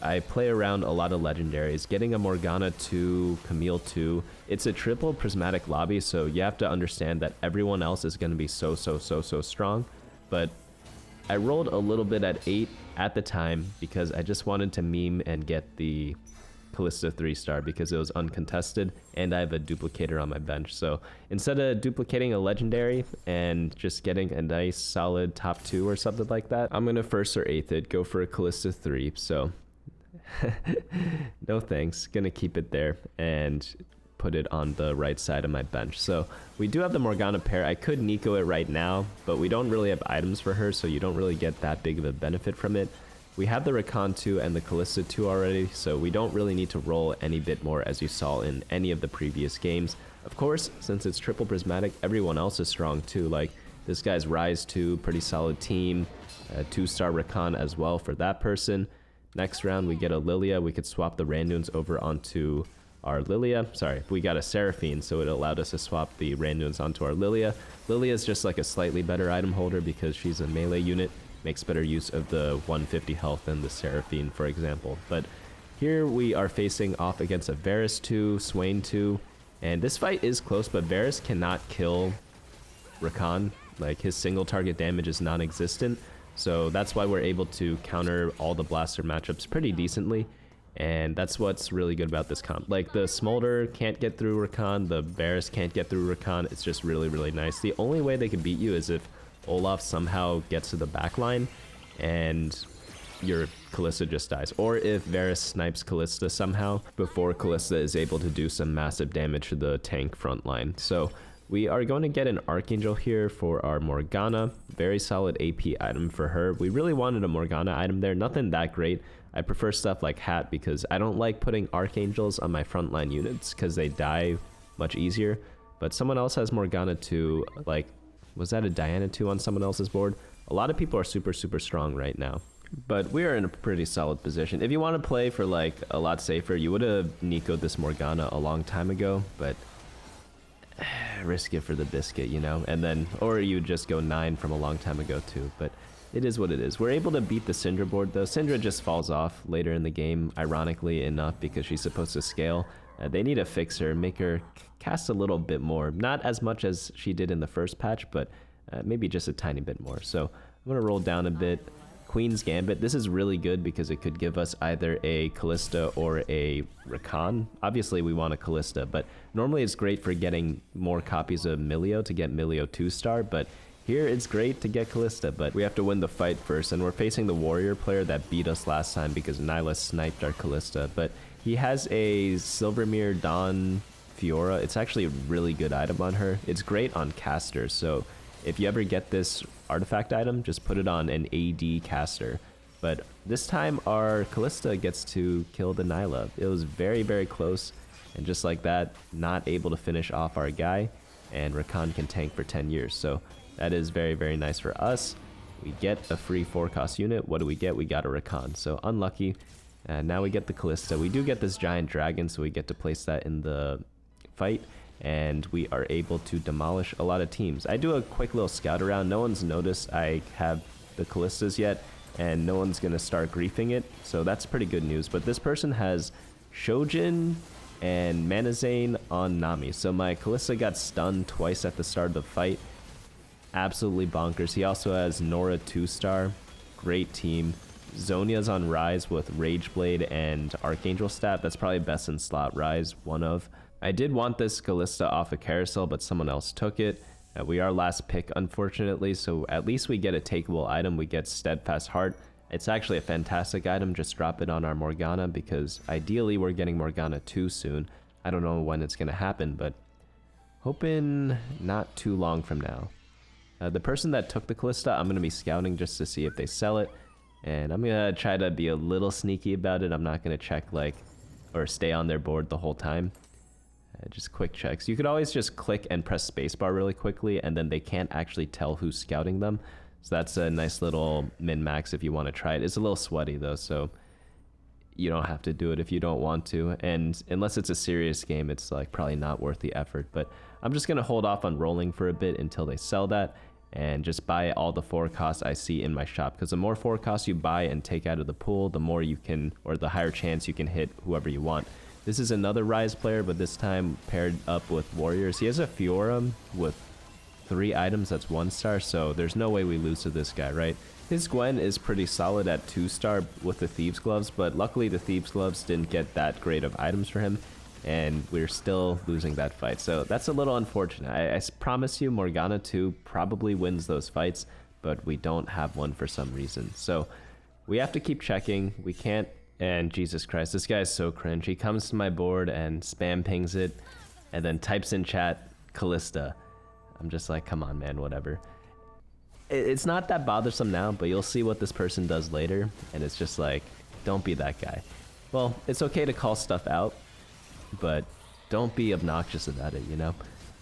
S1: I play around a lot of legendaries. Getting a Morgana 2, Camille 2, it's a triple prismatic lobby, so you have to understand that everyone else is going to be so strong. But I rolled a little bit at 8 at the time because I just wanted to meme and get the Kalista 3-star because it was uncontested and I have a duplicator on my bench. So instead of duplicating a legendary and just getting a nice solid top 2 or something like that, I'm going to 1st or 8th it, go for a Kalista 3. So no thanks, gonna keep it there and put it on the right side of my bench. So we do have the Morgana pair. I could Nico it right now, but we don't really have items for her, so you don't really get that big of a benefit from it. We have the Rakan 2 and the Kalista 2 already, so we don't really need to roll any bit more as you saw in any of the previous games. Of course, since it's triple prismatic, everyone else is strong too. Like this guy's Rise 2, pretty solid team, 2-star Rakan as well for that person. Next round, we get a Lilia. We could swap the Randuins over onto our Lilia. Sorry, we got a Seraphine, so it allowed us to swap the Randuins onto our Lilia. Lilia is just like a slightly better item holder because she's a melee unit. Makes better use of the 150 health than the Seraphine, for example. But here we are facing off against a Varus 2, Swain 2. And this fight is close, but Varus cannot kill Rakan. Like, his single target damage is non-existent. So that's why we're able to counter all the blaster matchups pretty decently, and that's what's really good about this comp. Like the Smolder can't get through Rakan, the Varus can't get through Rakan. It's just really nice. The only way they can beat you is if Olaf somehow gets to the back line and your Kalista just dies, or if Varus snipes Kalista somehow before Kalista is able to do some massive damage to the tank front line. So we are going to get an Archangel here for our Morgana. Very solid AP item for her. We really wanted a Morgana item there. Nothing that great. I prefer stuff like Hat because I don't like putting Archangels on my frontline units because they die much easier. But someone else has Morgana 2. Like, was that a Diana 2 on someone else's board? A lot of people are super strong right now. But we are in a pretty solid position. If you want to play for like a lot safer, you would have Nico'd this Morgana a long time ago, but risk it for the biscuit, you know, and then, or you just go 9 from a long time ago too, but it is what it is. We're able to beat the Syndra board though. Syndra just falls off later in the game, ironically enough, because she's supposed to scale. They need to fix her, make her cast a little bit more, not as much as she did in the first patch, but maybe just a tiny bit more. So I'm gonna roll down a bit. Queen's Gambit, this is really good because it could give us either a Kalista or a Rakan. Obviously we want a Kalista, but normally it's great for getting more copies of Milio to get Milio 2-star, but here it's great to get Kalista, but we have to win the fight first, and we're facing the warrior player that beat us last time because Nyla sniped our Kalista, but he has a Silvermere Dawn Fiora. It's actually a really good item on her. It's great on casters, so if you ever get this artifact item, just put it on an AD caster. But this time our Kalista gets to kill the Nyla. It was very close, and just like that, not able to finish off our guy, and Rakan can tank for 10 years. So that is very nice for us. We get a free 4-cost unit. What do we get? We got a Rakan. So unlucky. And now we get the Kalista. We do get this giant dragon, so we get to place that in the fight, and we are able to demolish a lot of teams. I do a quick little scout around. No one's noticed I have the Kalistas yet, and no one's gonna start griefing it, so that's pretty good news. But this person has Shojin, and Manazane on Nami. So my Kalista got stunned twice at the start of the fight. Absolutely bonkers. He also has Nora 2-star. Great team. Zonia's on Rise with Rage Blade and Archangel Staff. That's probably best in slot Rise, one of. I did want this Kalista off a carousel, but someone else took it. We are last pick, unfortunately, so at least we get a takeable item. We get Steadfast Heart. It's actually a fantastic item. Just drop it on our Morgana, because ideally we're getting Morgana 2 soon. I don't know when it's going to happen, but hoping not too long from now. The person that took the Kalista, I'm going to be scouting just to see if they sell it. And I'm going to try to be a little sneaky about it. I'm not going to check or stay on their board the whole time. Just quick checks. You could always just click and press spacebar really quickly, and then they can't actually tell who's scouting them. So that's a nice little min-max if you want to try it. It's a little sweaty though, so you don't have to do it if you don't want to. And unless it's a serious game, it's probably not worth the effort. But I'm just going to hold off on rolling for a bit until they sell that, and just buy all the forecasts I see in my shop, because the more forecasts you buy and take out of the pool, the more you can, or the higher chance you can hit whoever you want. This is another Rise player, but this time paired up with Warriors. He has a Fiora with 3 items that's 1-star, so there's no way we lose to this guy, right? His Gwen is pretty solid at 2-star with the Thieves Gloves, but luckily the Thieves Gloves didn't get that great of items for him, and we're still losing that fight. So that's a little unfortunate. I promise you Morgana 2 probably wins those fights, but we don't have one for some reason. So we have to keep checking. We can't. And Jesus Christ, this guy is so cringe. He comes to my board and spam pings it and then types in chat Kalista. I'm just like, come on, man, whatever. It's not that bothersome now, but you'll see what this person does later, and it's just like, don't be that guy. Well, it's okay to call stuff out, but don't be obnoxious about it, you know?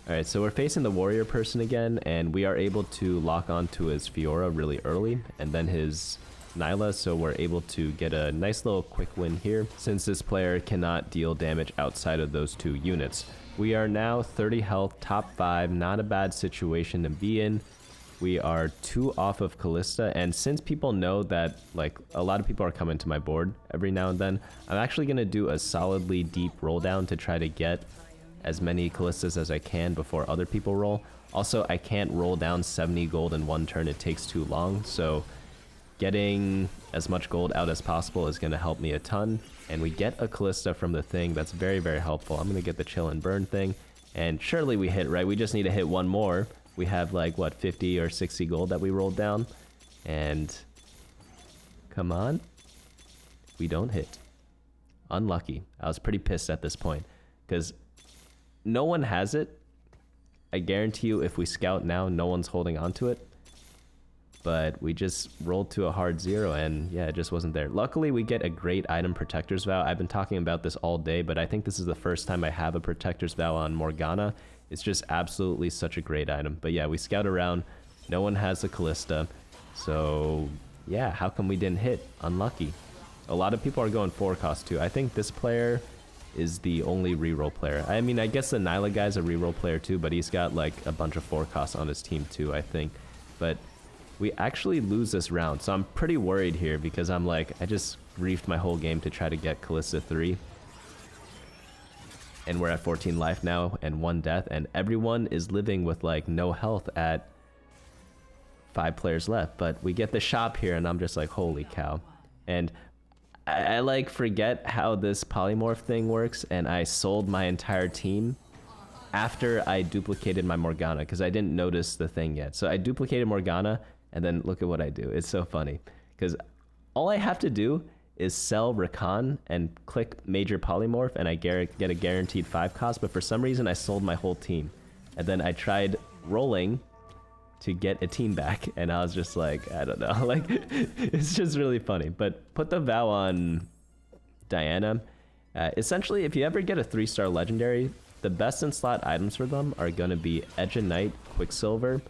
S1: Alright, so we're facing the Warrior person again, and we are able to lock onto his Fiora really early, and then his Nyla, so we're able to get a nice little quick win here, since this player cannot deal damage outside of those 2 units. We are now 30 health, top 5, not a bad situation to be in. We are 2 off of Kalista, and since people know that a lot of people are coming to my board every now and then, I'm actually going to do a solidly deep roll down to try to get as many Kalistas as I can before other people roll. Also, I can't roll down 70 gold in one turn, it takes too long, so getting as much gold out as possible is going to help me a ton. And we get a Kalista from the thing. That's very, very helpful. I'm going to get the chill and burn thing. And surely we hit, right? We just need to hit one more. We have 50 or 60 gold that we rolled down. And come on. We don't hit. Unlucky. I was pretty pissed at this point, because no one has it. I guarantee you if we scout now, no one's holding on to it. But we just rolled to a hard 0, and yeah, it just wasn't there. Luckily, we get a great item, Protector's Vow. I've been talking about this all day, but I think this is the first time I have a Protector's Vow on Morgana. It's just absolutely such a great item. But yeah, we scout around. No one has the Kalista. So yeah, how come we didn't hit? Unlucky. A lot of people are going forecast too. I think this player is the only reroll player. I mean, I guess the Nyla guy's a reroll player too, but he's got a bunch of forecasts on his team too, I think. But we actually lose this round, so I'm pretty worried here, because I'm I just griefed my whole game to try to get Kalista 3. And we're at 14 life now and 1 death, and everyone is living with no health at 5 players left. But we get the shop here, and I'm just like, holy cow. And I forget how this polymorph thing works, and I sold my entire team after I duplicated my Morgana, because I didn't notice the thing yet. So I duplicated Morgana, and then look at what I do. It's so funny, because all I have to do is sell Rakan and click Major Polymorph, and I get a guaranteed 5 cost, but for some reason I sold my whole team. And then I tried rolling to get a team back, and I was just like, I don't know, it's just really funny. But put the vow on Diana. Essentially, if you ever get a 3-star legendary, the best in slot items for them are going to be Edge of Night, Quicksilver,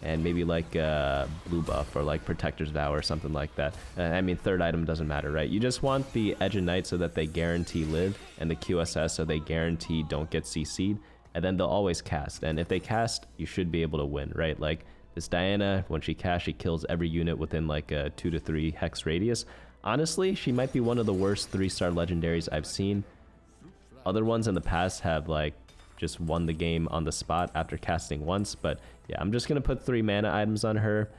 S1: and maybe blue buff or Protector's Vow or something like that. I mean, third item doesn't matter, right? You just want the Edge of Night so that they guarantee live, and the QSS so they guarantee don't get CC'd, and then they'll always cast. And if they cast, you should be able to win, right? This Diana, when she casts, she kills every unit within a 2 to 3 hex radius. Honestly, she might be one of the worst 3-star legendaries I've seen. Other ones in the past have like just won the game on the spot after casting once, but yeah, I'm just gonna put 3 mana items on her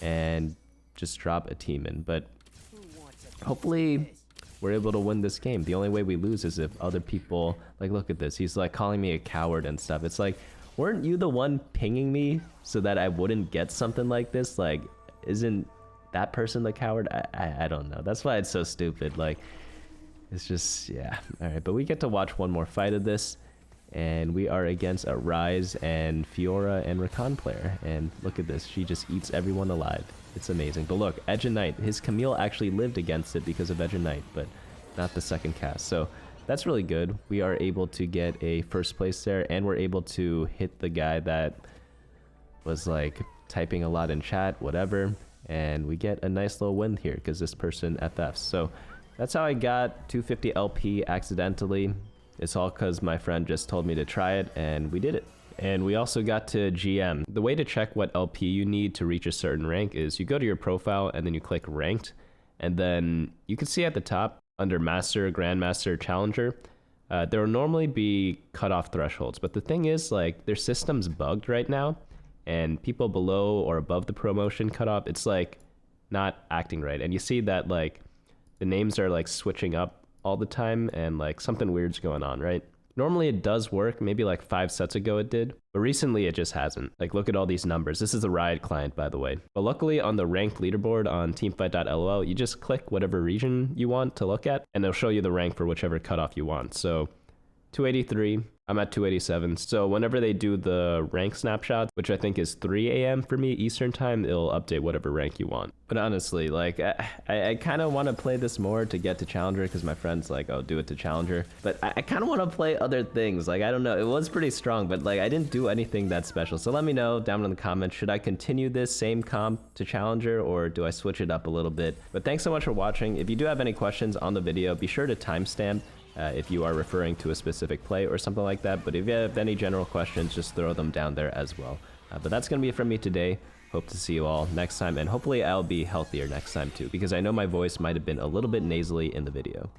S1: and just drop a team in. But hopefully we're able to win this game. The only way we lose is if other people, like, look at this, he's like calling me a coward and stuff. It's like, weren't you the one pinging me so that I wouldn't get something like this? Like, isn't that person the coward? I don't know. That's why it's so stupid. Like, it's just, yeah. All right, but we get to watch one more fight of this, and we are against a Rise and Fiora and Rakan player. And look at this, she just eats everyone alive. It's amazing. But look, Edge of Night, his Camille actually lived against it because of Edge of Night, but not the second cast. So that's really good. We are able to get a first place there, and we're able to hit the guy that was like typing a lot in chat, whatever, and we get a nice little win here because this person FFs. So that's how I got 250 LP accidentally. It's all because my friend just told me to try it, and we did it. And we also got to GM. The way to check what LP you need to reach a certain rank is you go to your profile and then you click ranked, and then you can see at the top under Master, Grandmaster, Challenger, there will normally be cutoff thresholds. But the thing is, like, their system's bugged right now, and people below or above the promotion cutoff, it's like not acting right. And you see that like the names are like switching up all the time, and like something weird's going on, right? Normally it does work, maybe like 5 sets ago it did, but recently it just hasn't. Like, look at all these numbers. This is the Riot client, by the way. But luckily on the ranked leaderboard on teamfight.lol, you just click whatever region you want to look at, and it'll show you the rank for whichever cutoff you want. So 283, I'm at 287. So whenever they do the rank snapshot, which I think is 3 a.m. for me Eastern time, it'll update whatever rank you want. But honestly, like, I kind of want to play this more to get to Challenger because my friend's like, oh, do it to Challenger. But I kind of want to play other things. Like, I don't know. It was pretty strong, but like I didn't do anything that special. So let me know down in the comments, should I continue this same comp to Challenger or do I switch it up a little bit? But thanks so much for watching. If you do have any questions on the video, be sure to timestamp if you are referring to a specific play or something like that. But if you have any general questions, just throw them down there as well. But that's going to be it from me today. Hope to see you all next time, and hopefully I'll be healthier next time too, because I know my voice might have been a little bit nasally in the video.